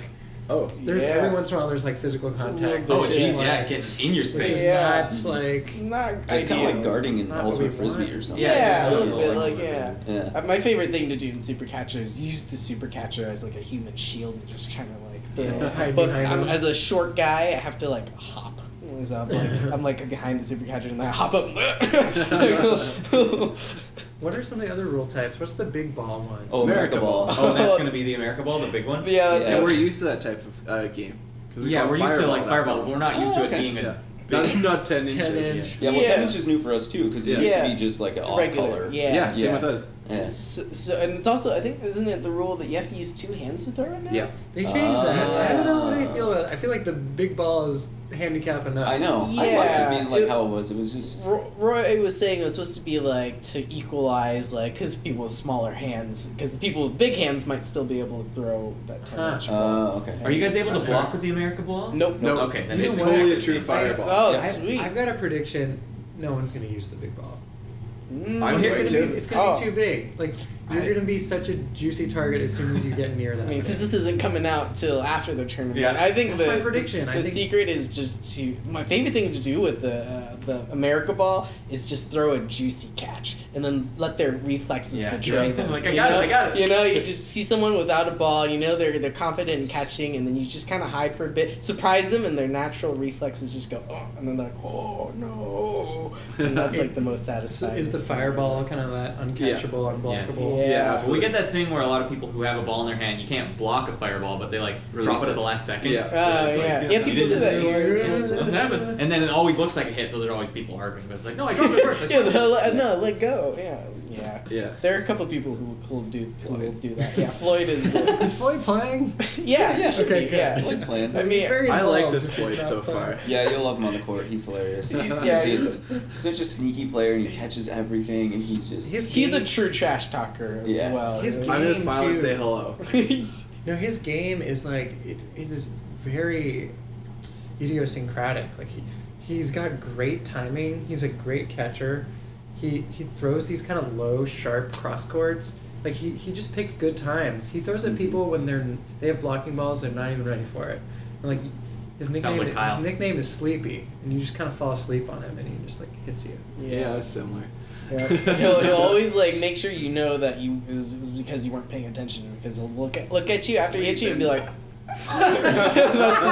Speaker 5: there's
Speaker 4: Yeah.
Speaker 5: every once in a while there's like physical
Speaker 4: It's a
Speaker 5: contact
Speaker 4: little
Speaker 2: Oh,
Speaker 4: bit
Speaker 2: jeez,
Speaker 4: Yeah.
Speaker 2: yeah, getting in your
Speaker 5: which
Speaker 2: space.
Speaker 5: is
Speaker 4: Yeah.
Speaker 5: nuts like
Speaker 4: Not
Speaker 3: It's kind of like
Speaker 4: ideal.
Speaker 3: guarding in
Speaker 5: Not what we
Speaker 3: Ultimate Frisbee
Speaker 5: want.
Speaker 3: or something.
Speaker 2: Yeah,
Speaker 4: Yeah, a
Speaker 2: it feels
Speaker 4: little
Speaker 2: a
Speaker 4: bit
Speaker 2: little
Speaker 4: like
Speaker 2: like
Speaker 3: Yeah.
Speaker 4: My favorite thing to do in super catcher is use the super catcher as like a human shield and just kind of like throw.
Speaker 5: Hide
Speaker 4: But
Speaker 5: behind him.
Speaker 4: as a short guy, I have to like hop. So I'm like behind the super catcher and I hop up.
Speaker 5: what are some of the other rule types what's the big ball one
Speaker 3: Oh, America Ball.
Speaker 2: Oh, that's gonna be the America Ball, the big one.
Speaker 4: Yeah,
Speaker 3: Yeah.
Speaker 1: And we're used to that type of game. 'Cause we
Speaker 2: Yeah,
Speaker 1: call
Speaker 2: we're used to like
Speaker 1: that
Speaker 2: fireball.
Speaker 1: one.
Speaker 2: But we're not used to it
Speaker 3: okay.
Speaker 2: being a
Speaker 1: Yeah.
Speaker 2: big.
Speaker 1: Not 10 inches.
Speaker 5: 10 inch.
Speaker 3: Yeah, well,
Speaker 4: Yeah.
Speaker 3: 10 inches new for us too, because it used
Speaker 4: Yeah.
Speaker 3: to be just like an off
Speaker 4: regular.
Speaker 3: color.
Speaker 4: Yeah.
Speaker 1: Yeah, same
Speaker 3: Yeah.
Speaker 1: with us.
Speaker 3: Yeah.
Speaker 4: So, and it's also I think isn't it the rule that you have to use two hands to throw it now?
Speaker 1: Yeah.
Speaker 5: they changed that I don't know what I feel about it. I feel like the big ball is handicap enough
Speaker 3: I know. I liked
Speaker 4: Yeah.
Speaker 3: it being like how it was. It was just.
Speaker 4: Roy was saying it was supposed to be like to equalize, like, because people with smaller hands, because the people with big hands might still be able to throw that 10-inch ball.
Speaker 3: Okay.
Speaker 2: Are you guys able to
Speaker 5: That's
Speaker 2: block
Speaker 5: fair.
Speaker 2: with the America Ball?
Speaker 4: Nope.
Speaker 1: No.
Speaker 2: Okay, then
Speaker 5: You
Speaker 2: it's
Speaker 5: know
Speaker 1: Totally
Speaker 2: exactly
Speaker 1: a true
Speaker 2: the same.
Speaker 1: fireball.
Speaker 4: Oh,
Speaker 5: I've-
Speaker 4: sweet.
Speaker 5: I've got a prediction no one's going to use the big ball
Speaker 4: Mm.
Speaker 1: I'm
Speaker 5: it's
Speaker 1: going
Speaker 5: gonna
Speaker 1: to.
Speaker 5: be, it's gonna
Speaker 4: Oh.
Speaker 5: be too big. Like you're gonna be such a juicy target as soon as you get near that.
Speaker 4: I mean, since this isn't coming out till after the tournament,
Speaker 2: Yeah.
Speaker 4: I think
Speaker 5: That's
Speaker 4: the
Speaker 5: my prediction. I
Speaker 4: The
Speaker 5: think-
Speaker 4: secret is just to my favorite thing to do with the America Ball is just throw a juicy catch and then let their reflexes
Speaker 2: Yeah.
Speaker 4: betray
Speaker 2: Yeah.
Speaker 4: them.
Speaker 2: Like, I
Speaker 4: you
Speaker 2: got it,
Speaker 4: know?
Speaker 2: I got it.
Speaker 4: You know, you just see someone without a ball. You know they're confident in catching, and then you just kind of hide for a bit, surprise them, and their natural reflexes just go, oh, and then they're like, oh no, and that's like the most
Speaker 5: So
Speaker 4: satisfying.
Speaker 5: is the fireball kind of that uncatchable, unblockable?
Speaker 4: Yeah.
Speaker 1: Yeah,
Speaker 2: Well, we get that thing where a lot of people who have a ball in their hand, you can't block a fireball, but they like
Speaker 1: Release
Speaker 2: drop it at
Speaker 1: it.
Speaker 2: the last second.
Speaker 1: Yeah.
Speaker 4: Oh,
Speaker 2: it's like,
Speaker 4: yeah.
Speaker 2: you
Speaker 4: Yeah,
Speaker 2: know,
Speaker 4: people
Speaker 2: you
Speaker 4: do that.
Speaker 2: didn't-
Speaker 4: Yeah.
Speaker 2: Nothing happened. And then it always looks like a hit, so there are always people arguing. But it's like, no, I dropped it first. I
Speaker 4: Yeah,
Speaker 2: swear.
Speaker 4: no, let go. Yeah.
Speaker 1: Yeah.
Speaker 4: There are a couple of people who will do that. Yeah, Floyd is.
Speaker 5: Is Floyd playing?
Speaker 4: Yeah, should
Speaker 5: Okay,
Speaker 4: be,
Speaker 5: good.
Speaker 4: yeah.
Speaker 3: Floyd's playing.
Speaker 4: I mean,
Speaker 5: He's very
Speaker 1: I like
Speaker 5: involved,
Speaker 1: this
Speaker 5: which is
Speaker 1: Floyd
Speaker 5: not
Speaker 1: so
Speaker 5: fun.
Speaker 1: far.
Speaker 3: Yeah, you'll love him on the court. He's hilarious.
Speaker 4: Yeah,
Speaker 3: he's such a sneaky player, and he catches everything, and he's just.
Speaker 4: he's a true trash talker as
Speaker 3: Yeah.
Speaker 4: well.
Speaker 5: His
Speaker 1: I'm gonna
Speaker 5: game,
Speaker 1: smile and
Speaker 5: too.
Speaker 1: say hello.
Speaker 5: No, his game is like it is very idiosyncratic. Like he's got great timing. He's a great catcher. He throws these kind of low, sharp cross courts. Like he just picks good times. He throws at people when they have blocking balls. They're not even ready for it. And like his
Speaker 2: Sounds like Kyle.
Speaker 5: nickname is Sleepy, and you just kind of fall asleep on him, and he just like hits you.
Speaker 1: Yeah, that's similar.
Speaker 4: Yeah. He'll always like make sure you know that it was because you weren't paying attention, because he'll look at you after he hits you and be like, that's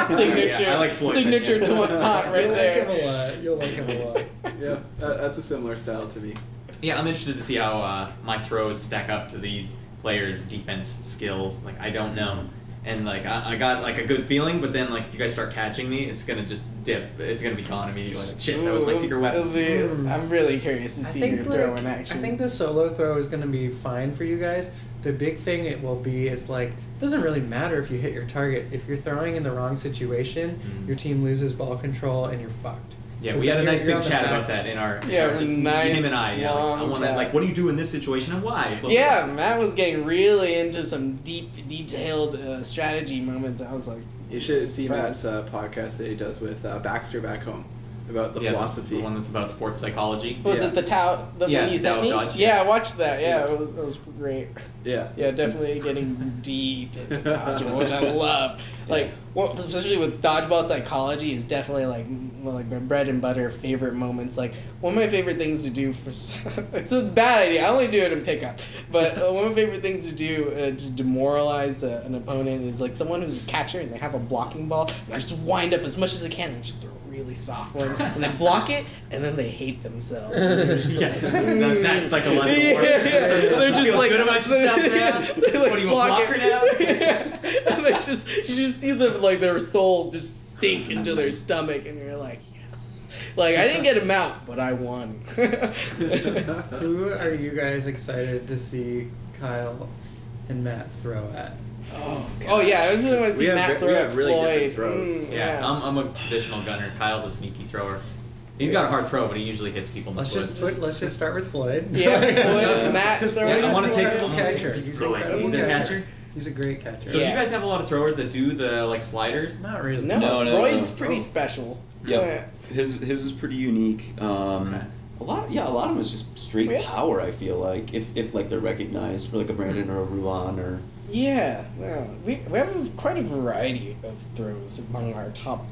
Speaker 4: the signature,
Speaker 2: Yeah, I like Floyd,
Speaker 4: signature
Speaker 2: yeah.
Speaker 4: taunt right
Speaker 5: You'll
Speaker 4: there.
Speaker 5: like him a lot. You'll like him a lot.
Speaker 1: Yeah, that's a similar style to me.
Speaker 2: Yeah, I'm interested to see how my throws stack up to these players' defense skills. Like, I don't know. And, like, I got, like, a good feeling, but then, like, if you guys start catching me, it's gonna just dip. It's gonna be gone immediately. Like, shit, that was my secret weapon.
Speaker 4: I'm really curious to see your throw in action.
Speaker 5: I think the solo throw is going to be fine for you guys. The big thing it will be is like, it doesn't really matter if you hit your target. If you're throwing in the wrong situation, your team loses ball control and you're fucked.
Speaker 2: Yeah,
Speaker 5: 'Cause
Speaker 2: we had a
Speaker 5: then
Speaker 2: nice
Speaker 5: you're
Speaker 2: big
Speaker 5: on the
Speaker 2: chat
Speaker 5: back.
Speaker 2: about that in our
Speaker 4: Yeah, it was
Speaker 2: just
Speaker 4: nice,
Speaker 2: him and I. Yeah, like, I
Speaker 4: long
Speaker 2: want to
Speaker 4: chat.
Speaker 2: like, what do you do in this situation and why? Blah, blah,
Speaker 4: Yeah,
Speaker 2: blah.
Speaker 4: Matt was getting really into some deep, detailed strategy moments. I was like,
Speaker 1: You should see
Speaker 4: Right.
Speaker 1: Matt's podcast that he does with Baxter back home. about the philosophy.
Speaker 2: The one that's about sports psychology.
Speaker 4: Was it the Tao? The
Speaker 2: Yeah,
Speaker 4: one you sent
Speaker 2: Tao
Speaker 4: me?
Speaker 2: Dodge,
Speaker 4: Yeah, I watched that. Yeah, it was great.
Speaker 1: Yeah.
Speaker 4: Yeah, definitely getting deep into dodgeball, which I love. Like, especially with dodgeball psychology, is definitely like my bread and butter favorite moments. Like, one of my favorite things to do for it's a bad idea. I only do it in pickup, but one of my favorite things to do to demoralize an opponent is like someone who's a catcher and they have a blocking ball. And I just wind up as much as I can and just throw a really soft one, and then block it, and then they hate themselves. And they're just like,
Speaker 2: that's psychological work.
Speaker 4: Yeah. They're just
Speaker 2: feel
Speaker 4: like
Speaker 2: good about yourself now.
Speaker 4: They, like,
Speaker 2: What are you, a blocker now?
Speaker 4: Yeah. And they just you just see them like their soul just sink into their stomach, and you're like, yes. Like, I didn't get him out, but I won.
Speaker 5: Who are you guys excited to see Kyle and Matt throw at?
Speaker 4: Oh yeah, I was really want to see Matt throw at
Speaker 1: really
Speaker 4: Floyd.
Speaker 1: different throws.
Speaker 2: Yeah, I'm a traditional gunner. Kyle's a sneaky thrower. He's got a hard throw, but he usually hits people in the foot.
Speaker 5: Let's just start with Floyd.
Speaker 4: Yeah, Floyd, Matt throwing.
Speaker 2: I want to take
Speaker 5: incredible
Speaker 2: him.
Speaker 5: catcher.
Speaker 2: He's
Speaker 5: He's
Speaker 2: a
Speaker 5: incredible
Speaker 2: catcher.
Speaker 5: He's a great catcher.
Speaker 2: So
Speaker 4: Yeah.
Speaker 2: you guys have a lot of throwers that do the like sliders?
Speaker 5: Not really.
Speaker 4: No,
Speaker 3: No,
Speaker 4: Roy's
Speaker 3: no.
Speaker 4: pretty special.
Speaker 3: Yeah, his is pretty unique. A lot of them is just straight
Speaker 4: Yeah.
Speaker 3: power. I feel like if like they're recognized for like a Brandon or a Ruan or.
Speaker 4: Yeah, we have quite a variety of throws among our top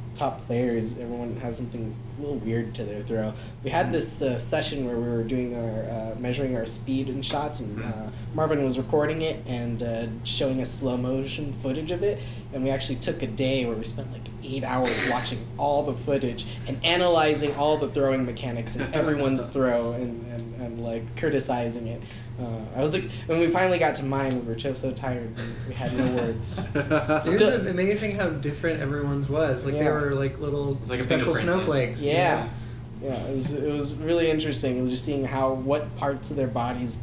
Speaker 4: players. Everyone has something a little weird to their throw. We had this session where we were doing our measuring our speed and shots, and Marvin was recording it and showing us slow motion footage of it. And we actually took a day where we spent like 8 hours watching all the footage and analyzing all the throwing mechanics in everyone's throw and like criticizing it. I was like, when we finally got to mine, we were just so tired we had no words.
Speaker 5: It was amazing how different everyone's was. Like, they
Speaker 4: Yeah.
Speaker 5: were like little
Speaker 2: It's like a
Speaker 5: special
Speaker 2: fingerprint.
Speaker 5: snowflakes.
Speaker 4: Yeah. Yeah, it was really interesting. It was just seeing what parts of their bodies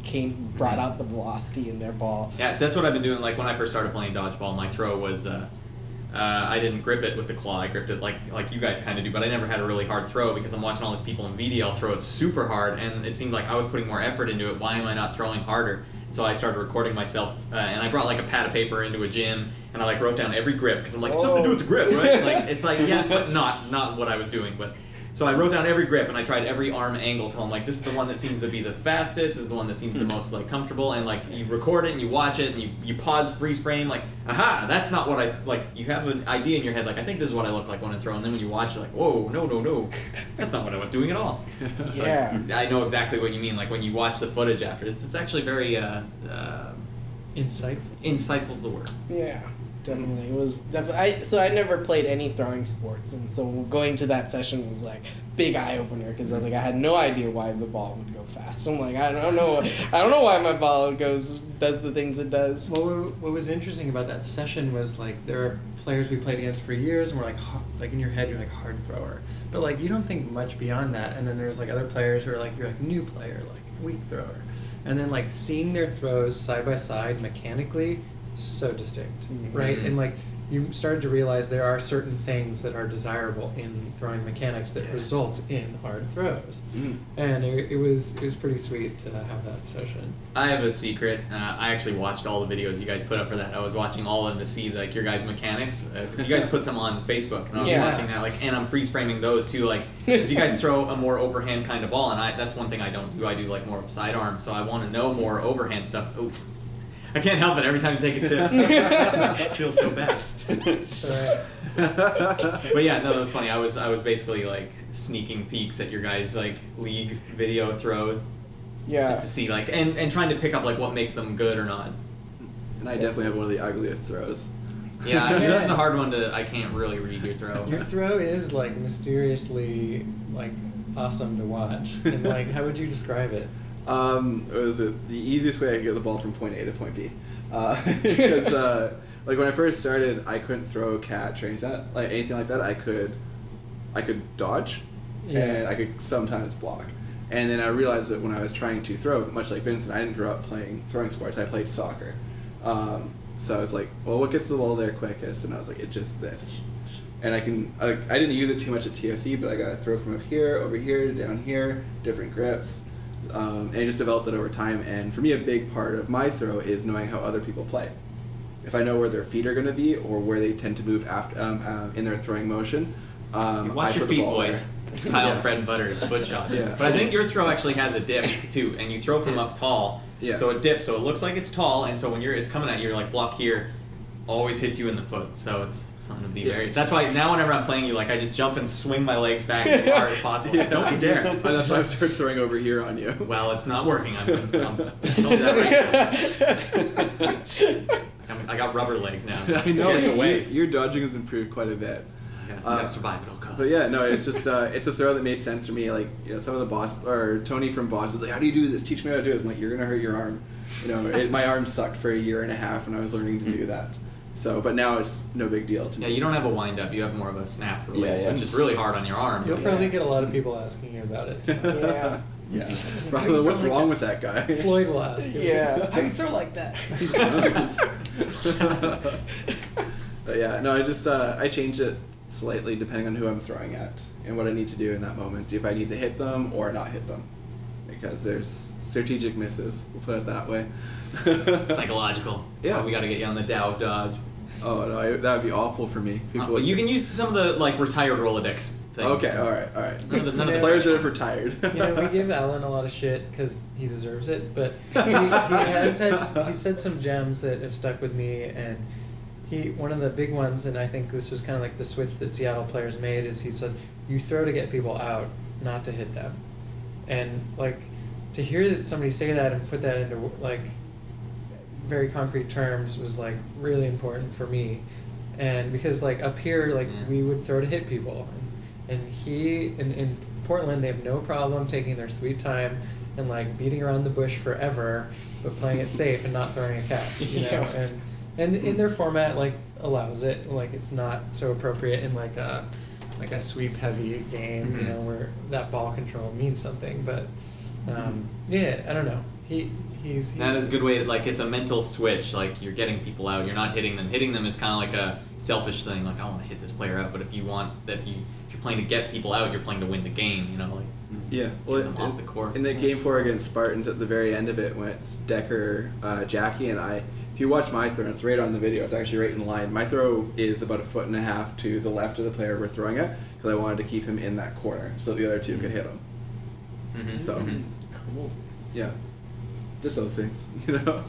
Speaker 4: brought out the velocity in their ball.
Speaker 2: Yeah, that's what I've been doing. Like when I first started playing dodgeball, my throw was I didn't grip it with the claw. I gripped it like you guys kind of do, but I never had a really hard throw because I'm watching all these people in VDL throw it super hard, and it seemed like I was putting more effort into it. Why am I not throwing harder? So I started recording myself, and I brought like a pad of paper into a gym, and I like wrote down every grip because I'm like, it's something to do with the grip, right? Like it's like yes, but not what I was doing, but. So I wrote down every grip and I tried every arm angle till I'm like, this is the one that seems to be the fastest, this is the one that seems the most like comfortable, and like you record it and you watch it and you pause, freeze frame, like, aha, that's not what I, like you have an idea in your head, like I think this is what I look like when I'm throwing, and then when you watch it, like, whoa, no, that's not what I was doing at all.
Speaker 4: Yeah.
Speaker 2: Like, I know exactly what you mean, like when you watch the footage after, it's actually very,
Speaker 5: Insightful.
Speaker 2: insightful's the word.
Speaker 4: Yeah, definitely. It was definitely. So I never played any throwing sports, and so going to that session was like big eye opener because I had no idea why the ball would go fast. I'm like, I don't know why my ball does the things it does.
Speaker 5: What was interesting about that session was like there are players we played against for years, and we're like in your head you're like hard thrower, but like you don't think much beyond that. And then there's like other players who are like you're like new player, like weak thrower, and then like seeing their throws side by side mechanically, so distinct, right? And like you started to realize there are certain things that are desirable in throwing mechanics that result in hard throws, and it was pretty sweet to have that session.
Speaker 2: I have a secret. I actually watched all the videos you guys put up for that. I was watching all of them to see like your guys' mechanics because you guys put some on Facebook, and I was watching that. Like, and I'm freeze framing those too, like because you guys throw a more overhand kind of ball, and that's one thing I don't do. I do like more of a sidearm, so I want to know more overhand stuff. Oops. I can't help it. Every time you take a sip, I just feel so bad.
Speaker 5: It's alright.
Speaker 2: But yeah, no, that was funny. I was basically like sneaking peeks at your guys' like league video throws.
Speaker 4: Yeah.
Speaker 2: Just to see like and trying to pick up like what makes them good or not.
Speaker 1: And I definitely have one of the ugliest throws.
Speaker 2: Yeah, yours is a hard one to. I can't really read your throw.
Speaker 5: Your throw is like mysteriously like awesome to watch. And like, how would you describe it?
Speaker 1: Was it the easiest way I could get the ball from point A to point B? Because like when I first started, I couldn't throw catch or anything like that. I could dodge, and I could sometimes block. And then I realized that when I was trying to throw, much like Vincent, I didn't grow up playing throwing sports. I played soccer. So I was like, well, what gets the ball there quickest? And I was like, it's just this. And I didn't use it too much at TOC, but I got to throw from up here, over here, down here, different grips. And I just developed it over time. And for me, a big part of my throw is knowing how other people play. If I know where their feet are going to be or where they tend to move after in their throwing motion,
Speaker 2: Watch
Speaker 1: I
Speaker 2: your
Speaker 1: put the
Speaker 2: feet,
Speaker 1: ball
Speaker 2: boys.
Speaker 1: there.
Speaker 2: It's Kyle's bread and butter is foot shot.
Speaker 1: Yeah.
Speaker 2: But I think your throw actually has a dip too, and you throw from up tall.
Speaker 1: Yeah.
Speaker 2: So it dips, so it looks like it's tall, and so when it's coming at you, you're like block here, always hits you in the foot. So it's something to be very. That's why now whenever I'm playing you, like I just jump and swing my legs back as hard as possible.
Speaker 1: Yeah.
Speaker 2: Don't you dare.
Speaker 1: And that's why I started throwing over here on you.
Speaker 2: Well, it's not working. I'm that right. I got rubber legs now.
Speaker 1: I know.
Speaker 2: Get in the way.
Speaker 1: Your dodging has improved quite a bit.
Speaker 2: Yeah, so I gotta survive at all costs.
Speaker 1: But yeah, no, it's just it's a throw that made sense for me. Like, you know, some of the boss or Tony from Boss was like, "How do you do this? Teach me how to do this." I'm like, "You're gonna hurt your arm." You know, my arm sucked for a year and a half when I was learning to do that. So, but now it's no big deal to me.
Speaker 2: Yeah, you don't have a wind up. You have more of a snap release,
Speaker 3: Yeah.
Speaker 2: which is really hard on your arm.
Speaker 5: You'll probably get a lot of people asking you about it.
Speaker 4: Yeah.
Speaker 3: Yeah.
Speaker 1: Probably, what's wrong with that guy?
Speaker 5: Floyd will ask you.
Speaker 4: Yeah.
Speaker 2: How you throw like that?
Speaker 1: But yeah, no, I just I change it slightly depending on who I'm throwing at and what I need to do in that moment. If I need to hit them or not hit them, because there's strategic misses. We'll put it that way.
Speaker 2: Psychological.
Speaker 1: Yeah.
Speaker 2: We got to get you on the Dow of Dodge.
Speaker 1: Oh no, that would be awful for me. People would,
Speaker 2: You can use some of the like retired Rolodex things.
Speaker 1: Okay, all right.
Speaker 2: None of the
Speaker 1: Players
Speaker 2: fresh
Speaker 1: that have
Speaker 2: ones.
Speaker 1: retired.
Speaker 5: You know, we give Alan a lot of shit because he deserves it, but he said some gems that have stuck with me, and one of the big ones, and I think this was kind of like the switch that Seattle players made, is he said, you throw to get people out, not to hit them. And like, to hear that somebody say that and put that into like very concrete terms was like really important for me. And because like up here, like we would throw to hit people, and in Portland, they have no problem taking their sweet time and like beating around the bush forever, but playing it safe and not throwing a catch, you know. And in their format, like allows it, like it's not so appropriate in like a sweep heavy game, you know, where that ball control means something. But yeah, I don't know.
Speaker 2: That is a good way to, like, it's a mental switch. Like, you're getting people out, you're not hitting them. Hitting them is kind of like a selfish thing. Like, I want to hit this player out. But if you're playing to get people out, you're playing to win the game. You know, like
Speaker 1: Yeah,
Speaker 2: get them off the court.
Speaker 1: In the game 4 against Spartans, at the very end of it, when it's Decker, Jackie, and I. If you watch my throw, it's right on the video. It's actually right in line. My throw is about 1.5 feet to the left of the player we're throwing at, because I wanted to keep him in that corner so the other two could hit him. So,
Speaker 4: Cool.
Speaker 1: yeah, just those things, you know.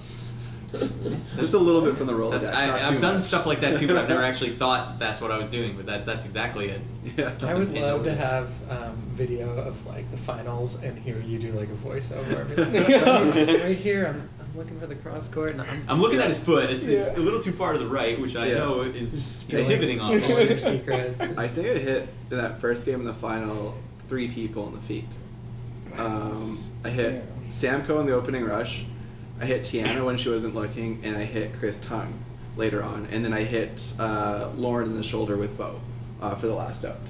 Speaker 1: Just a little bit from the Rolodex.
Speaker 2: I've done stuff like that too, but I've never actually thought that's what I was doing. But that's exactly it.
Speaker 1: Yeah.
Speaker 5: I would love to have video of like the finals and hear you do like a voiceover. Right here, I'm looking for the cross court, and
Speaker 2: I'm looking at his foot. It's a little too far to the right, which I know is he's pivoting on.
Speaker 5: all your secrets.
Speaker 1: I think I hit in that first game in the final 3 people in the feet. I hit Samco in the opening rush. I hit Tiana when she wasn't looking, and I hit Chris Tung later on, and then I hit Lauren in the shoulder with Bo for the last out.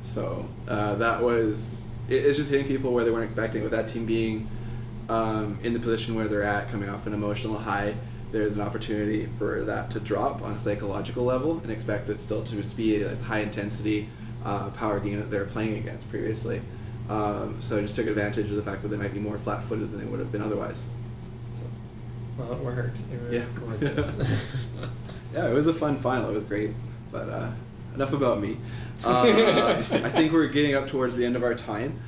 Speaker 1: So that was it's just hitting people where they weren't expecting. With that team being in the position where they're at, coming off an emotional high, there's an opportunity for that to drop on a psychological level, and expect it still to just be a high intensity power game that they were playing against previously. So I just took advantage of the fact that they might be more flat-footed than they would have been otherwise.
Speaker 5: Well, it worked. It was gorgeous.
Speaker 1: Yeah, it was a fun final. It was great. But enough about me. I think we're getting up towards the end of our time.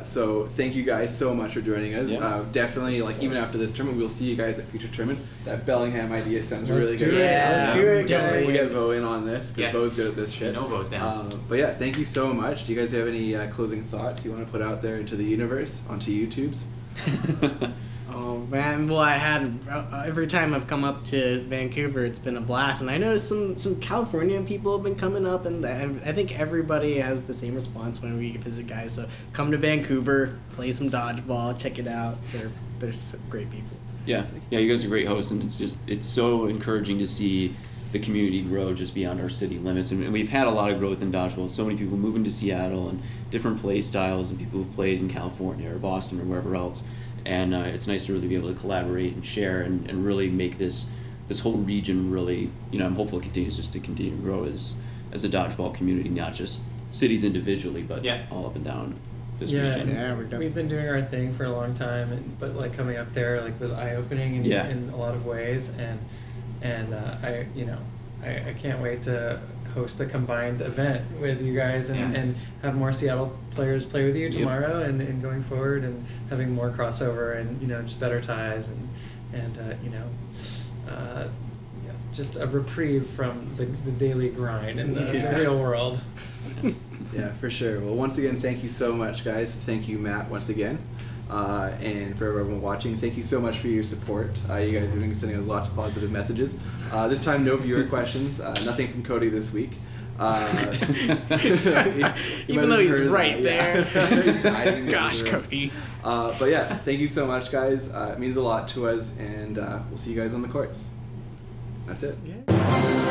Speaker 1: So thank you guys so much for joining us.
Speaker 3: Yeah.
Speaker 1: Definitely, like even after this tournament, we'll see you guys at future tournaments. That Bellingham idea sounds really good.
Speaker 4: Let's do it, guys.
Speaker 1: We'll get Bo in on this because Bo's good at this shit.
Speaker 2: You know Bo's down.
Speaker 1: But yeah, thank you so much. Do you guys have any closing thoughts you want to put out there into the universe, onto YouTubes?
Speaker 4: Oh man, well I had every time I've come up to Vancouver, it's been a blast, and I know some California people have been coming up, and I think everybody has the same response when we visit guys. So come to Vancouver, play some dodgeball, check it out. They're some great people.
Speaker 3: Yeah, you guys are great hosts, and it's so encouraging to see the community grow just beyond our city limits. And we've had a lot of growth in dodgeball. So many people moving to Seattle and different play styles, and people who've played in California or Boston or wherever else. And it's nice to really be able to collaborate and share and really make this whole region really, I'm hopeful it continues just to continue to grow as a dodgeball community, not just cities individually, but all up and down this region.
Speaker 4: Yeah,
Speaker 5: we've been doing our thing for a long time, but like coming up there like was eye-opening in a lot of ways, and I can't wait to host a combined event with you guys and have more Seattle players play with you tomorrow and going forward, and having more crossover and just better ties and just a reprieve from the daily grind in the real world.
Speaker 1: Yeah, for sure. Well, once again, thank you so much, guys. Thank you, Matt, once again. And for everyone watching, thank you so much for your support. You guys have been sending us lots of positive messages. This time, no viewer questions. Nothing from Cody this week.
Speaker 4: Even though he's right there.
Speaker 1: He's
Speaker 4: Gosh, Cody.
Speaker 1: But yeah, thank you so much, guys. It means a lot to us, and we'll see you guys on the courts. That's it.
Speaker 4: Yeah.